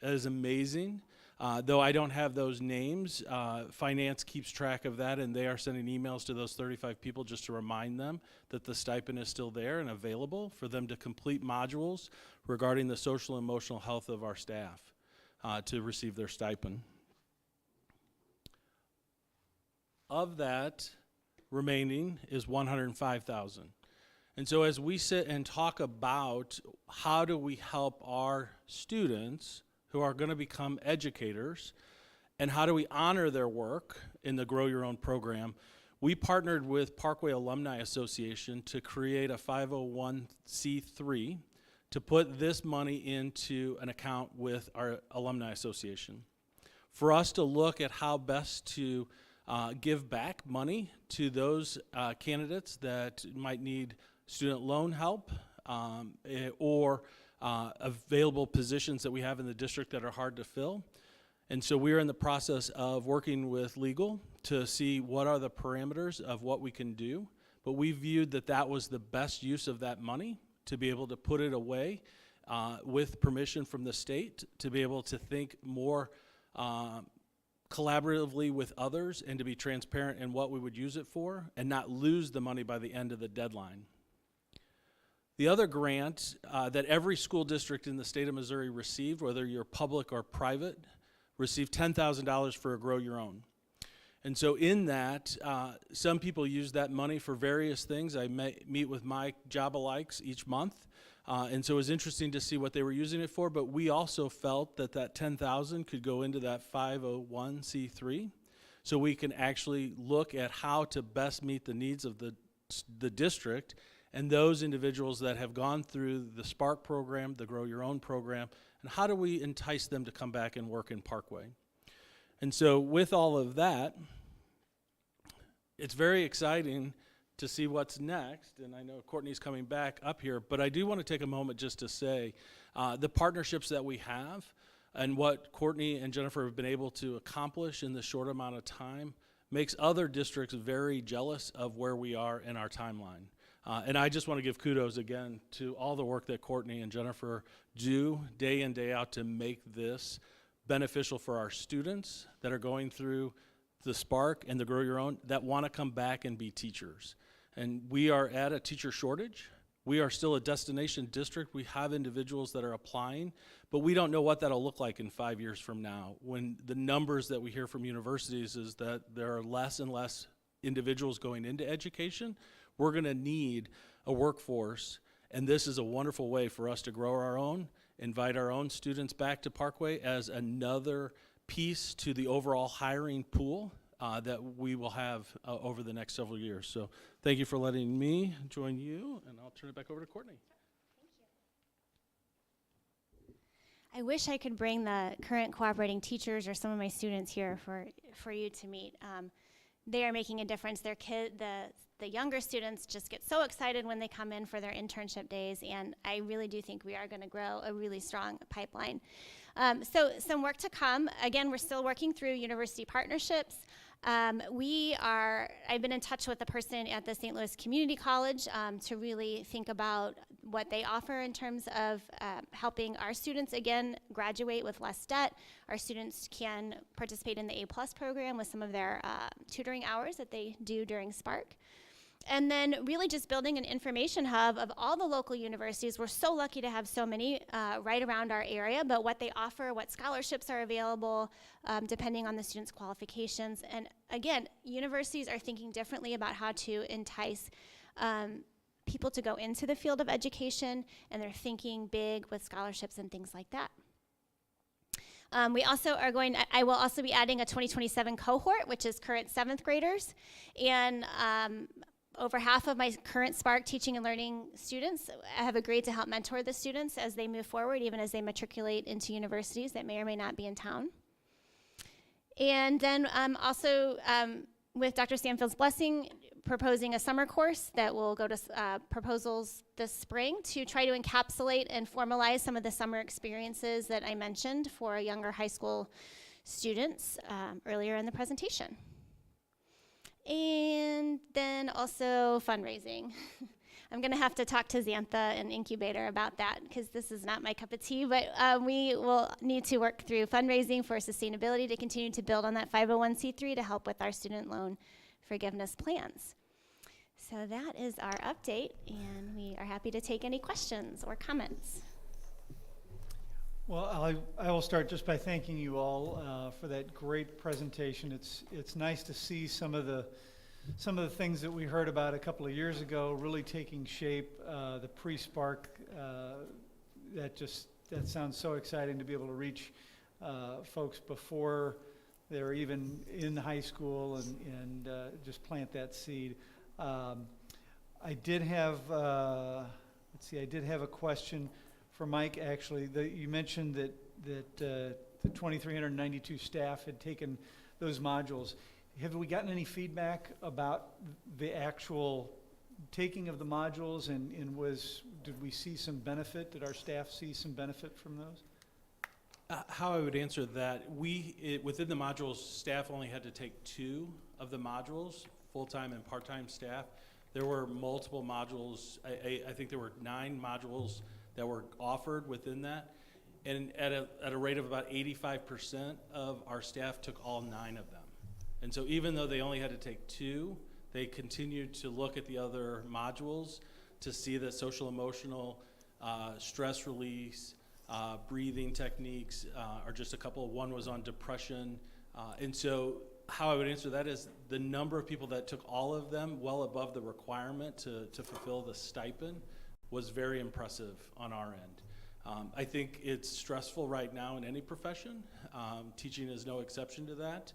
That is amazing. Though I don't have those names, finance keeps track of that, and they are sending emails to those 35 people just to remind them that the stipend is still there and available for them to complete modules regarding the social and emotional health of our staff to receive their stipend. Of that remaining is $105,000. And so as we sit and talk about how do we help our students who are going to become educators and how do we honor their work in the Grow Your Own program, we partnered with Parkway Alumni Association to create a 501c3 to put this money into an account with our Alumni Association. For us to look at how best to give back money to those candidates that might need student loan help or available positions that we have in the district that are hard to fill. And so we're in the process of working with legal to see what are the parameters of what we can do. But we viewed that that was the best use of that money to be able to put it away with permission from the state to be able to think more collaboratively with others and to be transparent in what we would use it for and not lose the money by the end of the deadline. The other grant that every school district in the state of Missouri received, whether you're public or private, received $10,000 for a Grow Your Own. And so in that, some people use that money for various things. I meet with my job-alikes each month. And so it was interesting to see what they were using it for, but we also felt that that $10,000 could go into that 501c3. So we can actually look at how to best meet the needs of the district and those individuals that have gone through the Spark program, the Grow Your Own program, and how do we entice them to come back and work in Parkway. And so with all of that, it's very exciting to see what's next, and I know Courtney's coming back up here, but I do want to take a moment just to say the partnerships that we have and what Courtney and Jennifer have been able to accomplish in this short amount of time makes other districts very jealous of where we are in our timeline. And I just want to give kudos again to all the work that Courtney and Jennifer do day in, day out to make this beneficial for our students that are going through the Spark and the Grow Your Own that want to come back and be teachers. And we are at a teacher shortage. We are still a destination district. We have individuals that are applying, but we don't know what that'll look like in 5 years from now, when the numbers that we hear from universities is that there are less and less individuals going into education. We're going to need a workforce, and this is a wonderful way for us to grow our own, invite our own students back to Parkway as another piece to the overall hiring pool that we will have over the next several years. So thank you for letting me join you, and I'll turn it back over to Courtney. I wish I could bring the current cooperating teachers or some of my students here for you to meet. They are making a difference. Their the younger students just get so excited when they come in for their internship days, and I really do think we are going to grow a really strong pipeline. So some work to come. Again, we're still working through university partnerships. I've been in touch with a person at the St. Louis Community College to really think about what they offer in terms of helping our students, again, graduate with less debt. Our students can participate in the A+ program with some of their tutoring hours that they do during Spark. And then really just building an information hub of all the local universities. We're so lucky to have so many right around our area, but what they offer, what scholarships are available, depending on the students' qualifications. And again, universities are thinking differently about how to entice people to go into the field of education, and they're thinking big with scholarships and things like that. I will also be adding a 2027 cohort, which is current 7th graders. And over half of my current Spark teaching and learning students have agreed to help mentor the students as they move forward, even as they matriculate into universities that may or may not be in town. And then also with Dr. Stanfield's blessing, proposing a summer course that will go to proposals this spring to try to encapsulate and formalize some of the summer experiences that I mentioned for younger high school students earlier in the presentation. And then also fundraising. I'm going to have to talk to Xantha and Incubator about that because this is not my cup of tea, but we will need to work through fundraising for sustainability to continue to build on that 501c3 to help with our student loan forgiveness plans. So that is our update, and we are happy to take any questions or comments. Well, I will start just by thanking you all for that great presentation. It's nice to see some of the things that we heard about a couple of years ago really taking shape. The pre-Spark, that sounds so exciting to be able to reach folks before they're even in high school and just plant that seed. I did have a question for Mike, actually. You mentioned that the 2,392 staff had taken those modules. Have we gotten any feedback about the actual taking of the modules, and did we see some benefit? Did our staff see some benefit from those? How I would answer that, within the modules, staff only had to take 2 of the modules, full-time and part-time staff. There were multiple modules. I think there were 9 modules that were offered within that, and at a rate of about 85% of our staff took all 9 of them. And so even though they only had to take 2, they continued to look at the other modules to see that social emotional, stress release, breathing techniques are just a couple. One was on depression. And so how I would answer that is the number of people that took all of them well above the requirement to fulfill the stipend was very impressive on our end. I think it's stressful right now in any profession. Teaching is no exception to that.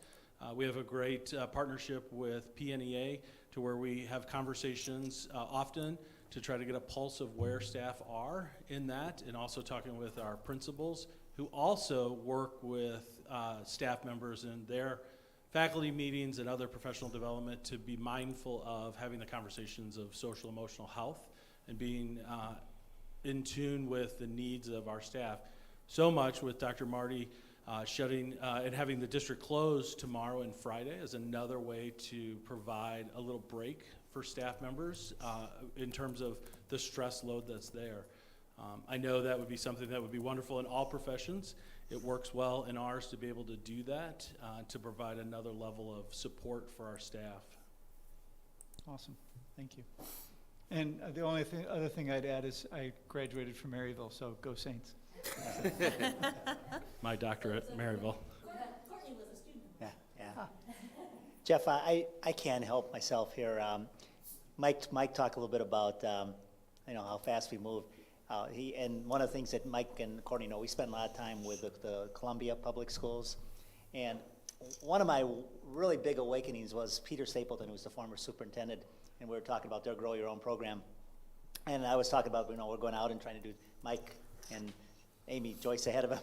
We have a great partnership with PNEA to where we have conversations often to try to get a pulse of where staff are in that, and also talking with our principals who also work with staff members in their faculty meetings and other professional development to be mindful of having the conversations of social emotional health and being in tune with the needs of our staff. So much with Dr. Marty shutting and having the district closed tomorrow and Friday as another way to provide a little break for staff members in terms of the stress load that's there. I know that would be something that would be wonderful in all professions. It works well in ours to be able to do that, to provide another level of support for our staff. Awesome, thank you. And the only other thing I'd add is I graduated from Maryville, so go Saints. My doctorate at Maryville. Yeah, yeah. Jeff, I can't help myself here. Mike talked a little bit about how fast we move. And one of the things that Mike and Courtney know, we spent a lot of time with the Columbia Public Schools, and one of my really big awakenings was Peter Stapleton, who was the former superintendent, and we were talking about their Grow Your Own program, and I was talking about we're going out and trying to do, Mike and Amy Joyce ahead of him,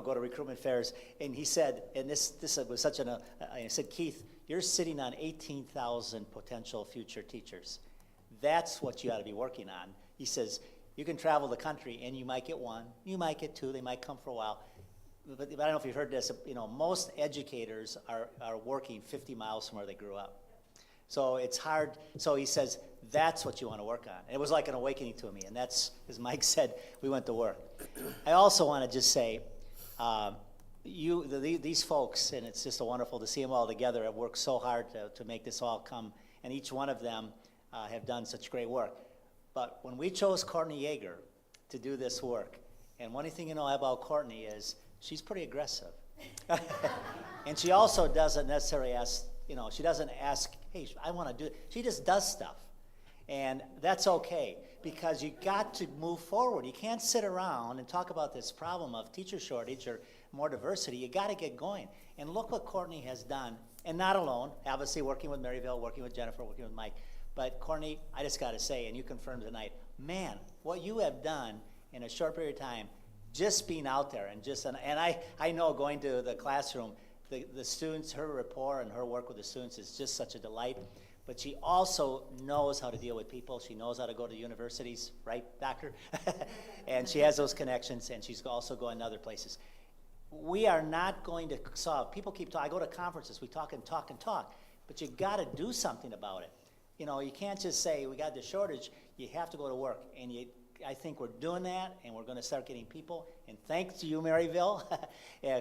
go to recruitment fairs, and he said, and this was such I said, Keith, you're sitting on 18,000 potential future teachers. That's what you ought to be working on. He says, you can travel the country and you might get one, you might get two, they might come for a while. But I don't know if you've heard this, most educators are working 50 miles from where they grew up. So it's hard. So he says, that's what you want to work on. And it was like an awakening to me. And that's, as Mike said, we went to work. I also want to just say, these folks, and it's just wonderful to see them all together, have worked so hard to make this all come. And each one of them have done such great work. But when we chose Courtney Yeager to do this work, and one thing you know about Courtney is she's pretty aggressive. And she also doesn't necessarily ask, she doesn't ask, hey, I want to do it. She just does stuff. And that's okay, because you got to move forward. You can't sit around and talk about this problem of teacher shortage or more diversity. You got to get going. And look what Courtney has done, and not alone, obviously working with Maryville, working with Jennifer, working with Mike. But Courtney, I just got to say, and you confirmed tonight, man, what you have done in a short period of time, just being out there and I know going to the classroom, the students, her rapport and her work with the students is just such a delight. But she also knows how to deal with people. She knows how to go to universities, right, Doctor? And she has those connections, and she's also going other places. We are not going to solve. People keep talking. I go to conferences. We talk and talk and talk. But you got to do something about it. You can't just say we got the shortage. You have to go to work, and I think we're doing that, and we're going to start getting people. And thanks to you, Maryville,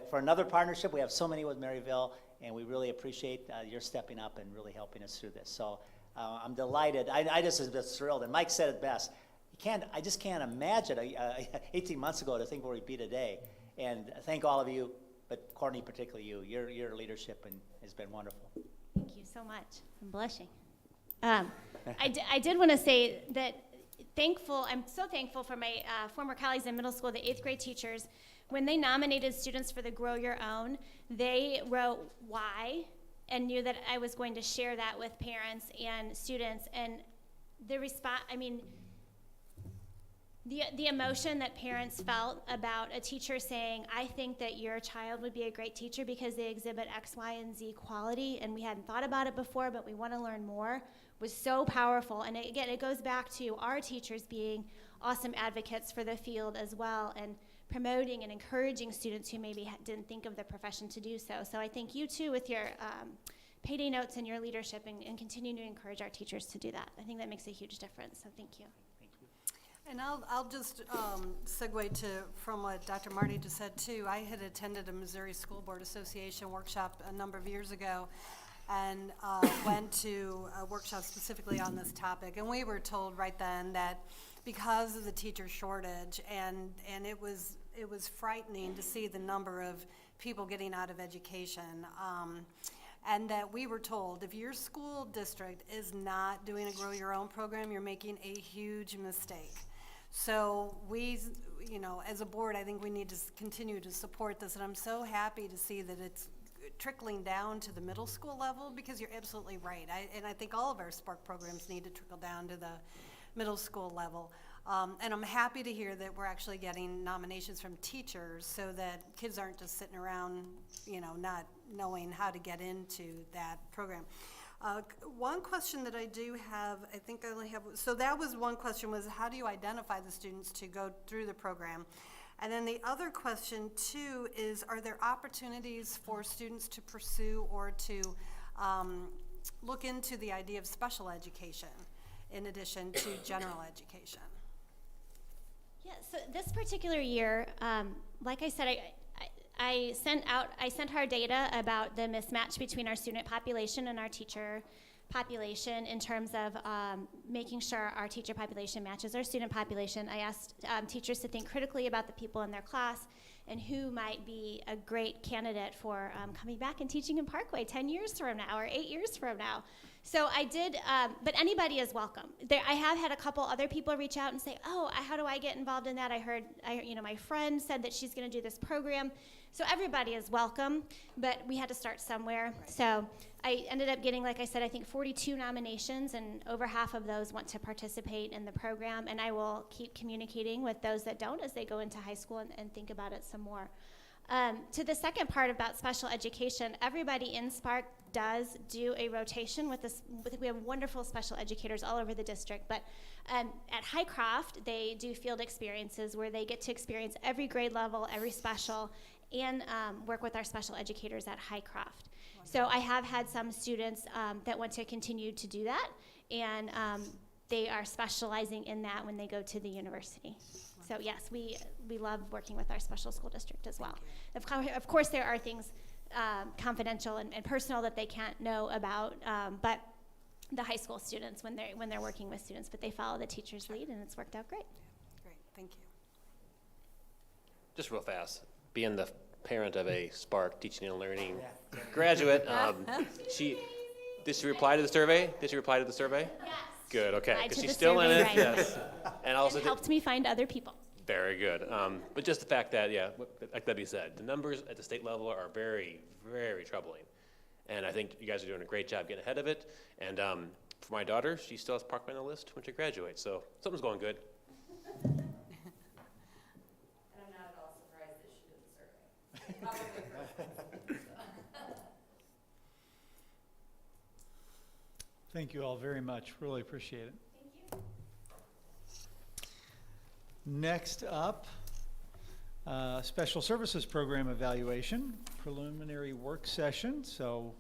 for another partnership. We have so many with Maryville, and we really appreciate your stepping up and really helping us through this. So I'm delighted. I just am just thrilled. And Mike said it best. I just can't imagine 18 months ago to think where we'd be today. And thank all of you, but Courtney, particularly you. Your leadership has been wonderful. Thank you so much. I'm blushing. I did want to say that I'm so thankful for my former colleagues in middle school, the 8th grade teachers. When they nominated students for the Grow Your Own, they wrote why and knew that I was going to share that with parents and students. And the response, the emotion that parents felt about a teacher saying, I think that your child would be a great teacher because they exhibit X, Y, and Z quality, and we hadn't thought about it before, but we want to learn more, was so powerful. And again, it goes back to our teachers being awesome advocates for the field as well, and promoting and encouraging students who maybe didn't think of the profession to do so. So I thank you too with your payday notes and your leadership and continuing to encourage our teachers to do that. I think that makes a huge difference, so thank you. And I'll just segue from what Dr. Marty just said too. I had attended a Missouri School Board Association workshop a number of years ago, and went to a workshop specifically on this topic. And we were told right then that because of the teacher shortage, and it was frightening to see the number of people getting out of education. And that we were told, if your school district is not doing a Grow Your Own program, you're making a huge mistake. So we, as a board, I think we need to continue to support this, and I'm so happy to see that it's trickling down to the middle school level, because you're absolutely right. I think all of our Spark programs need to trickle down to the middle school level. And I'm happy to hear that we're actually getting nominations from teachers so that kids aren't just sitting around, not knowing how to get into that program. One question that I do have, I think I only have, so that was one question, was how do you identify the students to go through the program? And then the other question too is, are there opportunities for students to pursue or to look into the idea of special education in addition to general education? Yeah, so this particular year, like I said, I sent our data about the mismatch between our student population and our teacher population in terms of making sure our teacher population matches our student population. I asked teachers to think critically about the people in their class and who might be a great candidate for coming back and teaching in Parkway 10 years from now or 8 years from now. So I did, but anybody is welcome. I have had a couple other people reach out and say, oh, how do I get involved in that? I heard, my friend said that she's going to do this program. So everybody is welcome, but we had to start somewhere. Right. So I ended up getting, like I said, I think 42 nominations, and over half of those want to participate in the program. And I will keep communicating with those that don't as they go into high school and think about it some more. To the second part about special education, everybody in Spark does do a rotation with this. We have wonderful special educators all over the district, but at Highcroft, they do field experiences where they get to experience every grade level, every special, and work with our special educators at Highcroft. So I have had some students that want to continue to do that, and they are specializing in that when they go to the university. So yes, we love working with our special school district as well. Of course, there are things confidential and personal that they can't know about, but the high school students, when they're working with students, but they follow the teacher's lead, and it's worked out great. Yeah, great, thank you. Just real fast, being the parent of a Spark Teaching and Learning graduate, did she reply to the survey? Yes. Good, okay, because she's still in it. Right. Yes, and also helped me find other people. Very good. But just the fact that, like Debbie said, the numbers at the state level are very, very troubling. And I think you guys are doing a great job getting ahead of it. And for my daughter, she still has Parkway on the list when she graduates. So something's going good. And I'm not at all surprised that she did the survey. Probably Thank you all very much. Really appreciate it. Thank you. Next up, Special Services Program Evaluation, preliminary work session. So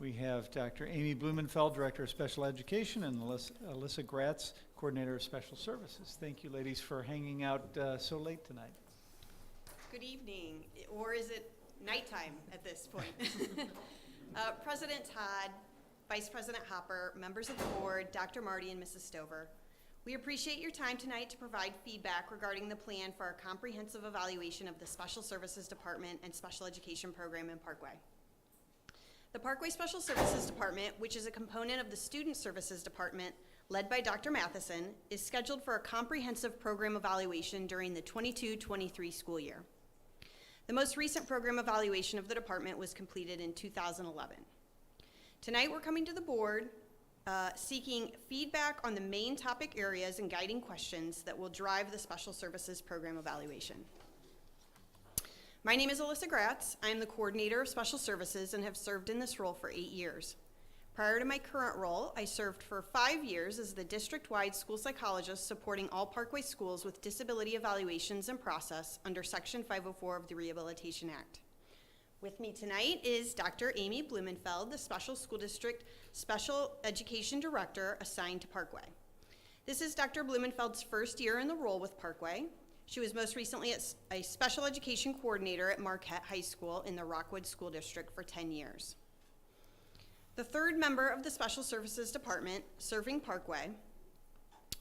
we have Dr. Amy Blumenfeld, Director of Special Education, and Alyssa Gratz, Coordinator of Special Services. Thank you, ladies, for hanging out so late tonight. Good evening, or is it nighttime at this point? President Todd, Vice President Hopper, members of the board, Dr. Marty, and Mrs. Stover. We appreciate your time tonight to provide feedback regarding the plan for our comprehensive evaluation of the Special Services Department and Special Education Program in Parkway. The Parkway Special Services Department, which is a component of the Student Services Department, led by Dr. Matheson, is scheduled for a comprehensive program evaluation during the 22-23 school year. The most recent program evaluation of the department was completed in 2011. Tonight we're coming to the board seeking feedback on the main topic areas and guiding questions that will drive the Special Services Program evaluation. My name is Alyssa Gratz. I am the Coordinator of Special Services and have served in this role for 8 years. Prior to my current role, I served for 5 years as the district-wide school psychologist supporting all Parkway schools with disability evaluations and process under Section 504 of the Rehabilitation Act. With me tonight is Dr. Amy Blumenfeld, the Special School District Special Education Director assigned to Parkway. This is Dr. Blumenfeld's first year in the role with Parkway. She was most recently a Special Education Coordinator at Marquette High School in the Rockwood School District for 10 years. The third member of the Special Services Department serving Parkway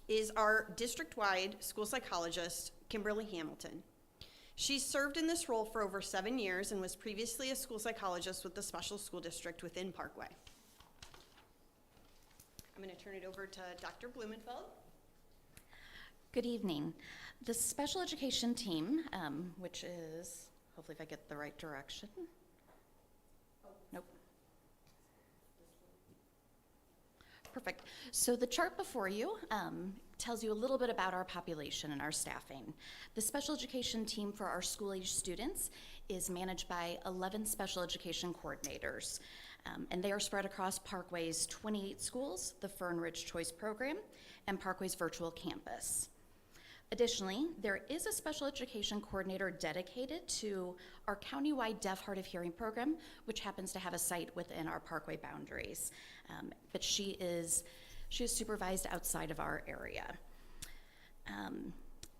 is our district-wide school psychologist, Kimberly Hamilton. She served in this role for over 7 years and was previously a school psychologist with the special school district within Parkway. I'm going to turn it over to Dr. Blumenfeld. Good evening. The special education team, which is, hopefully if I get the right direction. Nope. Perfect. So the chart before you tells you a little bit about our population and our staffing. The special education team for our school-age students is managed by 11 special education coordinators, and they are spread across Parkway's 28 schools, the Fern Ridge Choice Program, and Parkway's virtual campus. Additionally, there is a special education coordinator dedicated to our countywide deaf hard of hearing program, which happens to have a site within our Parkway boundaries. But she is supervised outside of our area.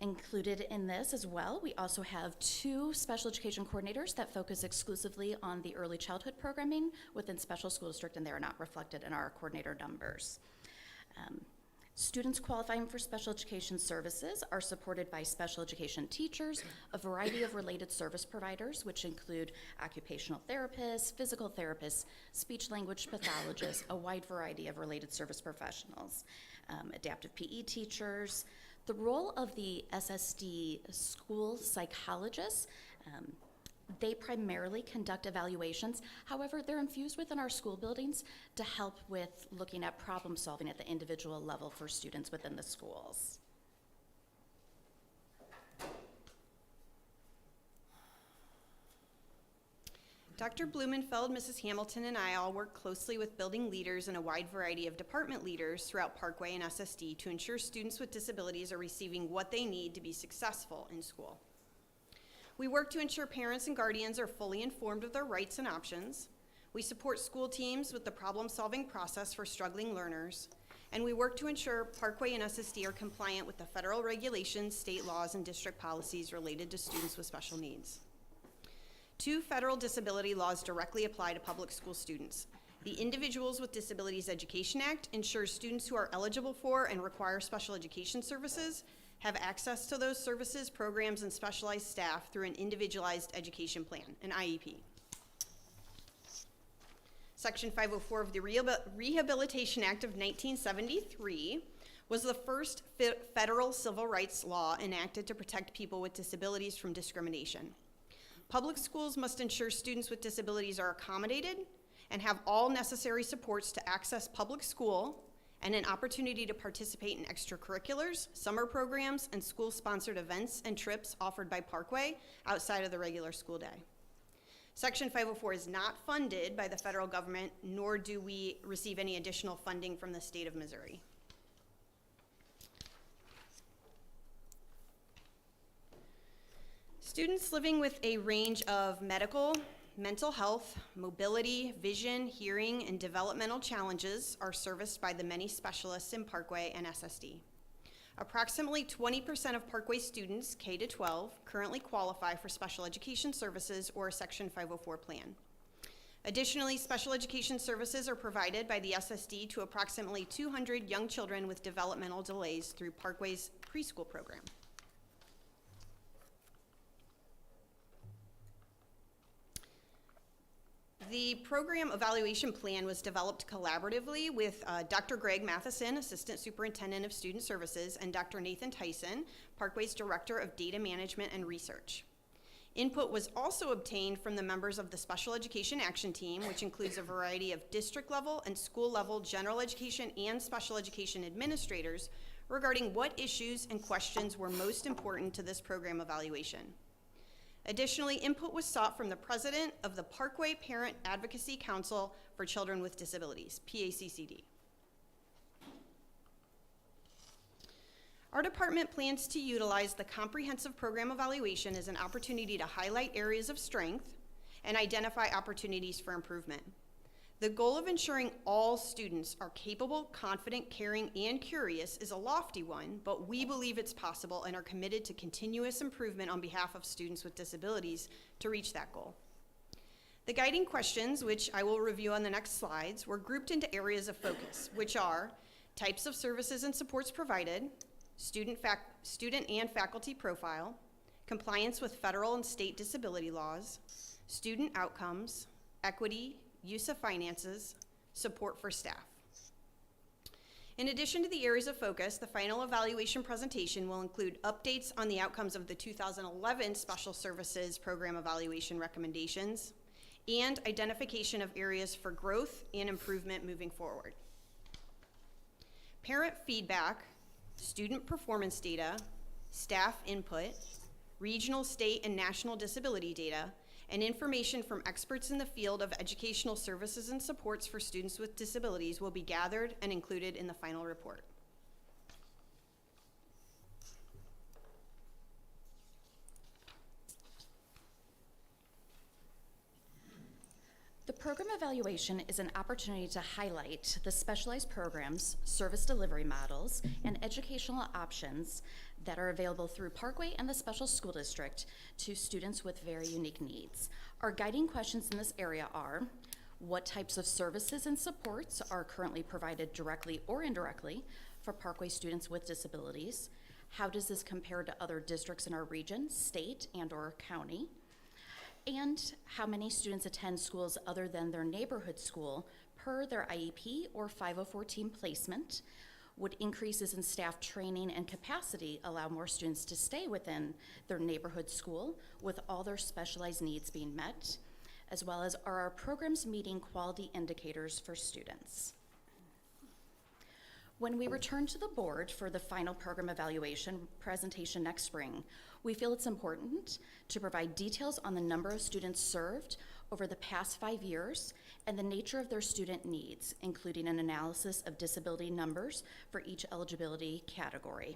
Included in this as well, we also have 2 special education coordinators that focus exclusively on the early childhood programming within special school district, and they are not reflected in our coordinator numbers. Students qualifying for special education services are supported by special education teachers, a variety of related service providers, which include occupational therapists, physical therapists, speech language pathologists, a wide variety of related service professionals, adaptive PE teachers. The role of the SSD school psychologists, they primarily conduct evaluations. However, they're infused within our school buildings to help with looking at problem solving at the individual level for students within the schools. Dr. Blumenfeld, Mrs. Hamilton, and I all work closely with building leaders and a wide variety of department leaders throughout Parkway and SSD to ensure students with disabilities are receiving what they need to be successful in school. We work to ensure parents and guardians are fully informed of their rights and options. We support school teams with the problem-solving process for struggling learners. And we work to ensure Parkway and SSD are compliant with the federal regulations, state laws, and district policies related to students with special needs. 2 federal disability laws directly apply to public school students. The Individuals with Disabilities Education Act ensures students who are eligible for and require special education services have access to those services, programs, and specialized staff through an individualized education plan, an IEP. Section 504 of the Rehabilitation Act of 1973 was the first federal civil rights law enacted to protect people with disabilities from discrimination. Public schools must ensure students with disabilities are accommodated and have all necessary supports to access public school and an opportunity to participate in extracurriculars, summer programs, and school-sponsored events and trips offered by Parkway outside of the regular school day. Section 504 is not funded by the federal government, nor do we receive any additional funding from the state of Missouri. Students living with a range of medical, mental health, mobility, vision, hearing, and developmental challenges are serviced by the many specialists in Parkway and SSD. Approximately 20% of Parkway students, K to 12, currently qualify for special education services or a Section 504 plan. Additionally, special education services are provided by the SSD to approximately 200 young children with developmental delays through Parkway's preschool program. The program evaluation plan was developed collaboratively with Dr. Greg Matheson, Assistant Superintendent of Student Services, and Dr. Nathan Tyson, Parkway's Director of Data Management and Research. Input was also obtained from the members of the Special Education Action Team, which includes a variety of district-level and school-level general education and special education administrators regarding what issues and questions were most important to this program evaluation. Additionally, input was sought from the president of the Parkway Parent Advocacy Council for Children with Disabilities, PACCD. Our department plans to utilize the comprehensive program evaluation as an opportunity to highlight areas of strength and identify opportunities for improvement. The goal of ensuring all students are capable, confident, caring, and curious is a lofty one, but we believe it's possible and are committed to continuous improvement on behalf of students with disabilities to reach that goal. The guiding questions, which I will review on the next slides, were grouped into areas of focus, which are types of services and supports provided, student and faculty profile, compliance with federal and state disability laws, student outcomes, equity, use of finances, support for staff. In addition to the areas of focus, the final evaluation presentation will include updates on the outcomes of the 2011 Special Services Program evaluation recommendations and identification of areas for growth and improvement moving forward. Parent feedback, student performance data, staff input, regional, state, and national disability data, and information from experts in the field of educational services and supports for students with disabilities will be gathered and included in the final report. The program evaluation is an opportunity to highlight the specialized programs, service delivery models, and educational options that are available through Parkway and the Special School District to students with very unique needs. Our guiding questions in this area are: what types of services and supports are currently provided directly or indirectly for Parkway students with disabilities? How does this compare to other districts in our region, state, and/or county? And how many students attend schools other than their neighborhood school per their IEP or 504 team placement? Would increases in staff training and capacity allow more students to stay within their neighborhood school with all their specialized needs being met? As well as, are our programs meeting quality indicators for students? When we return to the board for the final program evaluation presentation next spring, we feel it's important to provide details on the number of students served over the past 5 years and the nature of their student needs, including an analysis of disability numbers for each eligibility category.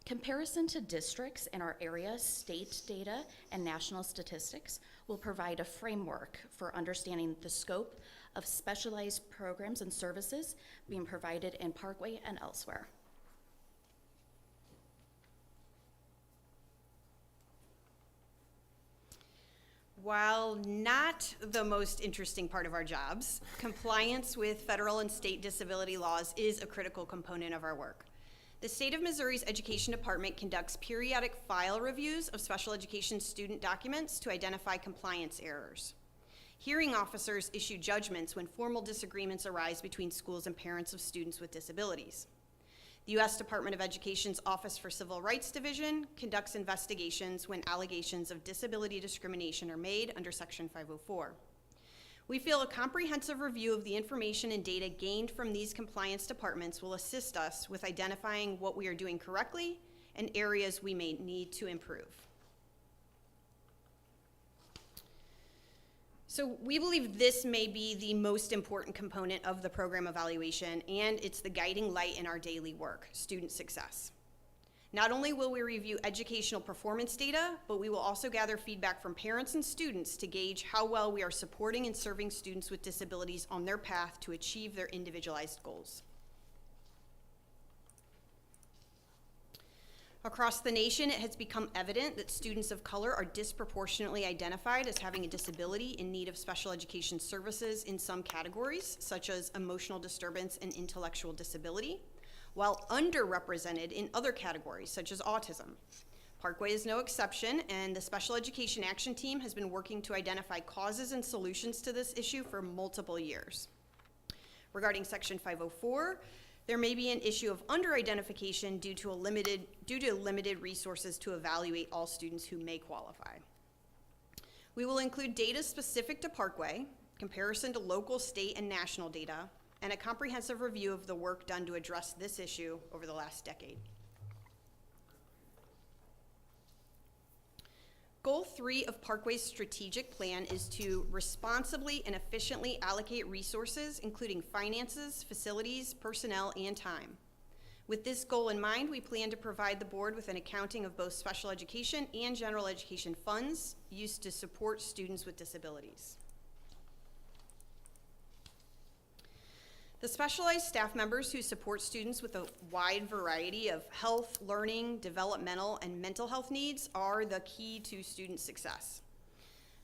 Comparison to districts in our area, state data, and national statistics will provide a framework for understanding the scope of specialized programs and services being provided in Parkway and elsewhere. While not the most interesting part of our jobs, compliance with federal and state disability laws is a critical component of our work. The State of Missouri's Education Department conducts periodic file reviews of special education student documents to identify compliance errors. Hearing officers issue judgments when formal disagreements arise between schools and parents of students with disabilities. The U.S. Department of Education's Office for Civil Rights Division conducts investigations when allegations of disability discrimination are made under Section 504. We feel a comprehensive review of the information and data gained from these compliance departments will assist us with identifying what we are doing correctly and areas we may need to improve. So we believe this may be the most important component of the program evaluation, and it's the guiding light in our daily work, student success. Not only will we review educational performance data, but we will also gather feedback from parents and students to gauge how well we are supporting and serving students with disabilities on their path to achieve their individualized goals. Across the nation, it has become evident that students of color are disproportionately identified as having a disability in need of special education services in some categories, such as emotional disturbance and intellectual disability, while underrepresented in other categories, such as autism. Parkway is no exception, and the Special Education Action Team has been working to identify causes and solutions to this issue for multiple years. Regarding Section 504, there may be an issue of under-identification due to limited resources to evaluate all students who may qualify. We will include data specific to Parkway, comparison to local, state, and national data, and a comprehensive review of the work done to address this issue over the last decade. Goal 3 of Parkway's strategic plan is to responsibly and efficiently allocate resources, including finances, facilities, personnel, and time. With this goal in mind, we plan to provide the board with an accounting of both special education and general education funds used to support students with disabilities. The specialized staff members who support students with a wide variety of health, learning, developmental, and mental health needs are the key to student success.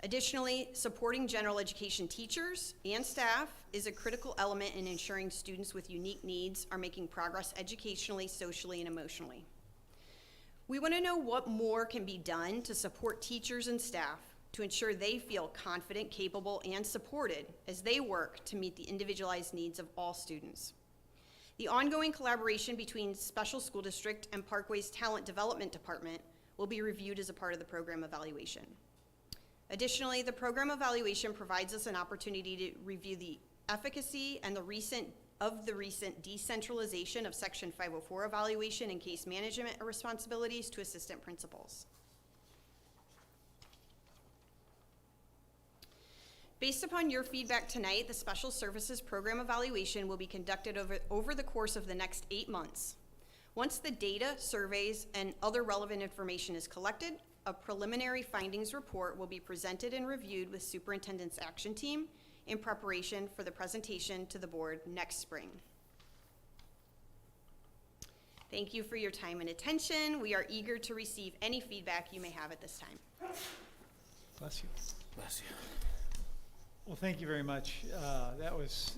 Additionally, supporting general education teachers and staff is a critical element in ensuring students with unique needs are making progress educationally, socially, and emotionally. We want to know what more can be done to support teachers and staff to ensure they feel confident, capable, and supported as they work to meet the individualized needs of all students. The ongoing collaboration between Special School District and Parkway's Talent Development Department will be reviewed as a part of the program evaluation. Additionally, the program evaluation provides us an opportunity to review the efficacy and the recent decentralization of Section 504 evaluation and case management responsibilities to assistant principals. Based upon your feedback tonight, the Special Services Program evaluation will be conducted over the course of the next 8 months. Once the data, surveys, and other relevant information is collected, a preliminary findings report will be presented and reviewed with Superintendent's Action Team in preparation for the presentation to the board next spring. Thank you for your time and attention. We are eager to receive any feedback you may have at this time. Bless you. Bless you. Well, thank you very much. That was,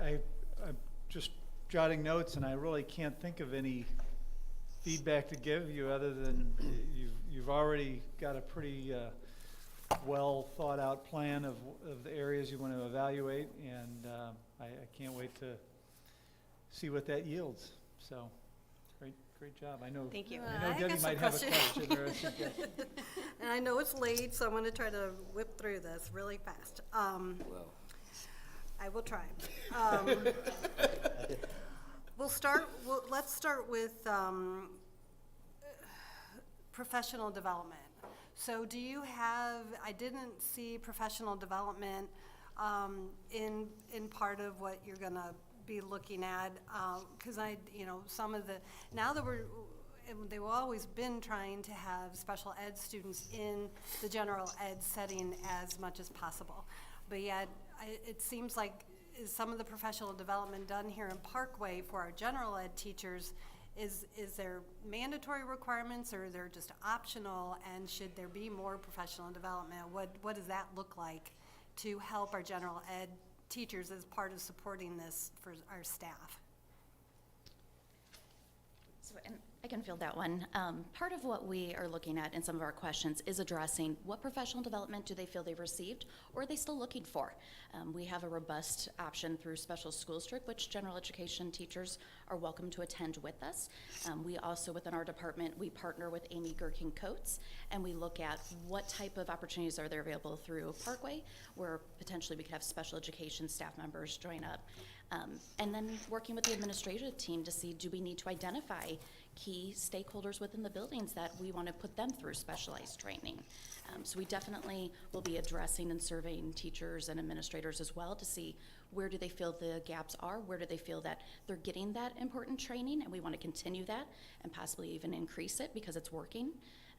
I'm just jotting notes, and I really can't think of any feedback to give you other than you've already got a pretty well thought out plan of the areas you want to evaluate, and I can't wait to see what that yields. So, great job. I know. Thank you. I know Debbie might have a question or a suggestion. And I know it's late, so I'm going to try to whip through this really fast. Well. I will try. Let's start with professional development. So do you have, I didn't see professional development in part of what you're going to be looking at, because some of the, now that they've always been trying to have special ed students in the general ed setting as much as possible. But yet, it seems like some of the professional development done here in Parkway for our general ed teachers, is there mandatory requirements, or they're just optional, and should there be more professional development? What does that look like to help our general ed teachers as part of supporting this for our staff? So, and I can field that one. Part of what we are looking at in some of our questions is addressing what professional development do they feel they've received, or are they still looking for? We have a robust option through Special School District, which general education teachers are welcome to attend with us. We also, within our department, we partner with Amy Gerking-Coates, and we look at what type of opportunities are there available through Parkway, where potentially we could have special education staff members join up. And then working with the administrative team to see, do we need to identify key stakeholders within the buildings that we want to put them through specialized training. So we definitely will be addressing and surveying teachers and administrators as well to see where do they feel the gaps are, where do they feel that they're getting that important training, and we want to continue that and possibly even increase it because it's working,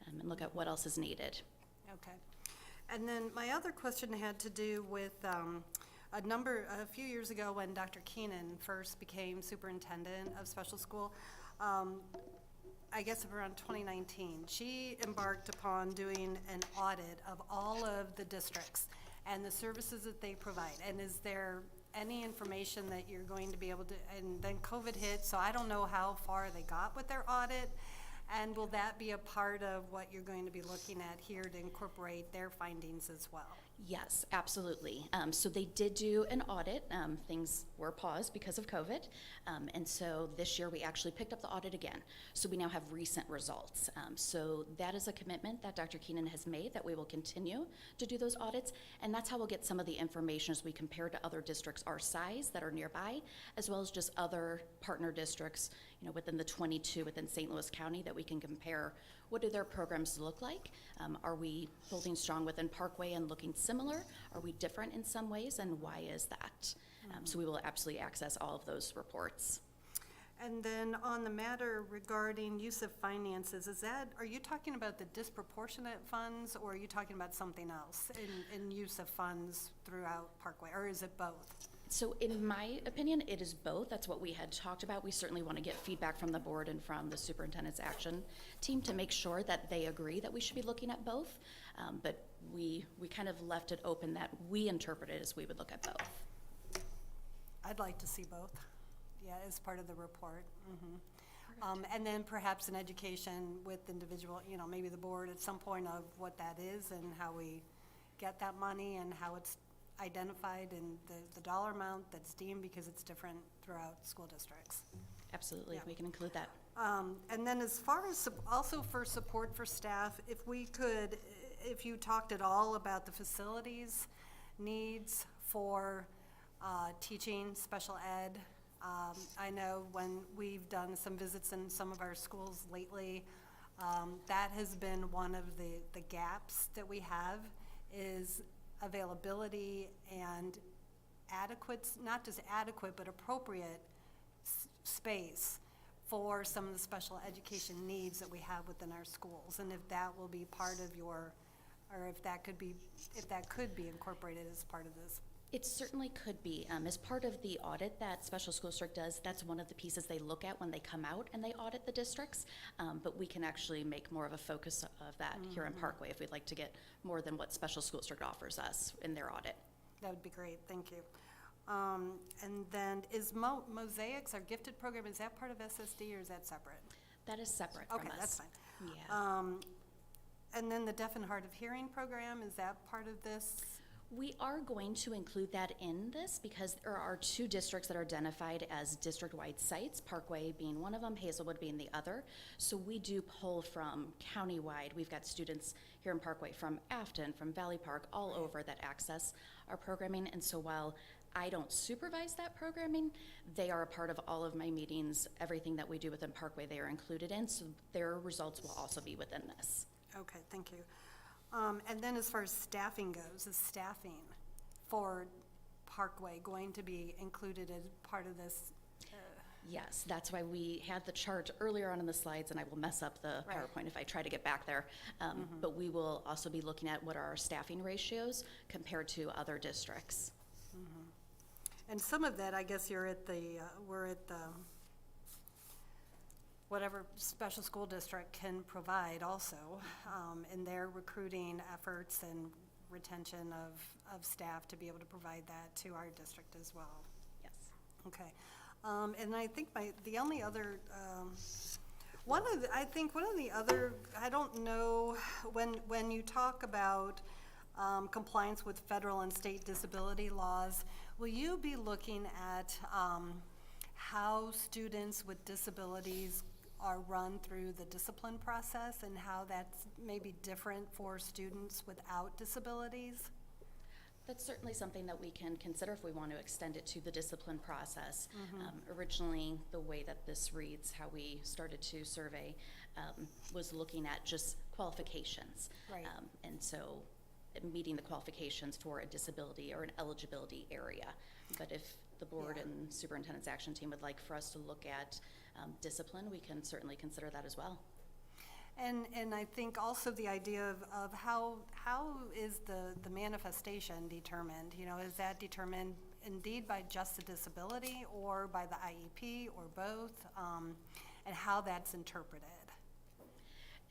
and look at what else is needed. Okay. And then my other question had to do with a few years ago when Dr. Keenan first became superintendent of special school, I guess around 2019, she embarked upon doing an audit of all of the districts and the services that they provide. And is there any information that you're going to be able to, and then COVID hit, so I don't know how far they got with their audit, and will that be a part of what you're going to be looking at here to incorporate their findings as well? Yes, absolutely. So they did do an audit. Things were paused because of COVID. And so this year we actually picked up the audit again. So we now have recent results. So that is a commitment that Dr. Keenan has made, that we will continue to do those audits. And that's how we'll get some of the information as we compare to other districts our size that are nearby, as well as just other partner districts, within the 22 within St. Louis County, that we can compare. What do their programs look like? Are we holding strong within Parkway and looking similar? Are we different in some ways, and why is that? So we will absolutely access all of those reports. And then on the matter regarding use of finances, are you talking about the disproportionate funds, or are you talking about something else in use of funds throughout Parkway, or is it both? So in my opinion, it is both. That's what we had talked about. We certainly want to get feedback from the board and from the superintendent's action team to make sure that they agree that we should be looking at both. But we kind of left it open that we interpret it as we would look at both. I'd like to see both, as part of the report. And then perhaps an education with individual, maybe the board at some point of what that is and how we get that money and how it's identified and the dollar amount that's deemed, because it's different throughout school districts. Absolutely, Yeah. we can include that. And then as far as also for support for staff, if you talked at all about the facilities needs for teaching special ed. I know when we've done some visits in some of our schools lately, that has been one of the gaps that we have, is availability and adequate, not just adequate, but appropriate space for some of the special education needs that we have within our schools, and if that will be part of your, or if that could be incorporated as part of this. It certainly could be. As part of the audit that Special School District does, that's one of the pieces they look at when they come out and they audit the districts. But we can actually make more of a focus of that here in Parkway if we'd like to get more than what Special School District offers us in their audit. That would be great, thank you. And then is Mosaics, our gifted program, is that part of SSD or is that separate? That is separate from us. Okay, that's fine. Yeah. And then the deaf and hard of hearing program, is that part of this? We are going to include that in this because there are 2 districts that are identified as district-wide sites, Parkway being one of them, Hazelwood being the other. So we do pull from countywide. We've got students here in Parkway from Afton, from Valley Park, all over that access our programming. And so while I don't supervise that programming, they are a part of all of my meetings. Everything that we do within Parkway, they are included in, so their results will also be within this. Okay, thank you. And then as far as staffing goes, is staffing for Parkway going to be included as part of this? Yes, that's why we had the chart earlier on in the slides, and I will mess up the PowerPoint if I try to get back there. But we will also be looking at what are our staffing ratios compared to other districts. And some of that, I guess we're at the whatever special school district can provide also in their recruiting efforts and retention of staff to be able to provide that to our district as well. Yes. Okay. And I think the only other, one of the other, I don't know, when you talk about compliance with federal and state disability laws, will you be looking at how students with disabilities are run through the discipline process and how that's maybe different for students without disabilities? That's certainly something that we can consider if we want to extend it to the discipline process. Originally, the way that this reads, how we started to survey, was looking at just qualifications. Right. And so meeting the qualifications for a disability or an eligibility area. But if the board and superintendent's action team would like for us to look at discipline, we can certainly consider that as well. And I think also the idea of how is the manifestation determined? Is that determined indeed by just the disability or by the IEP or both, and how that's interpreted?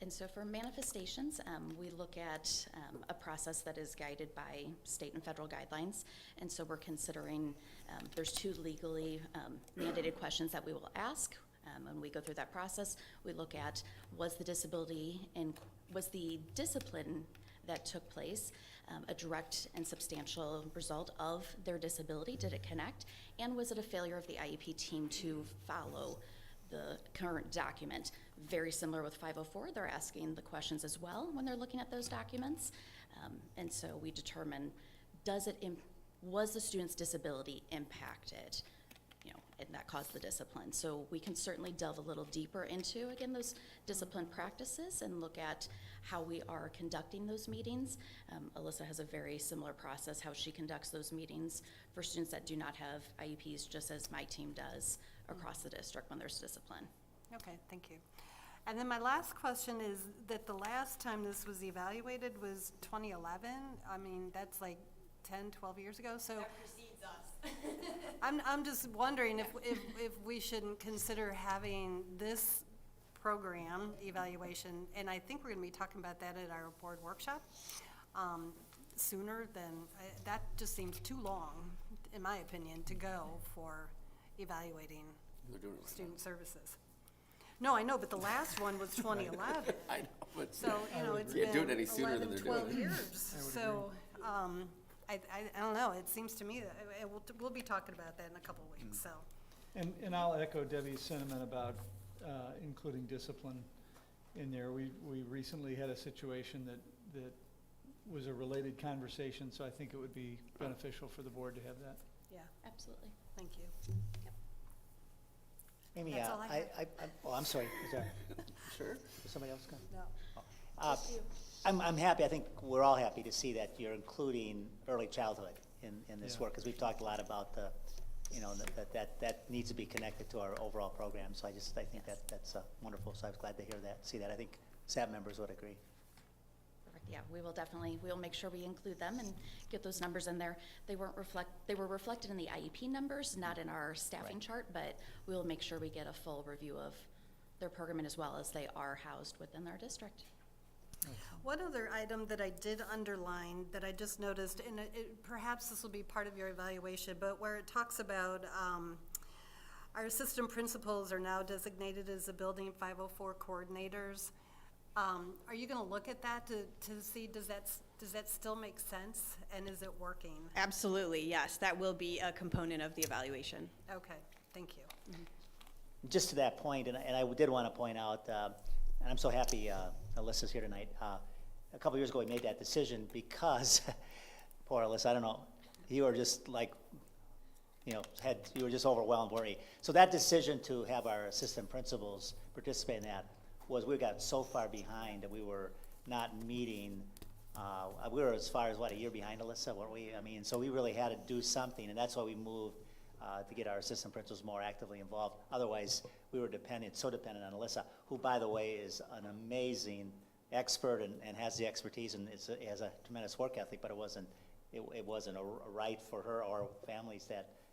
And so for manifestations, we look at a process that is guided by state and federal guidelines. And so we're considering, there's 2 legally mandated questions that we will ask. When we go through that process, we look at was the disability and was the discipline that took place a direct and substantial result of their disability? Did it connect? And was it a failure of the IEP team to follow the current document? Very similar with 504, they're asking the questions as well when they're looking at those documents. And so we determine, was the student's disability impacted? And that caused the discipline. So we can certainly delve a little deeper into, again, those discipline practices and look at how we are conducting those meetings. Alyssa has a very similar process, how she conducts those meetings for students that do not have IEPs, just as my team does across the district when there's discipline. Okay, thank you. And then my last question is that the last time this was evaluated was 2011. I mean, that's like 10, 12 years ago. So That precedes us. I'm just wondering if we shouldn't consider having this program evaluation, and I think we're going to be talking about that at our board workshop sooner than, that just seems too long, in my opinion, to go for evaluating student services. No, I know, but the last one was 2011. I know, but So, you know, it's can't do it been any sooner than 11, they're 12 doing it. years. So, I don't know, it seems to me that, we'll be talking about that in a couple of weeks, so. And I'll echo Debbie's sentiment about including discipline in there. We recently had a situation that was a related conversation, so I think it would be beneficial for the board to have that. Yeah, Absolutely. thank you. Amy, That's all I have. oh, I'm sorry, is there? Sure. Is somebody else going? No. I'm happy, I think we're all happy to see that you're including early childhood in this Yeah. work, because we've talked a lot about the, you know, that needs to be connected to our overall program, so I think that's wonderful, so I was glad to hear that, see that. I think SAB members would agree. Perfect. Yeah, we'll make sure we include them and get those numbers in there. They were reflected in the IEP numbers, not in our staffing Right. chart, but we'll make sure we get a full review of their programming as well as they are housed within our district. One other item that I did underline that I just noticed, and perhaps this will be part of your evaluation, but where it talks about our assistant principals are now designated as the Building 504 coordinators. Are you going to look at that to see, does that still make sense, and is it working? Absolutely, yes. That will be a component of the evaluation. Okay, thank you. Just to that point, and I did want to point out, and I'm so happy Alyssa's here tonight. A couple years ago, we made that decision because, poor Alyssa, I don't know, you were just like, you know, you were just overwhelmed, worry. So that decision to have our assistant principals participate in that was we got so far behind that we were not meeting. We were as far as, what, a year behind, Alyssa, weren't we? I mean, so we really had to do something, and that's why we moved to get our assistant principals more actively involved. Otherwise, we were so dependent on Alyssa, who, by the way, is an amazing expert and has the expertise and has a tremendous work ethic, but it wasn't a right for her or families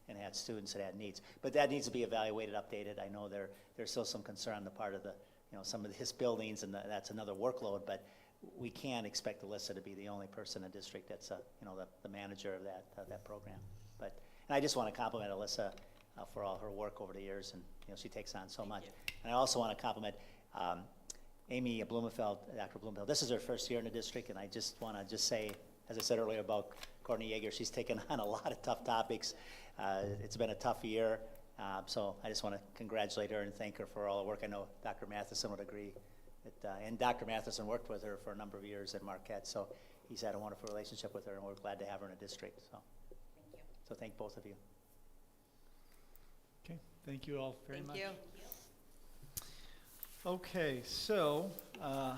and had students that had needs. But that needs to be evaluated, updated. I know there's still some concern on the part of some of his buildings, and that's another workload, but we can't expect Alyssa to be the only person in the district that's the manager of that program. And I just want to compliment Alyssa for all her work over the years, and she takes on so much. And I also want to compliment Amy Blumenfeld, Dr. Blumenfeld. This is her first year in the district, and I just want to say, as I said earlier about Courtney Yeager, she's taken on a lot of tough topics. It's been a tough year, so I just want to congratulate her and thank her for all the work. I know Dr. Matheson would agree, and Dr. Matheson worked with her for a number of years at Marquette, so he's had a wonderful relationship with her, and we're glad to have her in the district. So thank both of you. Okay, thank you all very much. Thank you. Okay, so I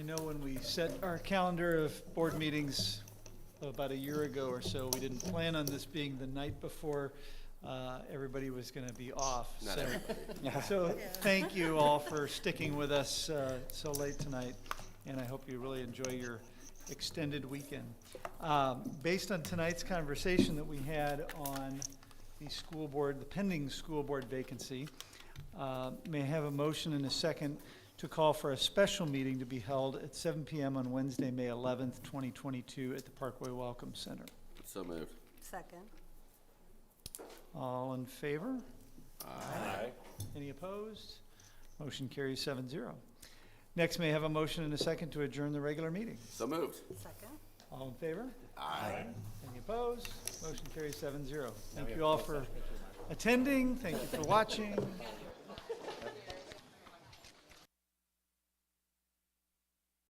know when we set our calendar of board meetings about a year ago or so, we didn't plan on this being the night before everybody was going to be off. Not everybody. So thank you all for sticking with us so late tonight, and I hope you really enjoy your extended weekend. Based on tonight's conversation that we had on the pending school board vacancy, may I have a motion and a second to call for a special meeting to be held at 7 p.m. on Wednesday, May 11th, 2022 at the Parkway Welcome Center. So moved. Second. All in favor? Aye. Any opposed? Motion carries 7-0. Next, may I have a motion and a second to adjourn the regular meeting? So moved. Second. All in favor? Aye. Any opposed? Motion carries 7-0. Thank you all for attending. Thank you for watching.